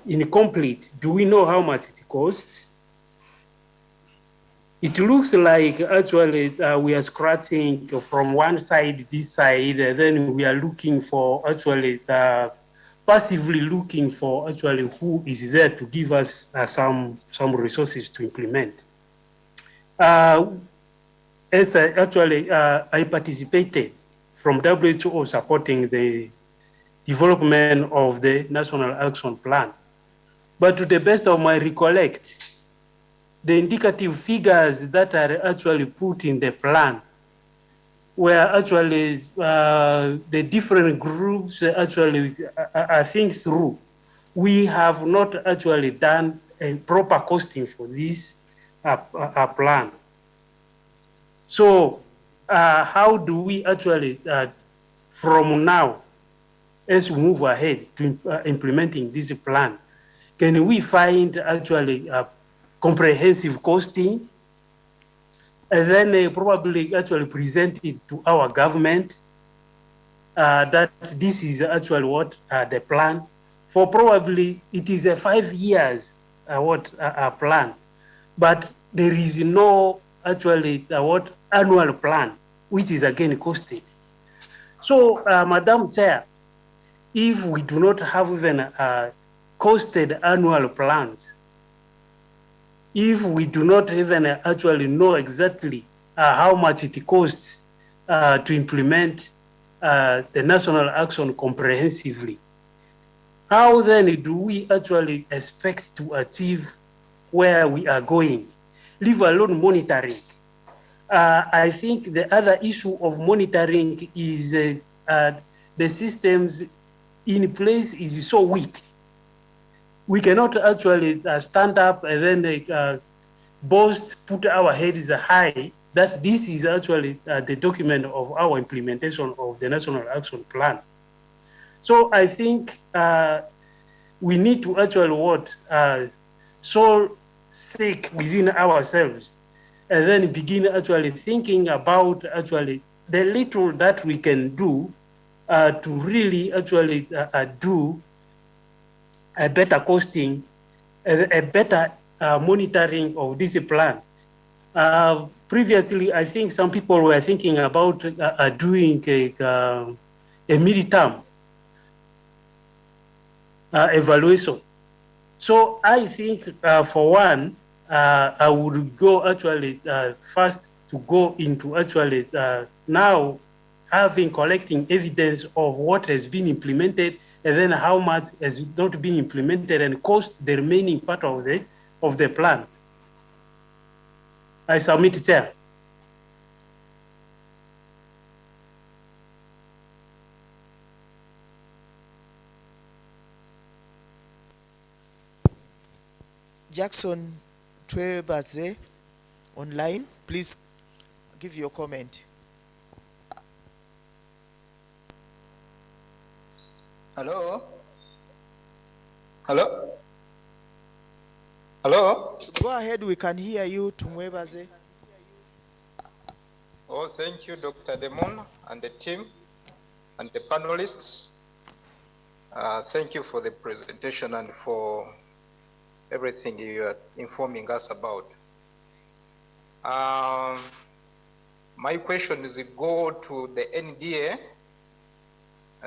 incomplete? Do we know how much it costs? It looks like actually we are scratching from one side, this side, and then we are looking for actually, passively looking for actually who is there to give us some resources to implement. As I participated from WHO supporting the development of the National Action Plan. But to the best of my recollection, the indicative figures that are actually put in the plan were actually the different groups actually I think through we have not actually done a proper costing for this plan. So how do we actually, from now, as we move ahead to implementing this plan, can we find actually comprehensive costing and then probably actually present it to our government that this is actually what the plan for? Probably it is a 5 years plan, but there is no actually what annual plan, which is again costed. So, Madam Chair, if we do not have even costed annual plans, if we do not even actually know exactly how much it costs to implement the national action comprehensively, how then do we actually expect to achieve where we are going, leave alone monitoring? I think the other issue of monitoring is the systems in place is so weak. We cannot actually stand up and then boast, put our heads high that this is actually the document of our implementation of the National Action Plan. So I think we need to actually so seek within ourselves and then begin actually thinking about actually the little that we can do to really actually do a better costing, a better monitoring of this plan. Previously, I think some people were thinking about doing a mid-term evaluation. So I think for one, I would go actually first to go into actually now collecting evidence of what has been implemented and then how much has not been implemented and cost the remaining part of the plan. I submit, Chair. Jackson Twebaze online, please give your comment. Hello? Hello? Hello? Go ahead, we can hear you, Tumwebaze. Oh, thank you, Dr. Demon and the team and the panelists. Thank you for the presentation and for everything you are informing us about. My question is go to the NDA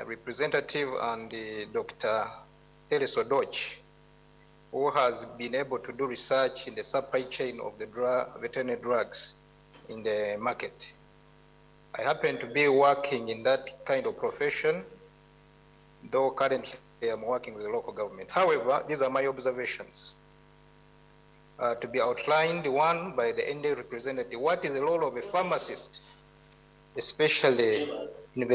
representative and Dr. Teresodoch, who has been able to do research in the supply chain of the veterinary drugs in the market. I happen to be working in that kind of profession, though currently I'm working with the local government. However, these are my observations. To be outlined, one, by the NDA representative. What is the role of a pharmacist, especially in the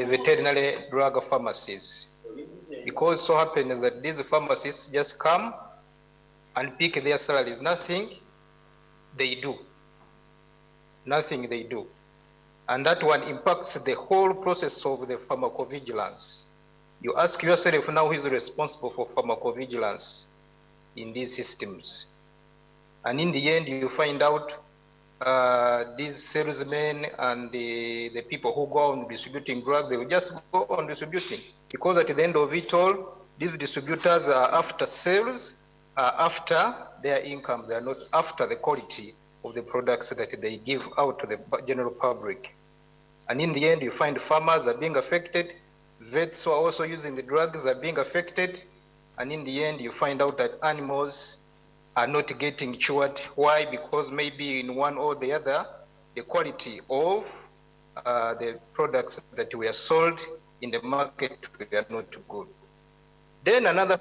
veterinary drug pharmacies? Because so happens that these pharmacists just come and pick their salaries. Nothing they do. Nothing they do. And that one impacts the whole process of the pharmacovigilance. You ask yourself now who is responsible for pharmacovigilance in these systems. And in the end, you find out these salesmen and the people who go on distributing drugs, they will just go on distributing. Because at the end of it all, these distributors are after sales, are after their income. They are not after the quality of the products that they give out to the general public. And in the end, you find farmers are being affected, vets who are also using the drugs are being affected, and in the end, you find out that animals are not getting cured. Why? Because maybe in one or the other, the quality of the products that were sold in the market were not good. Then another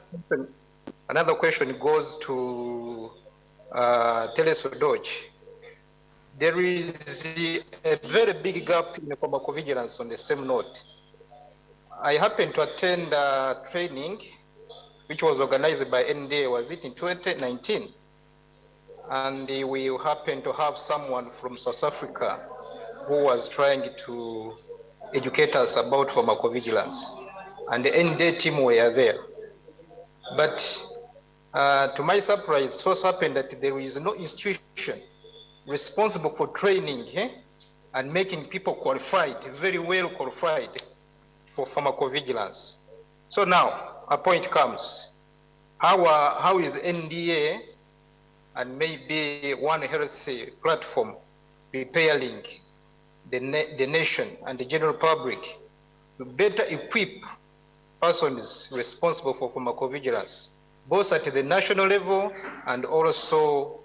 question goes to Telesodoch. There is a very big gap in the pharmacovigilance on the same note. I happened to attend a training which was organized by NDA, was it in 2019? And we happened to have someone from South Africa who was trying to educate us about pharmacovigilance. And the NDA team were there. But to my surprise, it so happened that there is no institution responsible for training and making people qualified, very well qualified for pharmacovigilance. So now a point comes, how is NDA and maybe One Health platform preparing the nation and the general public to better equip persons responsible for pharmacovigilance, both at the national level and also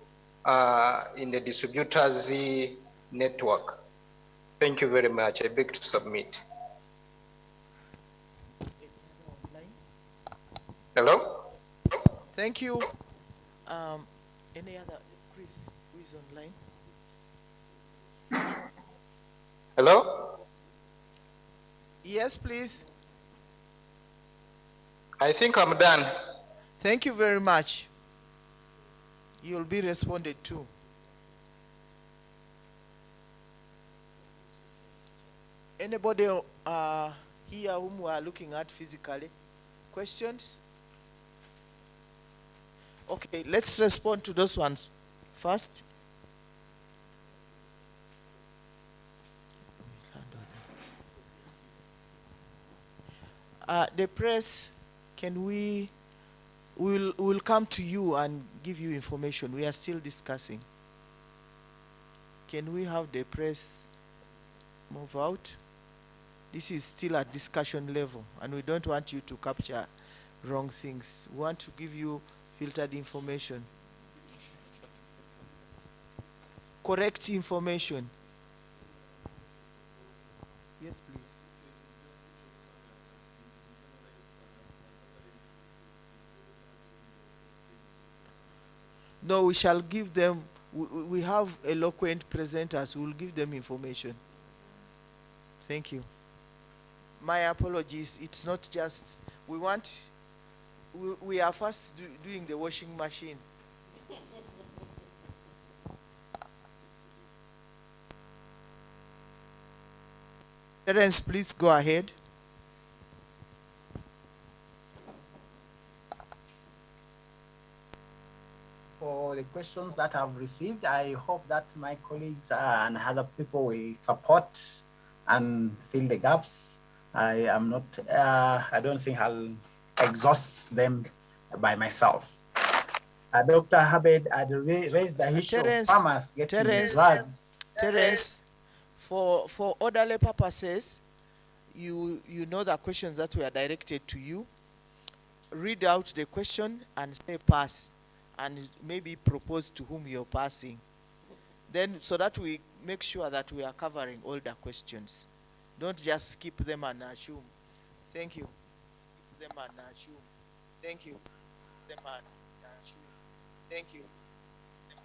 in the distributors network? Thank you very much. I beg to submit. Hello? Thank you. Any other, Chris, who is online? Hello? Yes, please. I think I'm done. Thank you very much. You'll be responded to. Anybody here whom we are looking at physically? Questions? Okay, let's respond to those ones first. The press, we'll come to you and give you information. We are still discussing. Can we have the press move out? This is still at discussion level, and we don't want you to capture wrong things. We want to give you filtered information, correct information. Yes, please. No, we shall give them, we have eloquent presenters who will give them information. Thank you. My apologies, it's not just, we are first doing the washing machine. Terence, please go ahead. For the questions that I've received, I hope that my colleagues and other people will support and fill the gaps. I don't think I'll exhaust them by myself. Dr. Habed had raised the issue of farmers getting drugs. Terence, for orderly purposes, you know the questions that were directed to you. Read out the question and say pass, and maybe propose to whom you're passing. Then, so that we make sure that we are covering all the questions. Don't just skip them and assume. Thank you. Them and assume. Thank you. Them and assume. Thank you. Them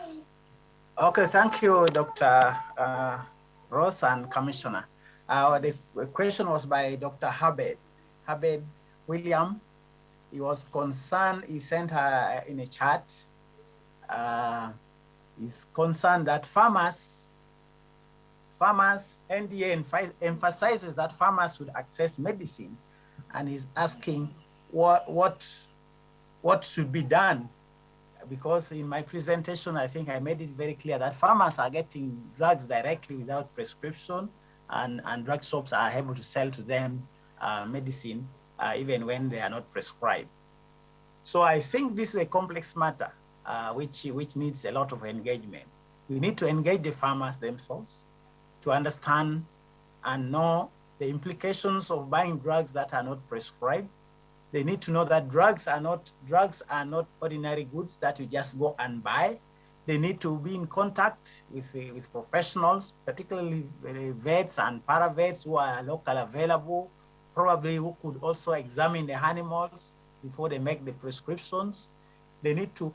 and. Okay, thank you, Dr. Ross and Commissioner. The question was by Dr. Habed William. He was concerned, he sent her in a chat. He's concerned that farmers, NDA emphasizes that farmers should access medicine, and he's asking what should be done. Because in my presentation, I think I made it very clear that farmers are getting drugs directly without prescription, and drug shops are able to sell to them medicine even when they are not prescribed. So I think this is a complex matter which needs a lot of engagement. We need to engage the farmers themselves to understand and know the implications of buying drugs that are not prescribed. They need to know that drugs are not ordinary goods that you just go and buy. They need to be in contact with professionals, particularly vets and paravets who are locally available, probably who could also examine the animals before they make the prescriptions. They need to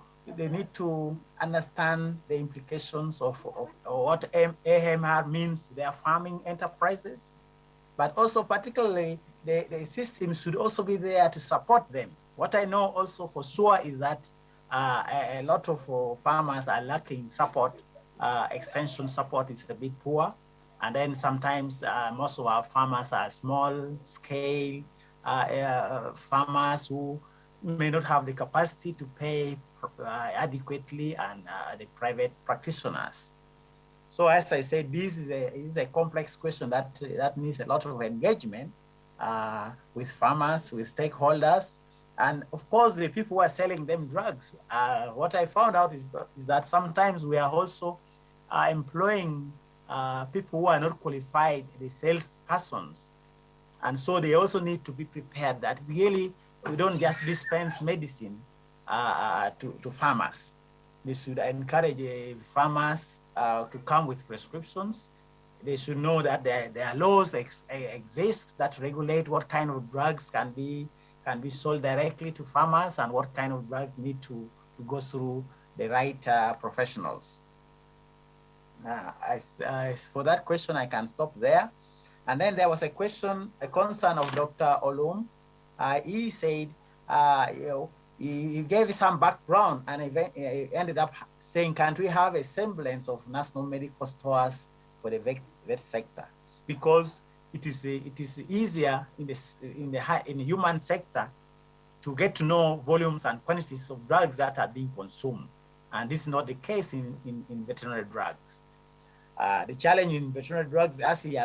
understand the implications of what AMR means to their farming enterprises. but also particularly the system should also be there to support them. What I know also for sure is that a lot of farmers are lacking support. Extension support is a bit poor. And then sometimes most of our farmers are small scale farmers who may not have the capacity to pay adequately and the private practitioners. So as I said, this is a complex question that needs a lot of engagement with farmers, with stakeholders, and of course the people who are selling them drugs. What I found out is that sometimes we are also employing people who are not qualified, the salespersons. And so they also need to be prepared that really we don't just dispense medicine to farmers. They should encourage farmers to come with prescriptions. They should know that there are laws exist that regulate what kind of drugs can be sold directly to farmers and what kind of drugs need to go through the right professionals. For that question, I can stop there. And then there was a concern of Dr. Olum. He said, he gave some background and he ended up saying, can't we have a semblance of national medical stores for the vet sector? Because it is easier in the human sector to get to know volumes and quantities of drugs that are being consumed. And this is not the case in veterinary drugs. The challenge in veterinary drugs, as he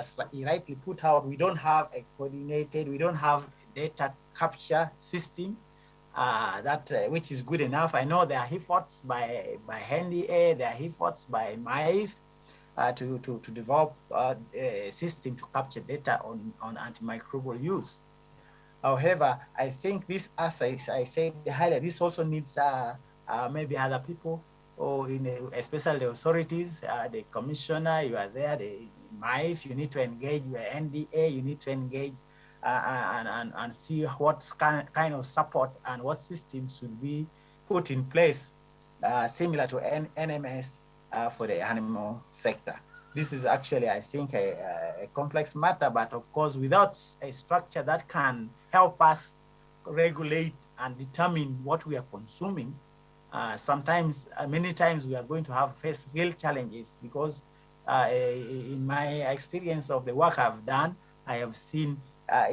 rightly put out, we don't have a coordinated, we don't have data capture system which is good enough. I know there are efforts by NDA, there are efforts by MIFE to develop a system to capture data on antimicrobial use. However, I think this, as I said, this also needs maybe other people, or especially the authorities, the commissioner, you are there, the MIFE, you need to engage your NDA, you need to engage and see what kind of support and what systems should be put in place similar to NMS for the animal sector. This is actually, I think, a complex matter, but of course, without a structure that can help us regulate and determine what we are consuming, many times we are going to face real challenges, because in my experience of the work I've done, I have seen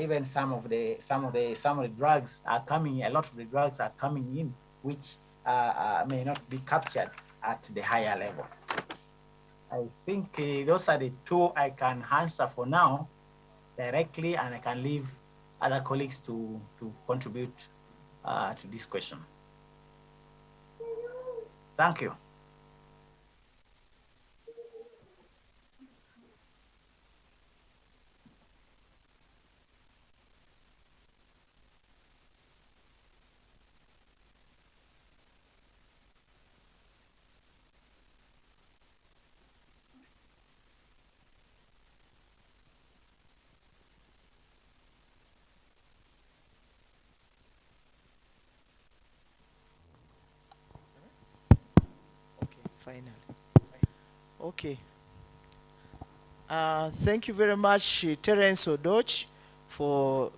even some of the drugs are coming. A lot of the drugs are coming in, which may not be captured at the higher level. I think those are the two I can answer for now directly, and I can leave other colleagues to contribute to this question. Thank you. Finally. Okay. Thank you very much, Terence Odoch, for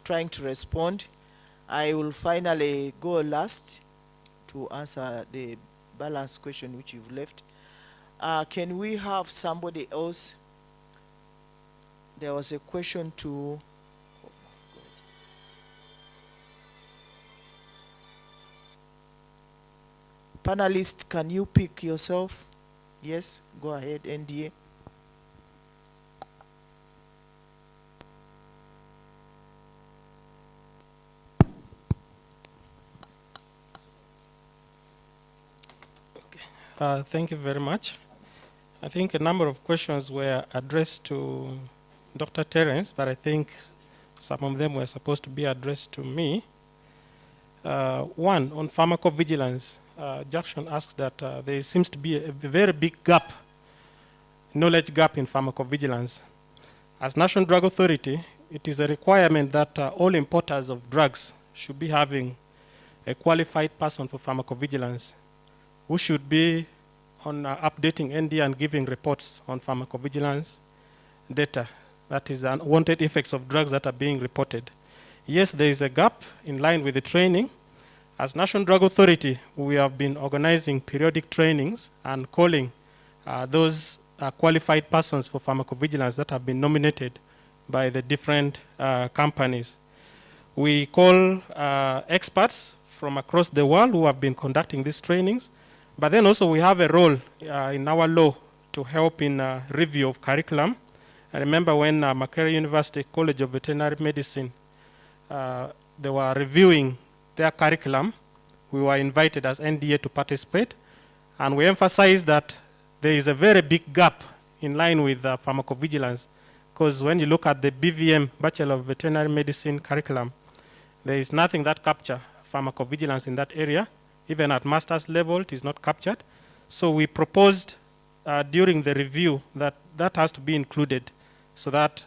trying to respond. I will finally go last to answer the balanced question which you've left. Can we have somebody else? There was a question to... Panelists, can you pick yourself? Yes, go ahead, NDA. Thank you very much. I think a number of questions were addressed to Dr. Terence, but I think some of them were supposed to be addressed to me. One, on pharmacovigilance, Jackson asked that there seems to be a very big gap, knowledge gap in pharmacovigilance. As National Drug Authority, it is a requirement that all importers of drugs should be having a qualified person for pharmacovigilance who should be on updating ND and giving reports on pharmacovigilance data that is unwanted effects of drugs that are being reported. Yes, there is a gap in line with the training. As National Drug Authority, we have been organizing periodic trainings and calling those qualified persons for pharmacovigilance that have been nominated by the different companies. We call experts from across the world who have been conducting these trainings, but then also we have a role in our law to help in review of curriculum. I remember when Makerere University College of Veterinary Medicine, they were reviewing their curriculum. We were invited as NDA to participate, and we emphasized that there is a very big gap in line with pharmacovigilance, because when you look at the BVM, Bachelor of Veterinary Medicine curriculum, there is nothing that captures pharmacovigilance in that area. Even at master's level, it is not captured. So we proposed during the review that that has to be included so that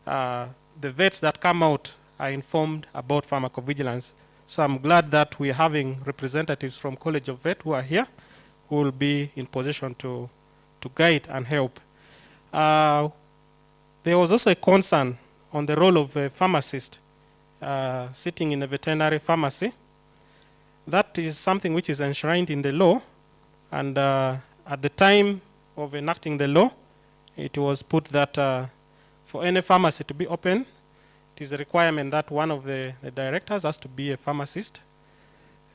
the vets that come out are informed about pharmacovigilance. So I'm glad that we're having representatives from College of Vet who are here, who will be in position to guide and help. There was also a concern on the role of a pharmacist sitting in a veterinary pharmacy. That is something which is enshrined in the law, and at the time of enacting the law, it was put that for any pharmacy to be open, it is a requirement that one of the directors has to be a pharmacist.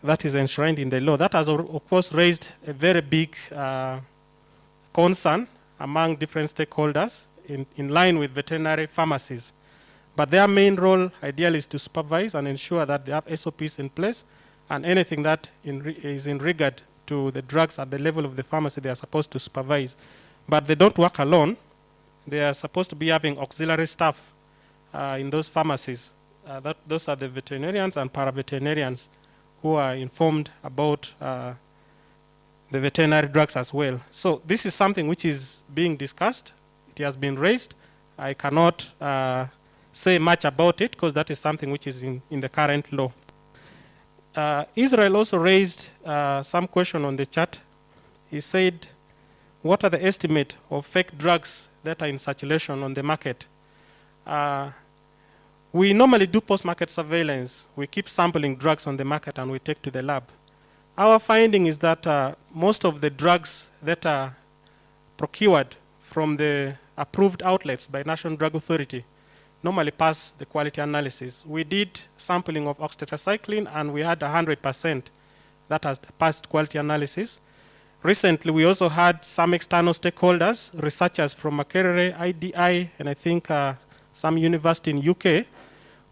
That is enshrined in the law. That has, of course, raised a very big concern among different stakeholders in line with veterinary pharmacies. But their main role, ideally, is to supervise and ensure that they have SOPs in place, and anything that is in regard to the drugs at the level of the pharmacy, they are supposed to supervise. But they don't work alone. They are supposed to be having auxiliary staff in those pharmacies. Those are the veterinarians and paraveterinarians who are informed about the veterinary drugs as well. So this is something which is being discussed. It has been raised. I cannot say much about it because that is something which is in the current law. Israel also raised some question on the chat. He said, what are the estimate of fake drugs that are in circulation on the market? We normally do post-market surveillance. We keep sampling drugs on the market and we take to the lab. Our finding is that most of the drugs that are procured from the approved outlets by National Drug Authority normally pass the quality analysis. We did sampling of oxytetracycline and we had 100% that has passed quality analysis. Recently, we also had some external stakeholders, researchers from Makerere, IDI, and I think some university in UK,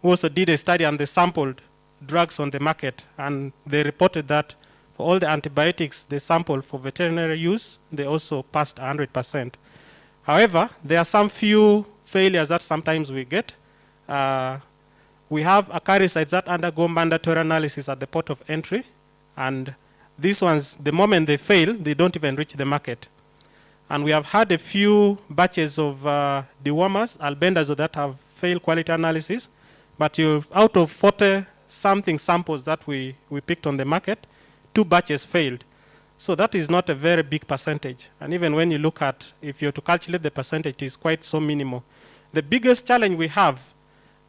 who also did a study and they sampled drugs on the market, and they reported that for all the antibiotics they sampled for veterinary use, they also passed 100%. However, there are some few failures that sometimes we get. We have acaricides that undergo mandatory analysis at the port of entry, and these ones, the moment they fail, they don't even reach the market. And we have had a few batches of dewormers, albendazole, that have failed quality analysis, but out of 40-something samples that we picked on the market, 2 batches failed. So that is not a very big percentage. And even when you look at, if you're to calculate the percentage, it is quite so minimal. The biggest challenge we have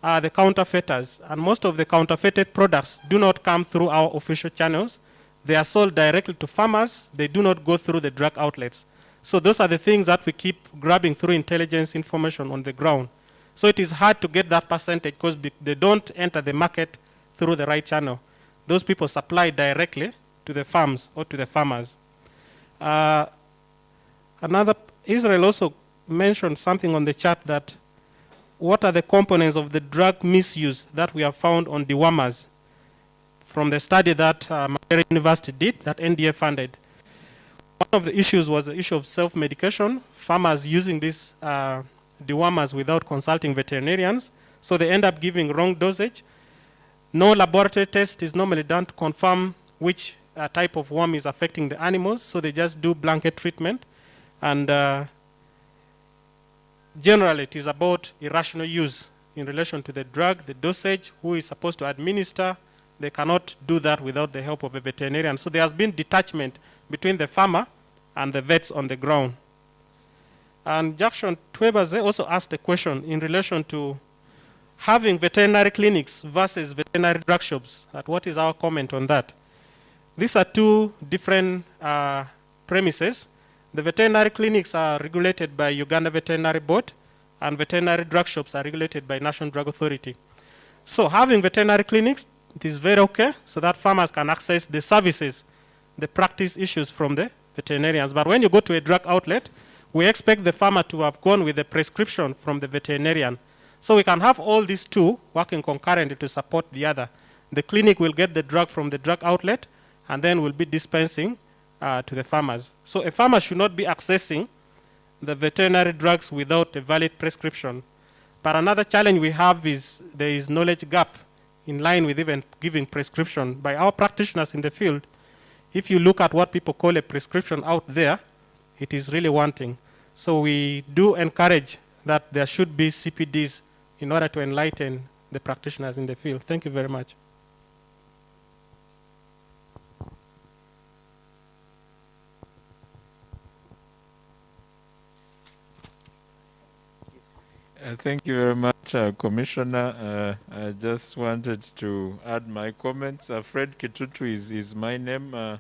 are the counterfeiters. And most of the counterfeited products do not come through our official channels. They are sold directly to farmers. They do not go through the drug outlets. So those are the things that we keep grabbing through intelligence information on the ground. So it is hard to get that percentage because they don't enter the market through the right channel. Those people supply directly to the farms or to the farmers. Israel also mentioned something on the chart that what are the components of the drug misuse that we have found on dewormers from the study that Makerere University did, that NDA funded. One of the issues was the issue of self-medication, farmers using these dewormers without consulting veterinarians, so they end up giving wrong dosage. No laboratory test is normally done to confirm which type of worm is affecting the animals, so they just do blanket treatment. And generally, it is about irrational use in relation to the drug, the dosage, who is supposed to administer. They cannot do that without the help of a veterinarian. So there has been detachment between the farmer and the vets on the ground. And Jackson Twebase also asked a question in relation to having veterinary clinics versus veterinary drug shops. What is our comment on that? These are two different premises. The veterinary clinics are regulated by Uganda Veterinary Board, and veterinary drug shops are regulated by National Drug Authority. So having veterinary clinics, it is very okay, so that farmers can access the services, the practice issues from the veterinarians. But when you go to a drug outlet, we expect the farmer to have gone with a prescription from the veterinarian. So we can have all these two working concurrently to support the other. The clinic will get the drug from the drug outlet, and then will be dispensing to the farmers. So a farmer should not be accessing the veterinary drugs without a valid prescription. But another challenge we have is there is knowledge gap in line with even giving prescription by our practitioners in the field. If you look at what people call a prescription out there, it is really wanting. So we do encourage that there should be CPDs in order to enlighten the practitioners in the field. Thank you very much. Thank you very much, Commissioner. I just wanted to add my comments. Fred Tututu is my name, a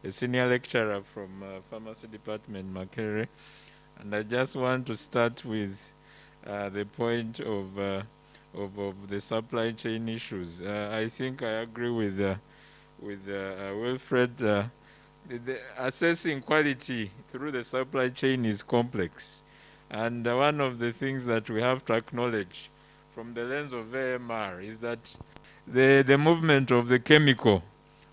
senior lecturer from Pharmacy Department, Makerere. And I just want to start with the point of the supply chain issues. I think I agree with Wilfred. Assessing quality through the supply chain is complex. And one of the things that we have to acknowledge from the lens of AMR is that the movement of the chemical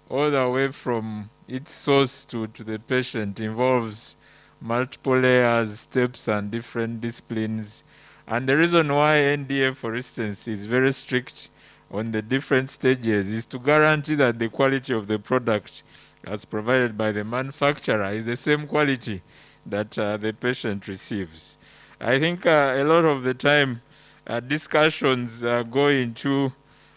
all the way from its source to the patient involves multiple layers, steps, and different disciplines. And the reason why NDA, for instance, is very strict on the different stages is to guarantee that the quality of the product as provided by the manufacturer is the same quality that the patient receives. I think a lot of the time discussions go into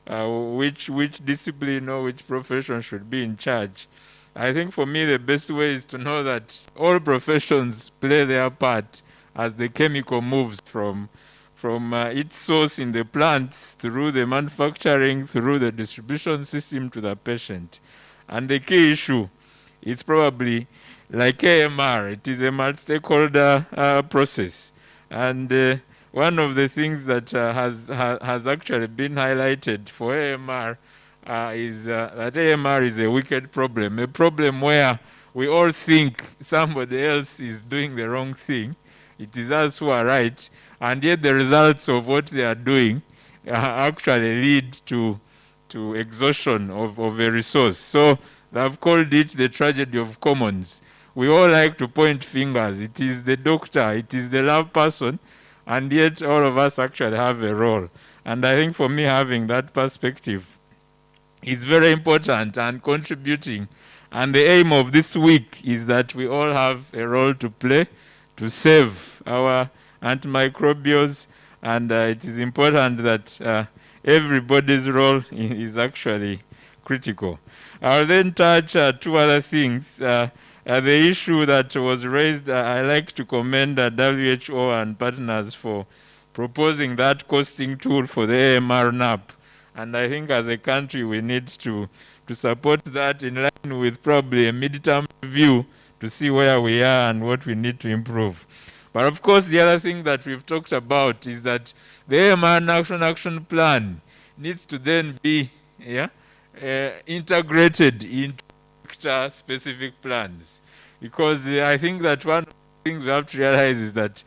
which discipline or which profession should be in charge. I think for me the best way is to know that all professions play their part as the chemical moves from its source in the plants through the manufacturing, through the distribution system to the patient. And the key issue is probably like AMR, it is a multi-stakeholder process. And one of the things that has actually been highlighted for AMR is that AMR is a wicked problem, a problem where we all think somebody else is doing the wrong thing. It is us who are right, and yet the results of what they are doing actually lead to exhaustion of a resource. So I've called it the tragedy of commons. We all like to point fingers. It is the doctor, it is the lab person, and yet all of us actually have a role. And I think for me, having that perspective is very important and contributing. And the aim of this week is that we all have a role to play to save our antimicrobials, and it is important that everybody's role is actually critical. I'll then touch two other things. The issue that was raised, I like to commend WHO and partners for proposing that costing tool for the AMR NAP. And I think as a country we need to support that in line with probably a midterm review to see where we are and what we need to improve. But of course the other thing that we've talked about is that the AMR action plan needs to then be integrated into specific plans, because I think that one of the things we have to realize is that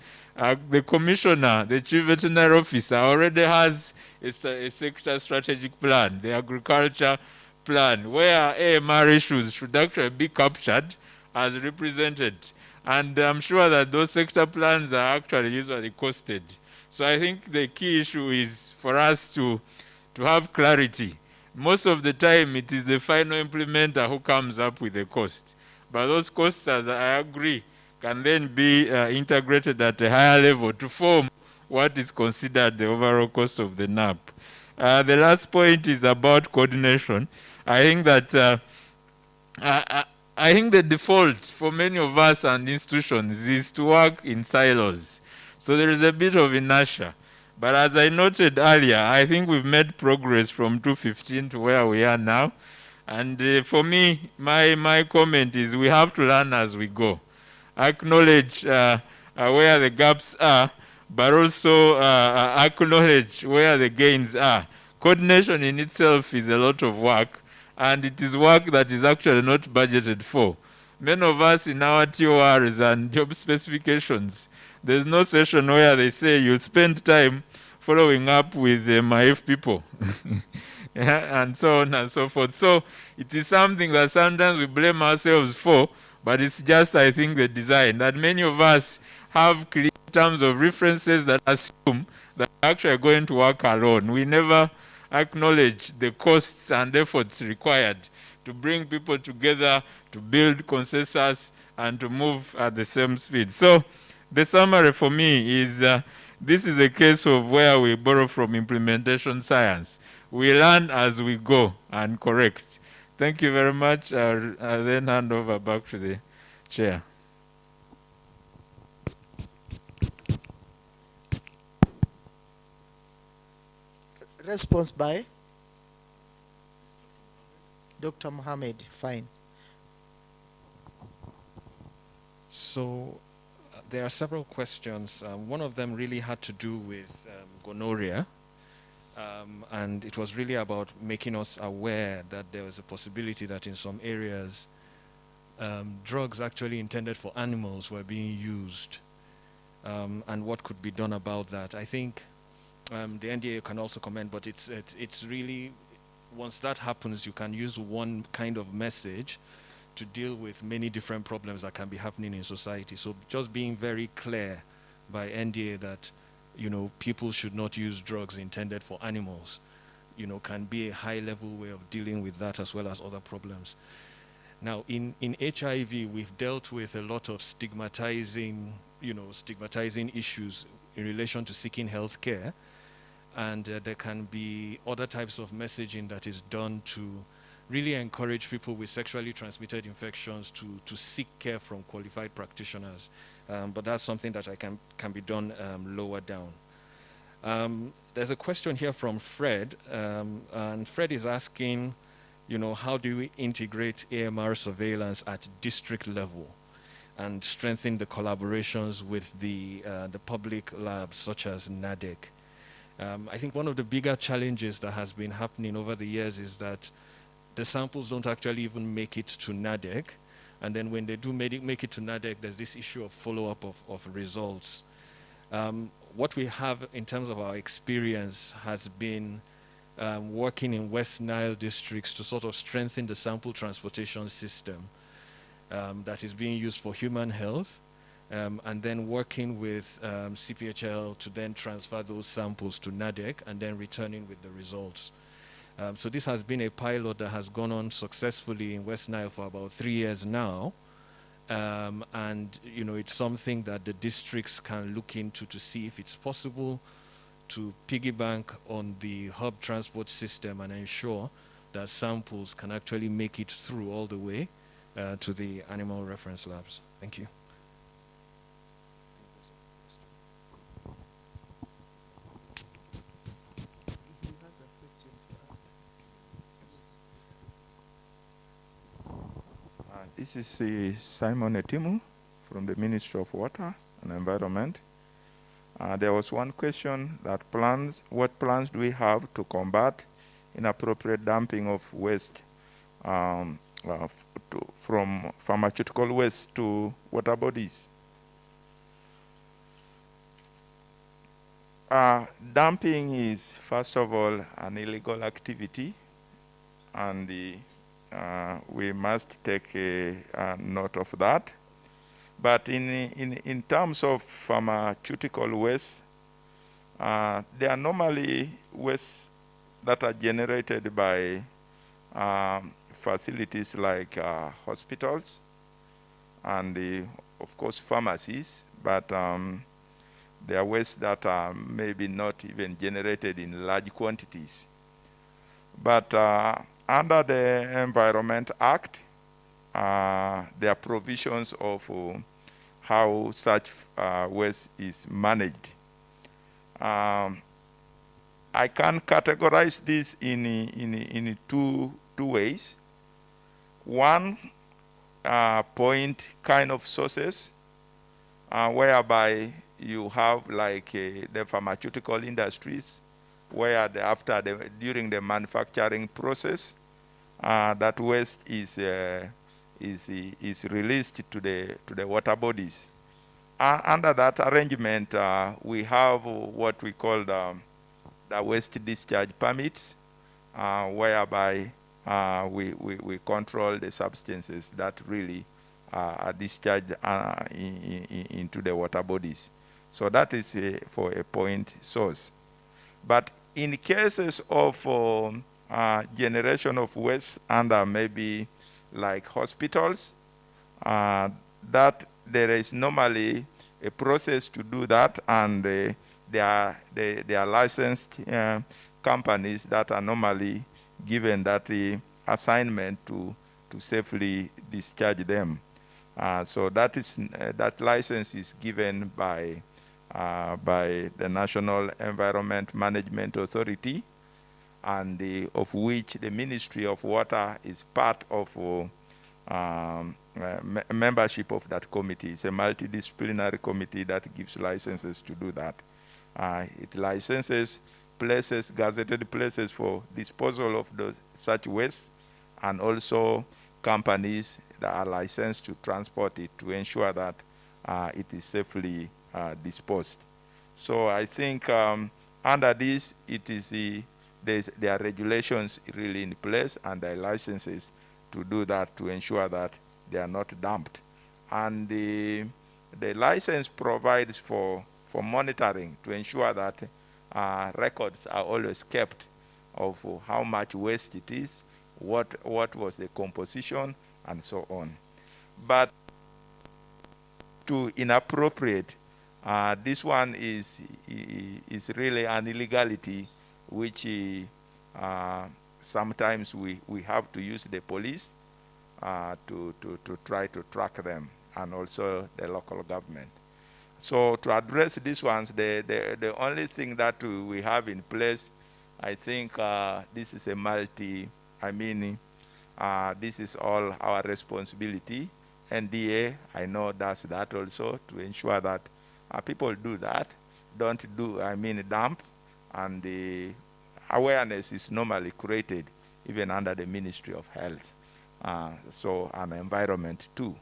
the commissioner, the chief veterinary officer, already has a sector strategic plan, the agriculture plan, where AMR issues should actually be captured as represented. And I'm sure that those sector plans are actually usually costed. So I think the key issue is for us to have clarity. Most of the time, it is the final implementer who comes up with the cost. But those costs, as I agree, can then be integrated at a higher level to form what is considered the overall cost of the NAP. The last point is about coordination. I think that I think the default for many of us and institutions is to work in silos. So there is a bit of inertia. But as I noted earlier, I think we've made progress from 2015 to where we are now. And for me, my comment is we have to learn as we go. Acknowledge where the gaps are, but also acknowledge where the gains are. Coordination in itself is a lot of work, and it is work that is actually not budgeted for. Many of us in our TORs and job specifications, there's no session where they say you'll spend time following up with the MIF people. Yeah, and so on and so forth. So it is something that sometimes we blame ourselves for, but it's just, I think, the design that many of us have clear terms of references that assume that we're actually going to work alone. We never acknowledge the costs and efforts required to bring people together, to build consensus, and to move at the same speed. So the summary for me is this is a case of where we borrow from implementation science. We learn as we go and correct. Thank you very much. I'll then hand over back to the chair. Response by Dr. Mohammed. Fine. So there are several questions. One of them really had to do with gonorrhea. And it was really about making us aware that there was a possibility that in some areas drugs actually intended for animals were being used, and what could be done about that. I think the NDA can also comment, but it's really, once that happens, you can use one kind of message to deal with many different problems that can be happening in society. So just being very clear by NDA that, you know, people should not use drugs intended for animals, you know, can be a high-level way of dealing with that as well as other problems. Now, in HIV, we've dealt with a lot of stigmatizing issues in relation to seeking health care, and there can be other types of messaging that is done to really encourage people with sexually transmitted infections to seek care from qualified practitioners. But that's something that can be done lower down. There's a question here from Fred, and Fred is asking, you know, how do we integrate AMR surveillance at district level and strengthen the collaborations with the public labs such as NADEC? I think one of the bigger challenges that has been happening over the years is that the samples don't actually even make it to NADEC. And then when they do make it to NADEC, there's this issue of follow-up of results. What we have in terms of our experience has been working in West Nile districts to sort of strengthen the sample transportation system that is being used for human health, and then working with CPHL to then transfer those samples to NADEC and then returning with the results. So this has been a pilot that has gone on successfully in West Nile for about 3 years now. And you know, it's something that the districts can look into to see if it's possible to piggyback on the hub transport system and ensure that samples can actually make it through all the way to the animal reference labs. Thank you. This is Simon Etimu from the Ministry of Water and Environment. There was one question that what plans do we have to combat inappropriate dumping of waste from pharmaceutical waste to water bodies? Dumping is, first of all, an illegal activity, and we must take a note of that. But in terms of pharmaceutical waste, they are normally wastes that are generated by facilities like hospitals and, of course, pharmacies, but they are wastes that are maybe not even generated in large quantities. But under the Environment Act, there are provisions of how such waste is managed. I can categorize this in two ways. One, point kind of sources, whereby you have like the pharmaceutical industries, where during the manufacturing process, that waste is released to the water bodies. Under that arrangement, we have what we call the waste discharge permits, whereby we control the substances that really are discharged into the water bodies. So that is for a point source. But in cases of generation of waste under maybe like hospitals, that there is normally a process to do that, and there are licensed companies that are normally given that assignment to safely discharge them. So that license is given by the National Environment Management Authority, and of which the Ministry of Water is part of membership of that committee. It's a multidisciplinary committee that gives licenses to do that. It licenses places, gazetted places for disposal of such waste, and also companies that are licensed to transport it to ensure that it is safely disposed. So I think under this, there are regulations really in place, and there are licenses to do that, to ensure that they are not dumped. And the license provides for monitoring to ensure that records are always kept of how much waste it is, what was the composition, and so on. But to inappropriate, this one is really an illegality, which sometimes we have to use the police to try to track them, and also the local government. So to address these ones, the only thing that we have in place, I think this is this is all our responsibility. NDA, I know does that also, to ensure that people do that, don't do, dump, and the awareness is normally created even under the Ministry of Health, and environment too.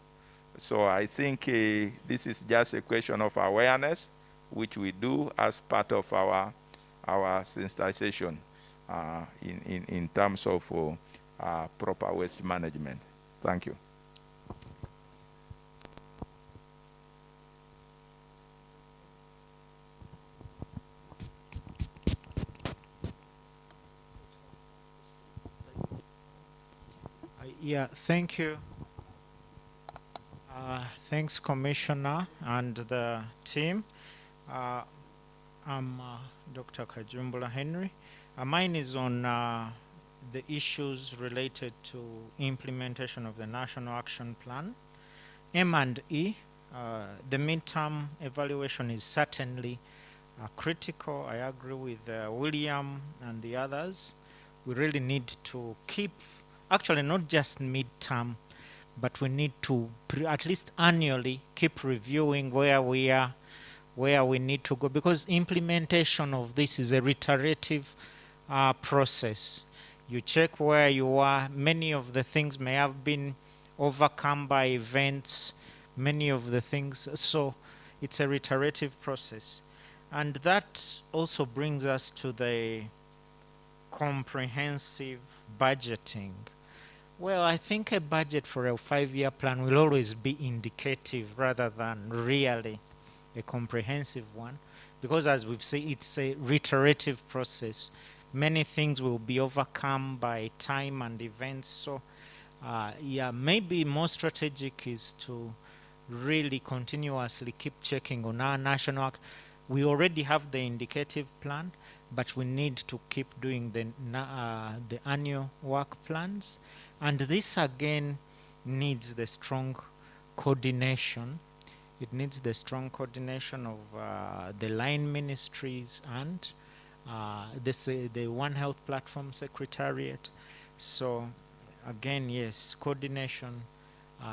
So I think this is just a question of awareness, which we do as part of our sensitization in terms of proper waste management. Thank you. Yeah, thank you. Thanks, Commissioner and the team. I'm Dr. Kajumbula Henry. Mine is on the issues related to implementation of the National Action Plan. M&E, the midterm evaluation is certainly critical. I agree with William and the others. We really need to keep, actually not just midterm, but we need to at least annually keep reviewing where we are, where we need to go, because implementation of this is a reiterative process. You check where you are. Many of the things may have been overcome by events, many of the things, so it's a reiterative process. And that also brings us to the comprehensive budgeting. Well, I think a budget for a 5-year plan will always be indicative rather than really a comprehensive one, because as we've said, it's a reiterative process. Many things will be overcome by time and events. So yeah, maybe more strategic is to really continuously keep checking on our national. We already have the indicative plan, but we need to keep doing the annual work plans. And this again needs the strong coordination. It needs the strong coordination of the line ministries and the One Health Platform Secretariat. So again, yes, coordination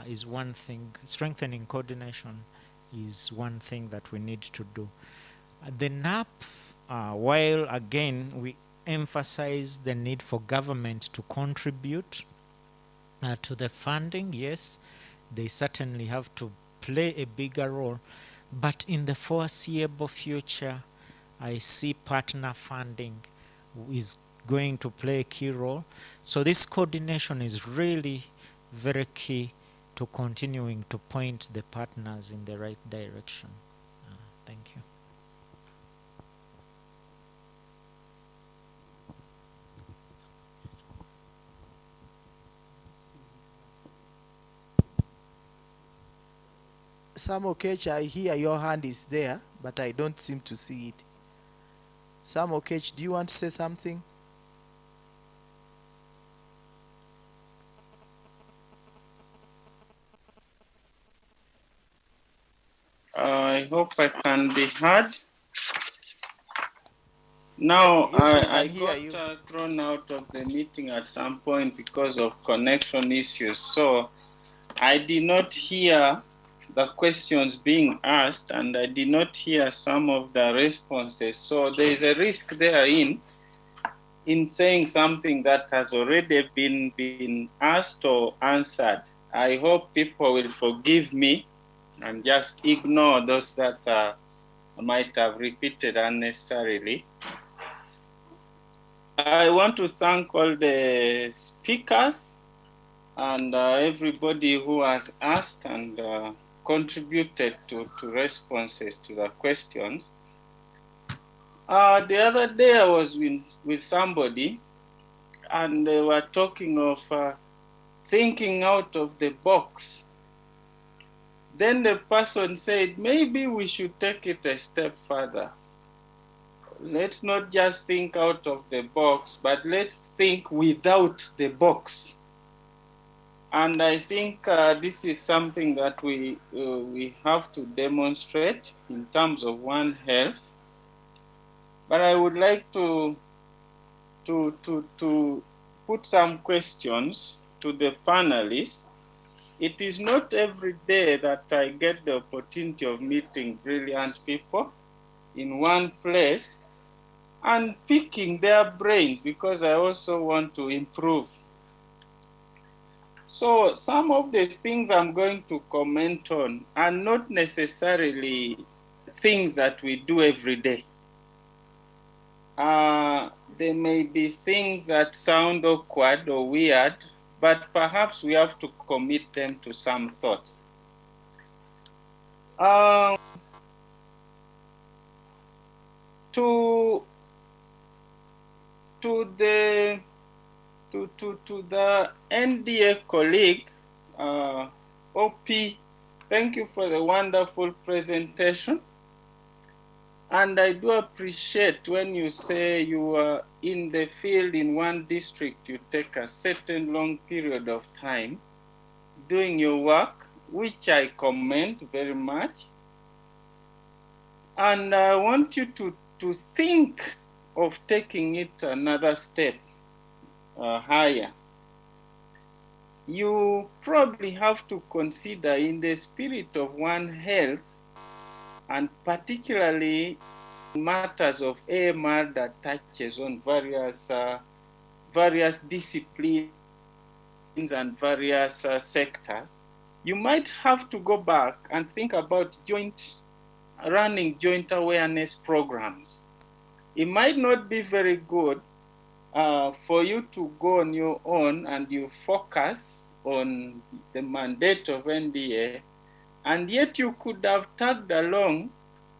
is one thing. Strengthening coordination is one thing that we need to do. The NAP, while again we emphasize the need for government to contribute to the funding, yes, they certainly have to play a bigger role. But in the foreseeable future, I see partner funding is going to play a key role. So this coordination is really very key to continuing to point the partners in the right direction. Thank you. Sam Okech, I hear your hand is there, but I don't seem to see it. Sam Okech, do you want to say something? I hope I can be heard. Now, Yes, I got thrown out of the meeting at some point because of connection issues. So I did not hear the questions being asked, and I did not hear some of the responses. So there is a risk therein in saying something that has already been asked or answered. I hope people will forgive me and just ignore those that might have repeated unnecessarily. I want to thank all the speakers and everybody who has asked and contributed to responses to the questions. The other day I was with somebody and they were talking of thinking out of the box. Then the person said, maybe we should take it a step further. Let's not just think out of the box, but let's think without the box. And I think this is something that we have to demonstrate in terms of One Health. But I would like to put some questions to the panelists. It is not every day that I get the opportunity of meeting brilliant people in one place and picking their brains, because I also want to improve. So some of the things I'm going to comment on are not necessarily things that we do every day. There may be things that sound awkward or weird, but perhaps we have to commit them to some thought. To the NDA colleague, OP, thank you for the wonderful presentation. And I do appreciate when you say you are in the field in one district, you take a certain long period of time doing your work, which I commend very much. And I want you to think of taking it another step higher. You probably have to consider, in the spirit of One Health, and particularly matters of AMR that touches on various disciplines and various sectors, you might have to go back and think about running joint awareness programs. It might not be very good for you to go on your own and you focus on the mandate of NDA, and yet you could have tagged along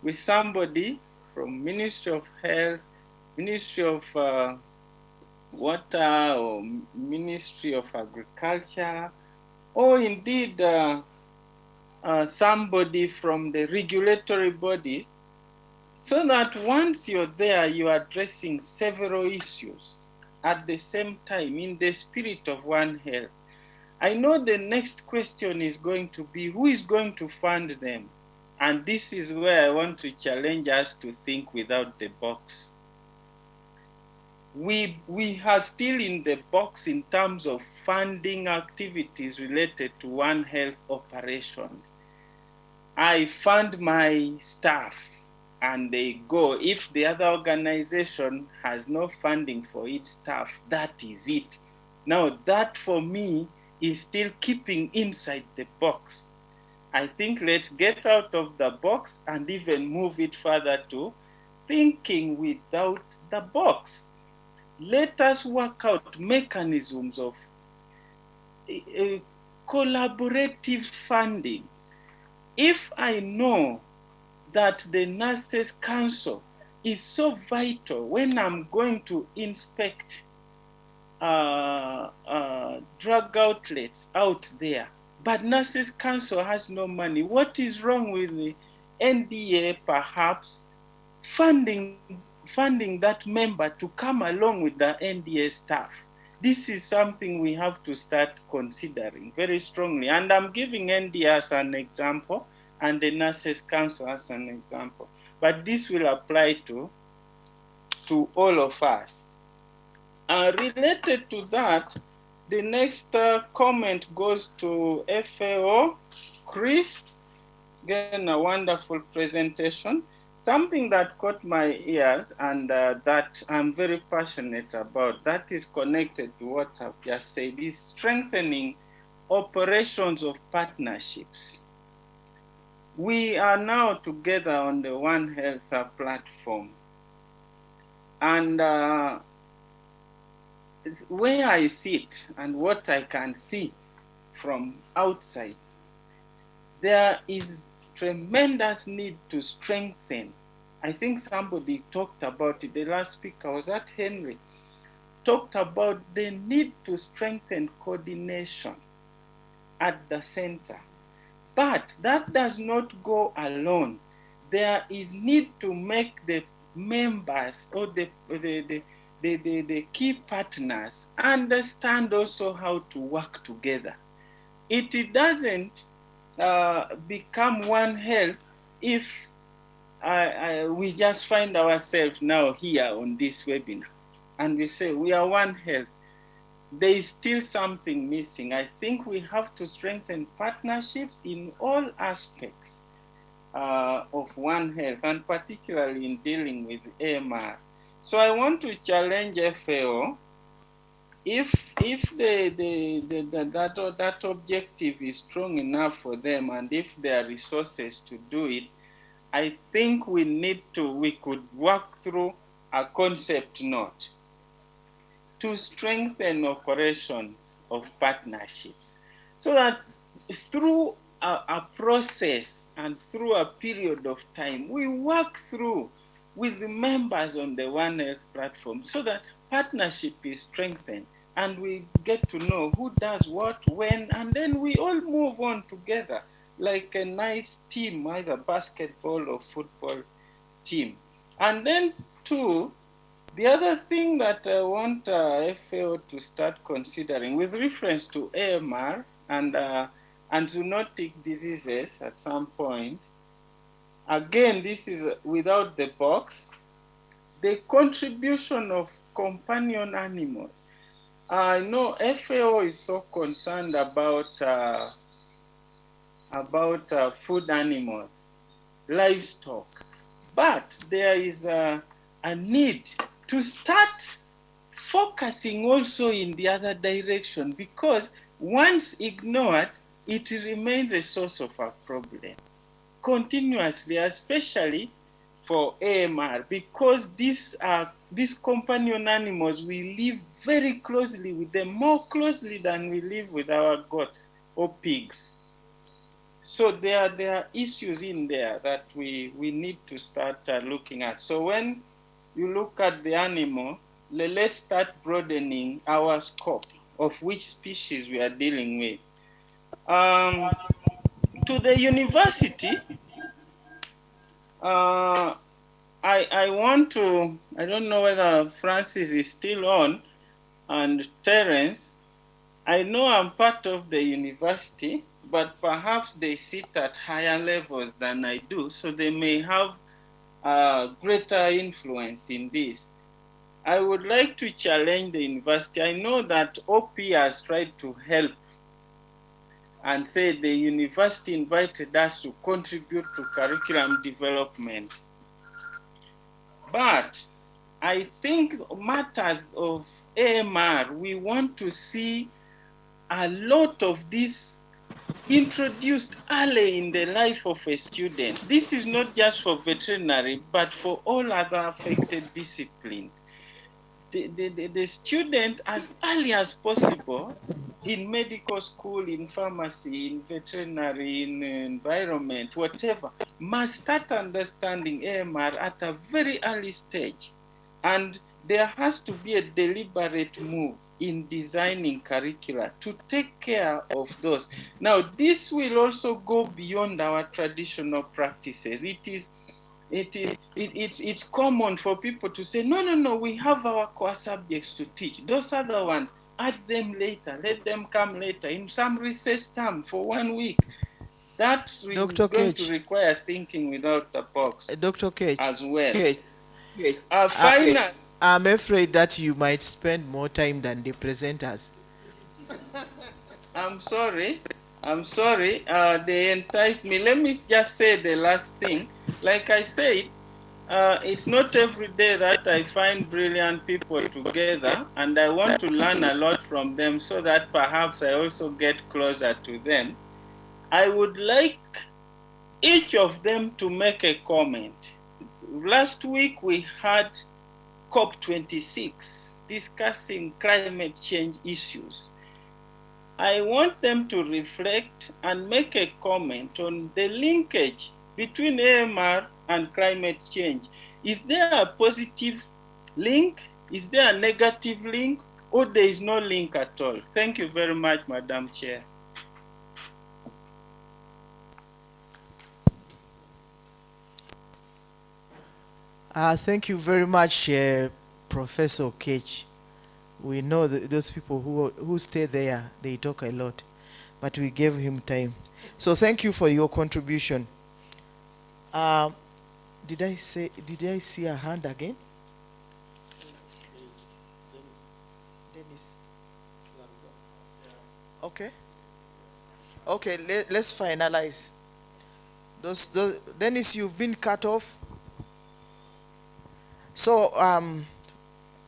with somebody from Ministry of Health, Ministry of Water, or Ministry of Agriculture, or indeed somebody from the regulatory bodies, so that once you're there, you're addressing several issues at the same time in the spirit of One Health. I know the next question is going to be, who is going to fund them? And this is where I want to challenge us to think without the box. We are still in the box in terms of funding activities related to One Health operations. I fund my staff and they go. If the other organization has no funding for its staff, that is it. Now that for me is still keeping inside the box. I think let's get out of the box and even move it further to thinking without the box. Let us work out mechanisms of collaborative funding. If I know that the Nurses Council is so vital when I'm going to inspect drug outlets out there, but Nurses Council has no money, what is wrong with the NDA perhaps funding that member to come along with the NDA staff? This is something we have to start considering very strongly. And I'm giving NDA as an example and the Nurses Council as an example. But this will apply to all of us. Related to that, the next comment goes to FAO. Chris, again, a wonderful presentation. Something that caught my ears and that I'm very passionate about, that is connected to what I've just said, is strengthening operations of partnerships. We are now together on the One Health platform. And where I sit and what I can see from outside, there is tremendous need to strengthen. I think somebody talked about it, the last speaker was that Henry, talked about the need to strengthen coordination at the center. But that does not go alone. There is need to make the members or the key partners understand also how to work together. It doesn't become One Health if we just find ourselves now here on this webinar and we say we are One Health. There is still something missing. I think we have to strengthen partnerships in all aspects of One Health, and particularly in dealing with AMR. So I want to challenge FAO. If that objective is strong enough for them, and if there are resources to do it, I think we could work through a concept note to strengthen operations of partnerships, so that through a process and through a period of time, we work through with the members on the One Health platform, so that partnership is strengthened and we get to know who does what, when, and then we all move on together like a nice team, either basketball or football team. And then two, the other thing that I want FAO to start considering with reference to AMR and zoonotic diseases at some point, again, this is without the box, the contribution of companion animals. I know FAO is so concerned about food animals, livestock, but there is a need to start focusing also in the other direction, because once ignored, it remains a source of a problem continuously, especially for AMR, because these companion animals, we live very closely with them, more closely than we live with our goats or pigs. So there are issues in there that we need to start looking at. So when you look at the animal, let's start broadening our scope of which species we are dealing with. To the university, I want to, I don't know whether Francis is still on, and Terence, I know I'm part of the university, but perhaps they sit at higher levels than I do, so they may have greater influence in this. I would like to challenge the university. I know that OP has tried to help and said the university invited us to contribute to curriculum development. But I think matters of AMR, we want to see a lot of this introduced early in the life of a student. This is not just for veterinary, but for all other affected disciplines. The student, as early as possible, in medical school, in pharmacy, in veterinary, in environment, whatever, must start understanding AMR at a very early stage. And there has to be a deliberate move in designing curricula to take care of those. Now, this will also go beyond our traditional practices. It's common for people to say, no, we have our core subjects to teach. Those other ones, add them later, let them come later in some recess time for 1 week. That is going to require thinking without the box. Dr. Cage, as well. I'm afraid that you might spend more time than the presenters. I'm sorry. They enticed me. Let me just say the last thing. Like I said, it's not every day that I find brilliant people together, and I want to learn a lot from them so that perhaps I also get closer to them. I would like each of them to make a comment. Last week we had COP26 discussing climate change issues. I want them to reflect and make a comment on the linkage between AMR and climate change. Is there a positive link? Is there a negative link? Or there is no link at all? Thank you very much, Madam Chair. Thank you very much, Professor Cage. We know that those people who stay there, they talk a lot, but we gave him time. So thank you for your contribution. Did I see a hand again? Dennis. Okay, let's finalize. Dennis, you've been cut off. So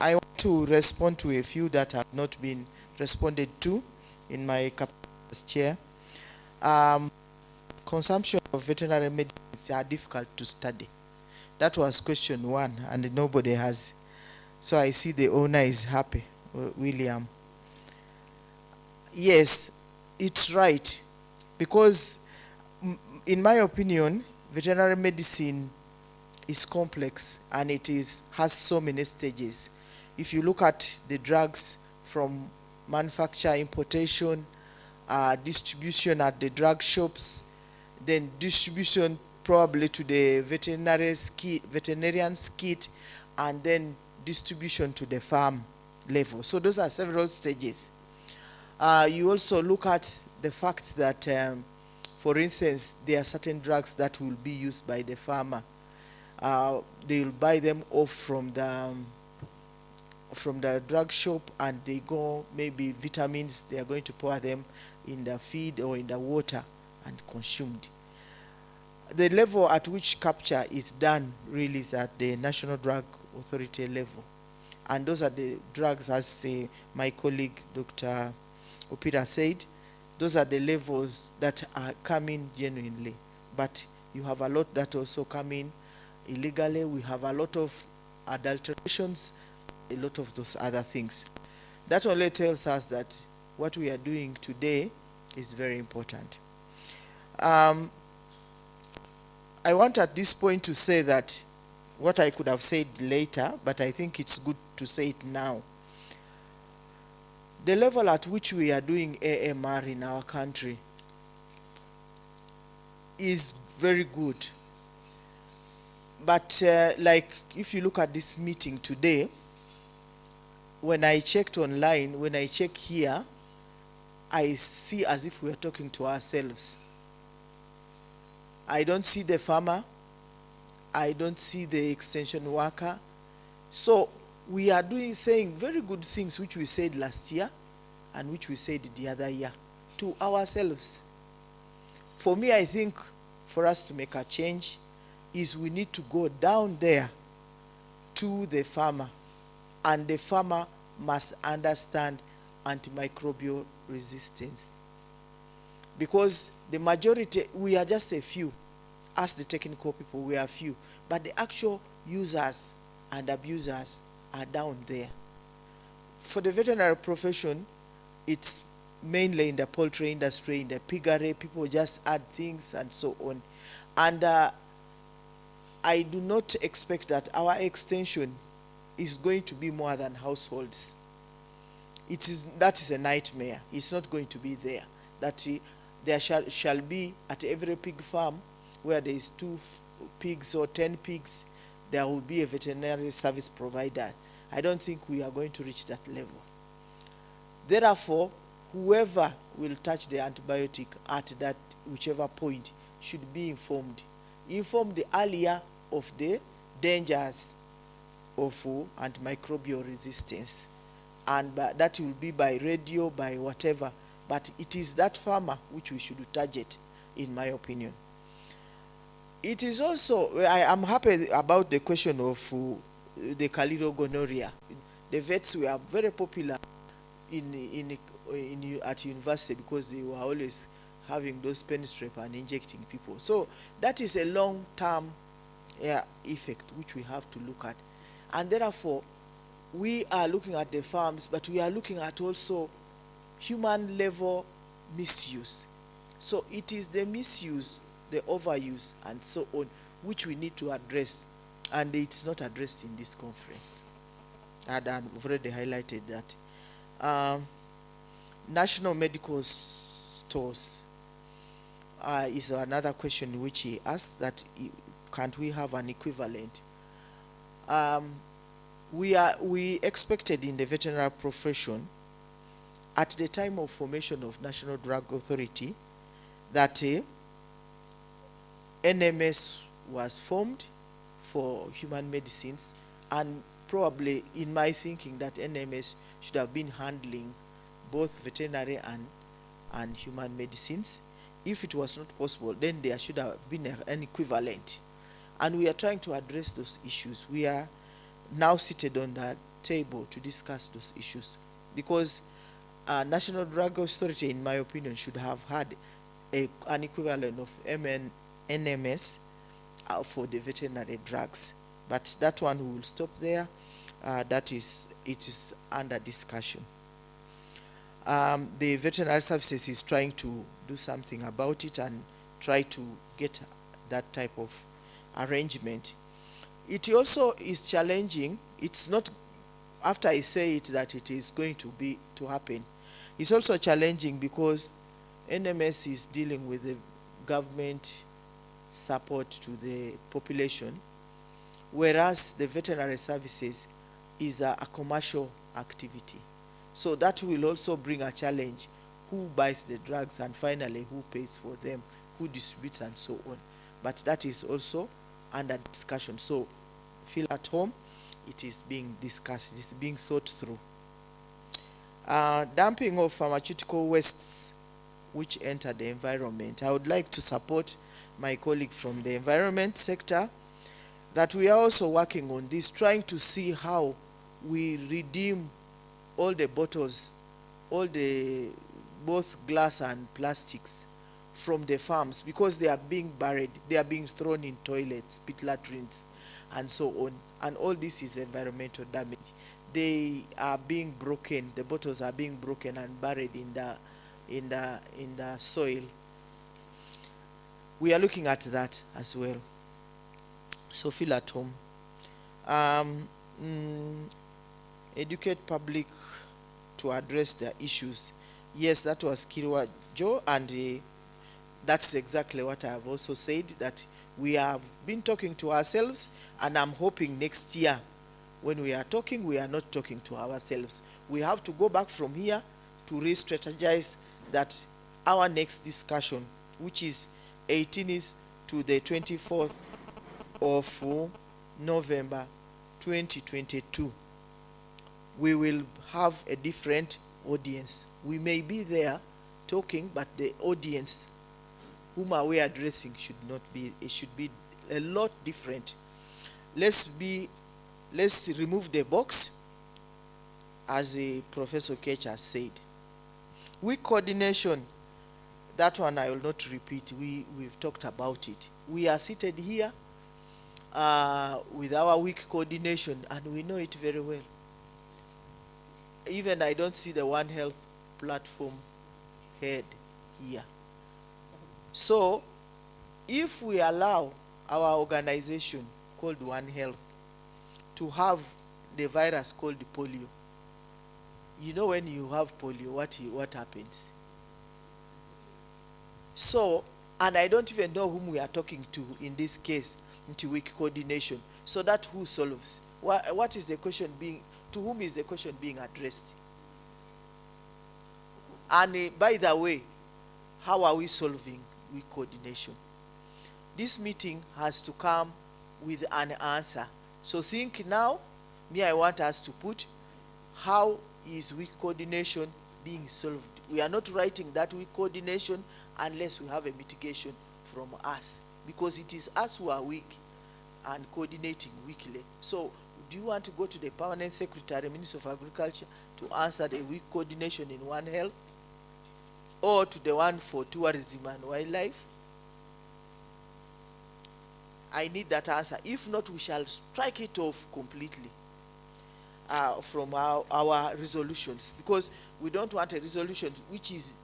I want to respond to a few that have not been responded to in my capacity as chair. Consumption of veterinary medicines are difficult to study. That was question 1, and nobody has. So I see the owner is happy, William. Yes, it's right, because in my opinion, veterinary medicine is complex, and it has so many stages. If you look at the drugs from manufacture, importation, distribution at the drug shops, then distribution probably to the veterinarian's kit, and then distribution to the farm level. So those are several stages. You also look at the fact that, for instance, there are certain drugs that will be used by the farmer. They'll buy them off from the drug shop, and they go, maybe vitamins, they are going to pour them in the feed or in the water and consumed. The level at which capture is done really is at the National Drug Authority level. And those are the drugs, as my colleague Dr. Opira said, those are the levels that are coming genuinely. But you have a lot that also come in illegally. We have a lot of adulterations, a lot of those other things. That only tells us that what we are doing today is very important. I want at this point to say that what I could have said later, but I think it's good to say it now. The level at which we are doing AMR in our country is very good. But like if you look at this meeting today, when I checked online, when I check here, I see as if we are talking to ourselves. I don't see the farmer. I don't see the extension worker. So we are saying very good things which we said last year and which we said the other year to ourselves. For me, I think for us to make a change is we need to go down there to the farmer, and the farmer must understand antimicrobial resistance. Because the majority, we are just a few. As the technical people, we are few. But the actual users and abusers are down there. For the veterinary profession, it's mainly in the poultry industry, in the piggery, people just add things and so on. And I do not expect that our extension is going to be more than households. That is a nightmare. It's not going to be there. That there shall be at every pig farm where there is 2 pigs or 10 pigs, there will be a veterinary service provider. I don't think we are going to reach that level. Therefore, whoever will touch the antibiotic at that whichever point should be informed earlier of the dangers of antimicrobial resistance, and that will be by radio, by whatever, but it is that farmer which we should target, in my opinion. It is also, I am happy about the question of the Calido gonorrhea. The vets were very popular at university because they were always having those pen strip and injecting people. So that is a long-term effect which we have to look at. And therefore, we are looking at the farms, but we are looking at also human level misuse. So it is the misuse, the overuse, and so on, which we need to address, and it's not addressed in this conference. And I've already highlighted that. National medical stores is another question which he asked, that can't we have an equivalent? We expected in the veterinary profession at the time of formation of National Drug Authority that NMS was formed for human medicines, and probably in my thinking that NMS should have been handling both veterinary and human medicines. If it was not possible, then there should have been an equivalent. And we are trying to address those issues. We are now seated on that table to discuss those issues, because National Drug Authority, in my opinion, should have had an equivalent of NMS for the veterinary drugs. But that one we will stop there. It is under discussion. The veterinary services is trying to do something about it and try to get that type of arrangement. It also is challenging. It's not after I say it that it is going to happen. It's also challenging because NMS is dealing with the government support to the population, whereas the veterinary services is a commercial activity. So that will also bring a challenge. Who buys the drugs, and finally who pays for them, who distributes, and so on. But that is also under discussion. So feel at home. It is being discussed. It is being thought through. Dumping of pharmaceutical wastes which enter the environment. I would like to support my colleague from the environment sector that we are also working on this, trying to see how we redeem all the bottles, both glass and plastics from the farms, because they are being buried, they are being thrown in toilets, pit latrines, and so on. And all this is environmental damage. They are being broken, the bottles are being broken and buried in the soil. We are looking at that as well. So feel at home. Educate public to address their issues. Yes, that was Kirwa Joe, and that's exactly what I have also said, that we have been talking to ourselves, and I'm hoping next year when we are talking, we are not talking to ourselves. We have to go back from here to re-strategize that our next discussion, which is 18th to the 24th of November 2022, we will have a different audience. We may be there talking, but the audience whom are we addressing should not be, it should be a lot different. Let's remove the box, as the Professor Ketch has said. Weak coordination, that one I will not repeat. We've talked about it. We are seated here with our weak coordination, and we know it very well. Even I don't see the One Health platform head here. So if we allow our organization called One Health to have the virus called polio, you know, when you have polio, what happens? So, and I don't even know whom we are talking to in this case, into weak coordination. So that who solves? What is the question being, to whom is the question being addressed? And by the way, how are we solving weak coordination? This meeting has to come with an answer. So think now, I want us to put, how is weak coordination being solved? We are not writing that weak coordination unless we have a mitigation from us, because it is us who are weak and coordinating weakly. So do you want to go to the Permanent Secretary, Minister of Agriculture, to answer the weak coordination in One Health, or to the one for tourism and wildlife? I need that answer. If not, we shall strike it off completely from our resolutions, because we don't want a resolution which is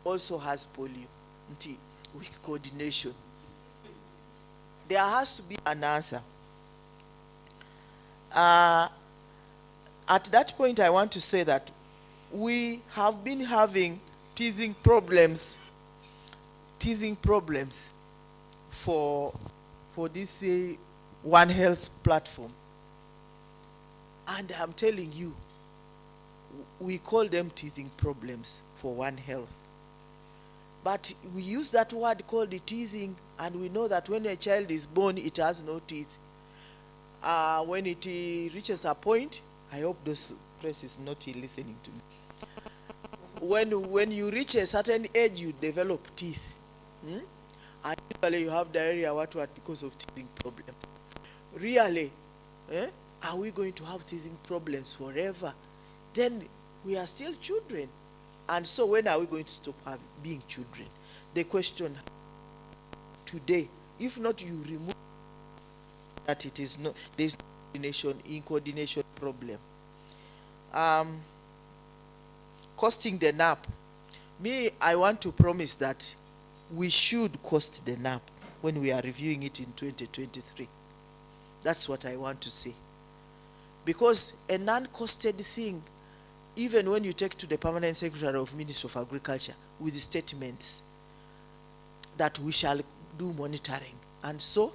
also has polio, weak coordination. There has to be an answer. At that point, I want to say that we have been having teething problems for this One Health platform. And I'm telling you, we call them teething problems for One Health. But we use that word called the teething, and we know that when a child is born, it has no teeth. When it reaches a point, I hope this press is not listening to me. When you reach a certain age, you develop teeth. And usually you have diarrhea, because of teething problems. Really, are we going to have teething problems forever? Then we are still children. And so when are we going to stop being children? The question today, if not you remove that, it is no, there is coordination problem. Costing the NAP. I want to promise that we should cost the NAP when we are reviewing it in 2023. That's what I want to say. Because a non-costed thing, even when you take to the Permanent Secretary of Ministry of Agriculture with the statements that we shall do monitoring. And so,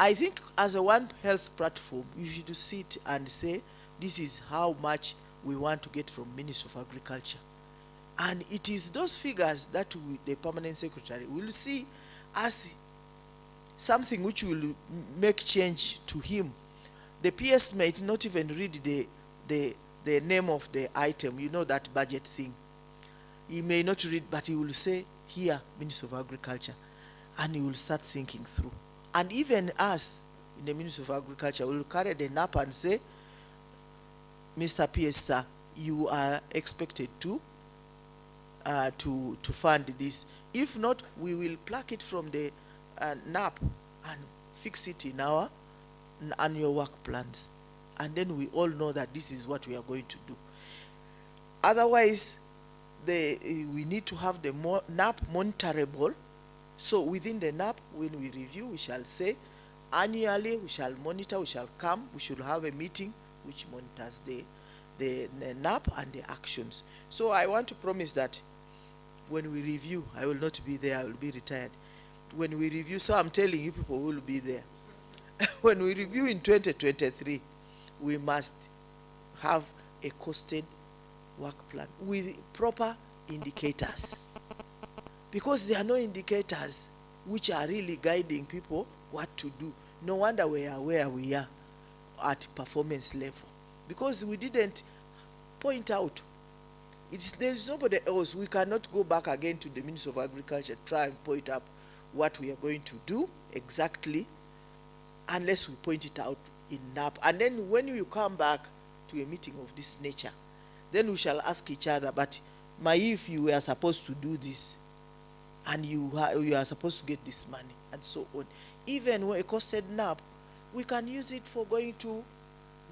I think as a One Health platform, you should sit and say, this is how much we want to get from Ministry of Agriculture. And it is those figures that the Permanent Secretary will see as something which will make change to him. The PS might not even read the name of the item, you know, that budget thing. He may not read, but he will say, here, Minister of Agriculture, and he will start thinking through. And even us, in the Ministry of Agriculture, will carry the NAP and say, Mr. PS, sir, you are expected to fund this. If not, we will pluck it from the NAP and fix it in our annual work plans. And then we all know that this is what we are going to do. Otherwise, we need to have the NAP monitorable. So within the NAP, when we review, we shall say, annually we shall monitor, we shall come, we should have a meeting which monitors the NAP and the actions. So I want to promise that when we review, I will not be there, I will be retired. When we review, so I'm telling you people will be there. When we review in 2023, we must have a costed work plan with proper indicators. Because there are no indicators which are really guiding people what to do. No wonder we are where we are at performance level. Because we didn't point out. There's nobody else. We cannot go back again to the Ministry of Agriculture, try and point up what we are going to do exactly, unless we point it out in NAP. And then when you come back to a meeting of this nature, then we shall ask each other, but if you were supposed to do this, and you are supposed to get this money, and so on. Even when a costed NAP, we can use it for going to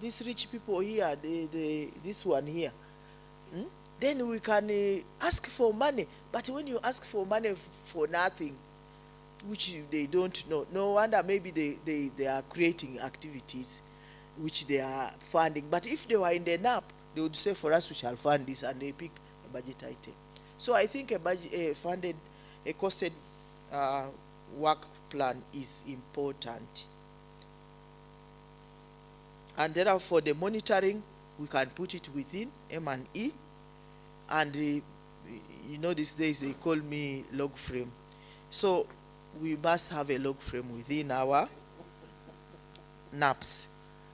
these rich people here, this one here. Then we can ask for money. But when you ask for money for nothing, which they don't know, no wonder maybe they are creating activities which they are funding. But if they were in the NAP, they would say, for us, we shall fund this, and they pick a budget item. So I think a costed work plan is important. And therefore, the monitoring, we can put it within M&E. And you know, these days they call me log frame. So we must have a log frame within our NAPs.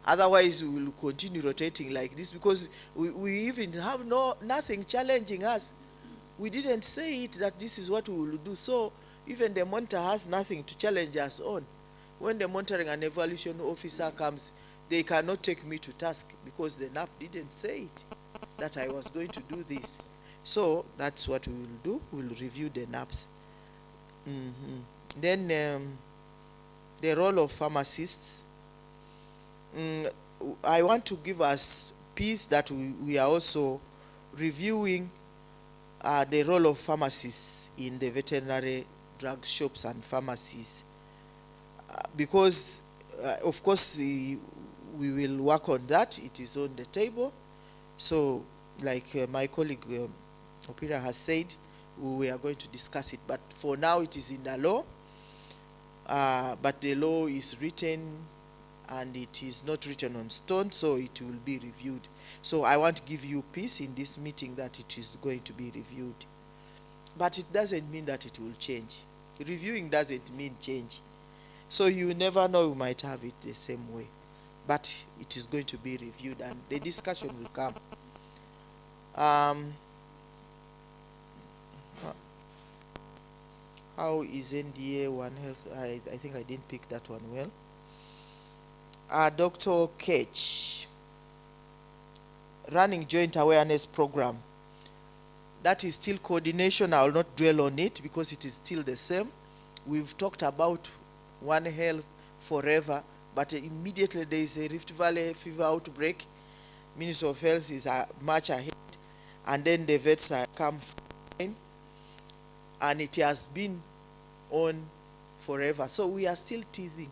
Otherwise, we will continue rotating like this, because we even have nothing challenging us. We didn't say it that this is what we will do. So even the monitor has nothing to challenge us on. When the monitoring and evaluation officer comes, they cannot take me to task, because the NAP didn't say it, that I was going to do this. So that's what we will do. We will review the NAPs. Then the role of pharmacists. I want to give us piece that we are also reviewing the role of pharmacists in the veterinary drug shops and pharmacies. Because, of course, we will work on that. It is on the table. So, like my colleague Opira has said, we are going to discuss it. But for now, it is in the law. But the law is written, and it is not written on stone, so it will be reviewed. So I want to give you peace in this meeting that it is going to be reviewed. But it doesn't mean that it will change. Reviewing doesn't mean change. So you never know, you might have it the same way. But it is going to be reviewed, and the discussion will come. How is NDA One Health? I think I didn't pick that one well. Dr. Ketch, running joint awareness program. That is still coordination. I will not dwell on it because it is still the same. We've talked about One Health forever, but immediately there is a Rift Valley fever outbreak. Ministry of Health is much ahead, and then the vets are come in, and it has been on forever. So we are still teething.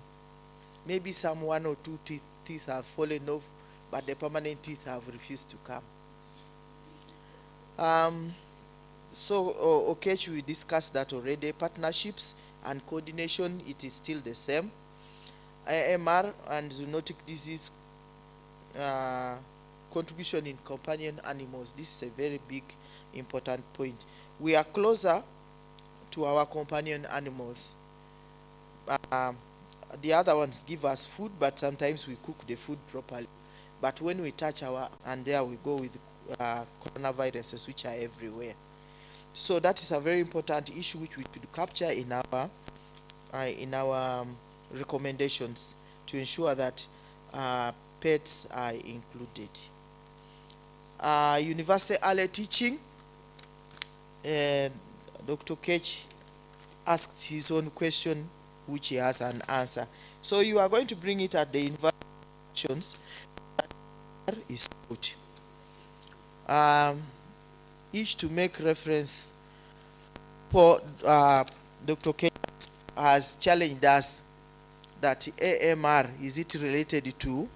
Maybe some 1 or 2 teeth have fallen off, but the permanent teeth have refused to come. Okay, we discussed that already. Partnerships and coordination, it is still the same. AMR and zoonotic disease contribution in companion animals. This is a very big, important point. We are closer to our companion animals. The other ones give us food, but sometimes we cook the food properly. But when we touch and there we go with coronaviruses, which are everywhere. So that is a very important issue which we should capture in our recommendations to ensure that pets are included. University early teaching. Dr. Ketch asked his own question, which he has an answer. So you are going to bring it at the invitations. Is good. Each to make reference for Dr. K has challenged us that AMR, is it related to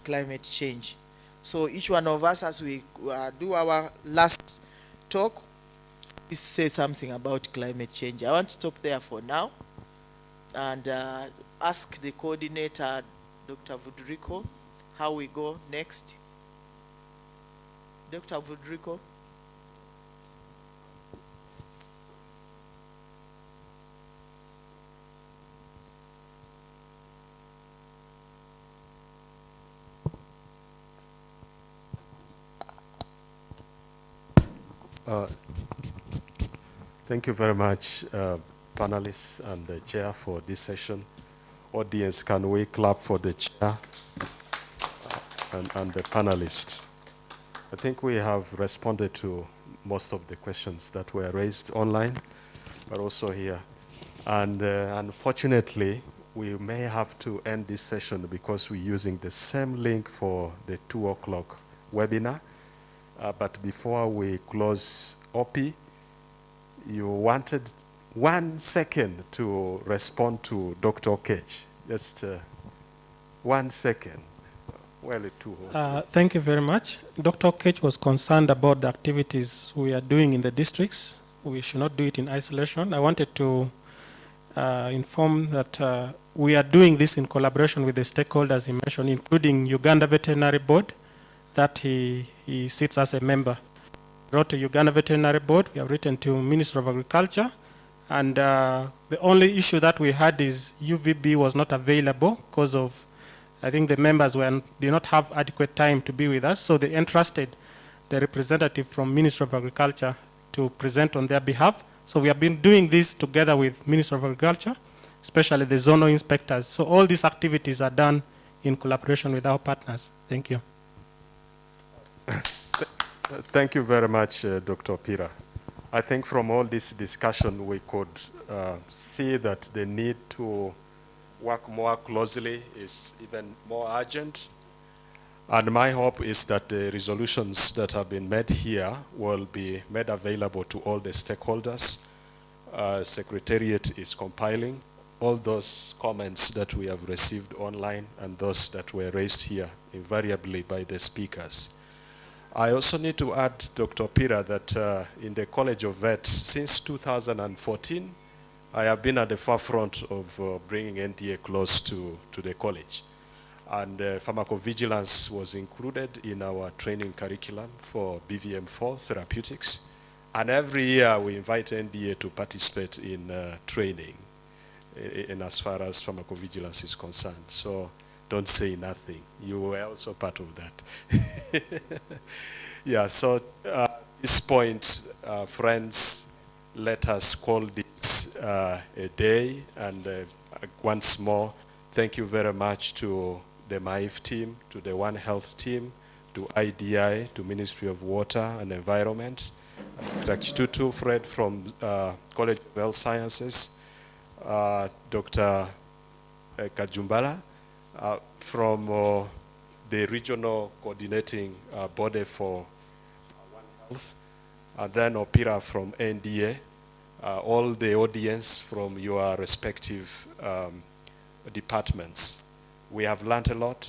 climate change? So each one of us, as we do our last talk, please say something about climate change. I want to stop there for now and ask the coordinator, Dr. Vudrico, how we go next. Dr. Vudrico. Thank you very much, panelists and the chair for this session. Audience, can we clap for the chair and the panelists? I think we have responded to most of the questions that were raised online, but also here. And unfortunately, we may have to end this session because we're using the same link for the 2 o'clock webinar. But before we close, Opie, you wanted 1 second to respond to Dr. Okech. Just 1 second. Well, thank you very much. Dr. Okech was concerned about the activities we are doing in the districts. We should not do it in isolation. I wanted to inform that we are doing this in collaboration with the stakeholders he mentioned, including Uganda Veterinary Board, that he sits as a member. Wrote to Uganda Veterinary Board, we have written to Minister of Agriculture, and the only issue that we had is UVB was not available because of, I think the members did not have adequate time to be with us, so they entrusted the representative from Minister of Agriculture to present on their behalf. So we have been doing this together with Minister of Agriculture, especially the zonal inspectors. So all these activities are done in collaboration with our partners. Thank you. Thank you very much, Dr. Pira. I think from all this discussion, we could see that the need to work more closely is even more urgent. And my hope is that the resolutions that have been made here will be made available to all the stakeholders. Secretariat is compiling all those comments that we have received online and those that were raised here invariably by the speakers. I also need to add, Dr. Pira, that in the College of Vet, since 2014, I have been at the forefront of bringing NDA close to the college. And pharmacovigilance was included in our training curriculum for BVM4 therapeutics. And every year we invite NDA to participate in training in as far as pharmacovigilance is concerned. So don't say nothing. You were also part of that. Yeah, so at this point, friends, let us call this a day. And once more, thank you very much to the MAIF team, to the One Health team, to IDI, to Ministry of Water and Environment, Dr. Tututu, Fred from College of Health Sciences, Dr. Kajumbala from the regional coordinating body for One Health, and then Opira from NDA, all the audience from your respective departments. We have learned a lot.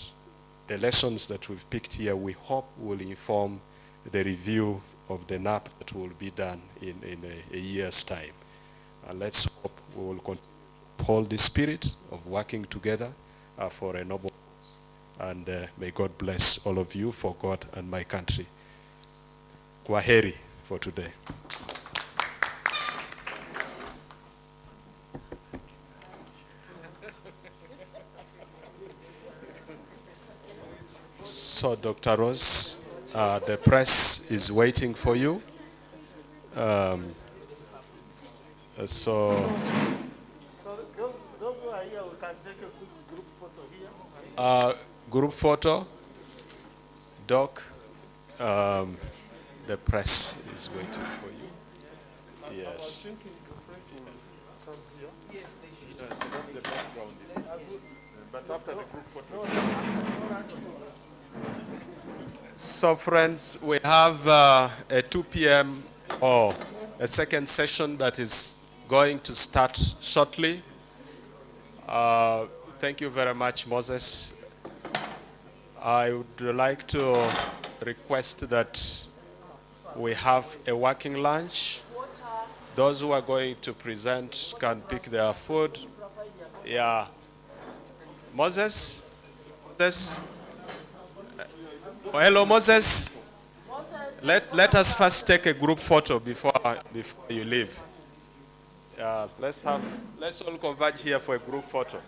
The lessons that we've picked here, we hope will inform the review of the NAP that will be done in a year's time. And let's hope we will continue to hold the spirit of working together for a noble cause. And may God bless all of you for God and my country. Kwaheri for today. So, Dr. Rose, the press is waiting for you. So those who are here, we can take a quick group photo here. Group photo, Doc, the press is waiting for you. Yes. But after the group photo. So friends, we have a 2 p.m. or a second session that is going to start shortly. Thank you very much, Moses. I would like to request that we have a working lunch. Those who are going to present can pick their food. Yeah. Moses? Moses? Oh, hello, Moses. Let us first take a group photo before you leave. Let's all converge here for a group photo.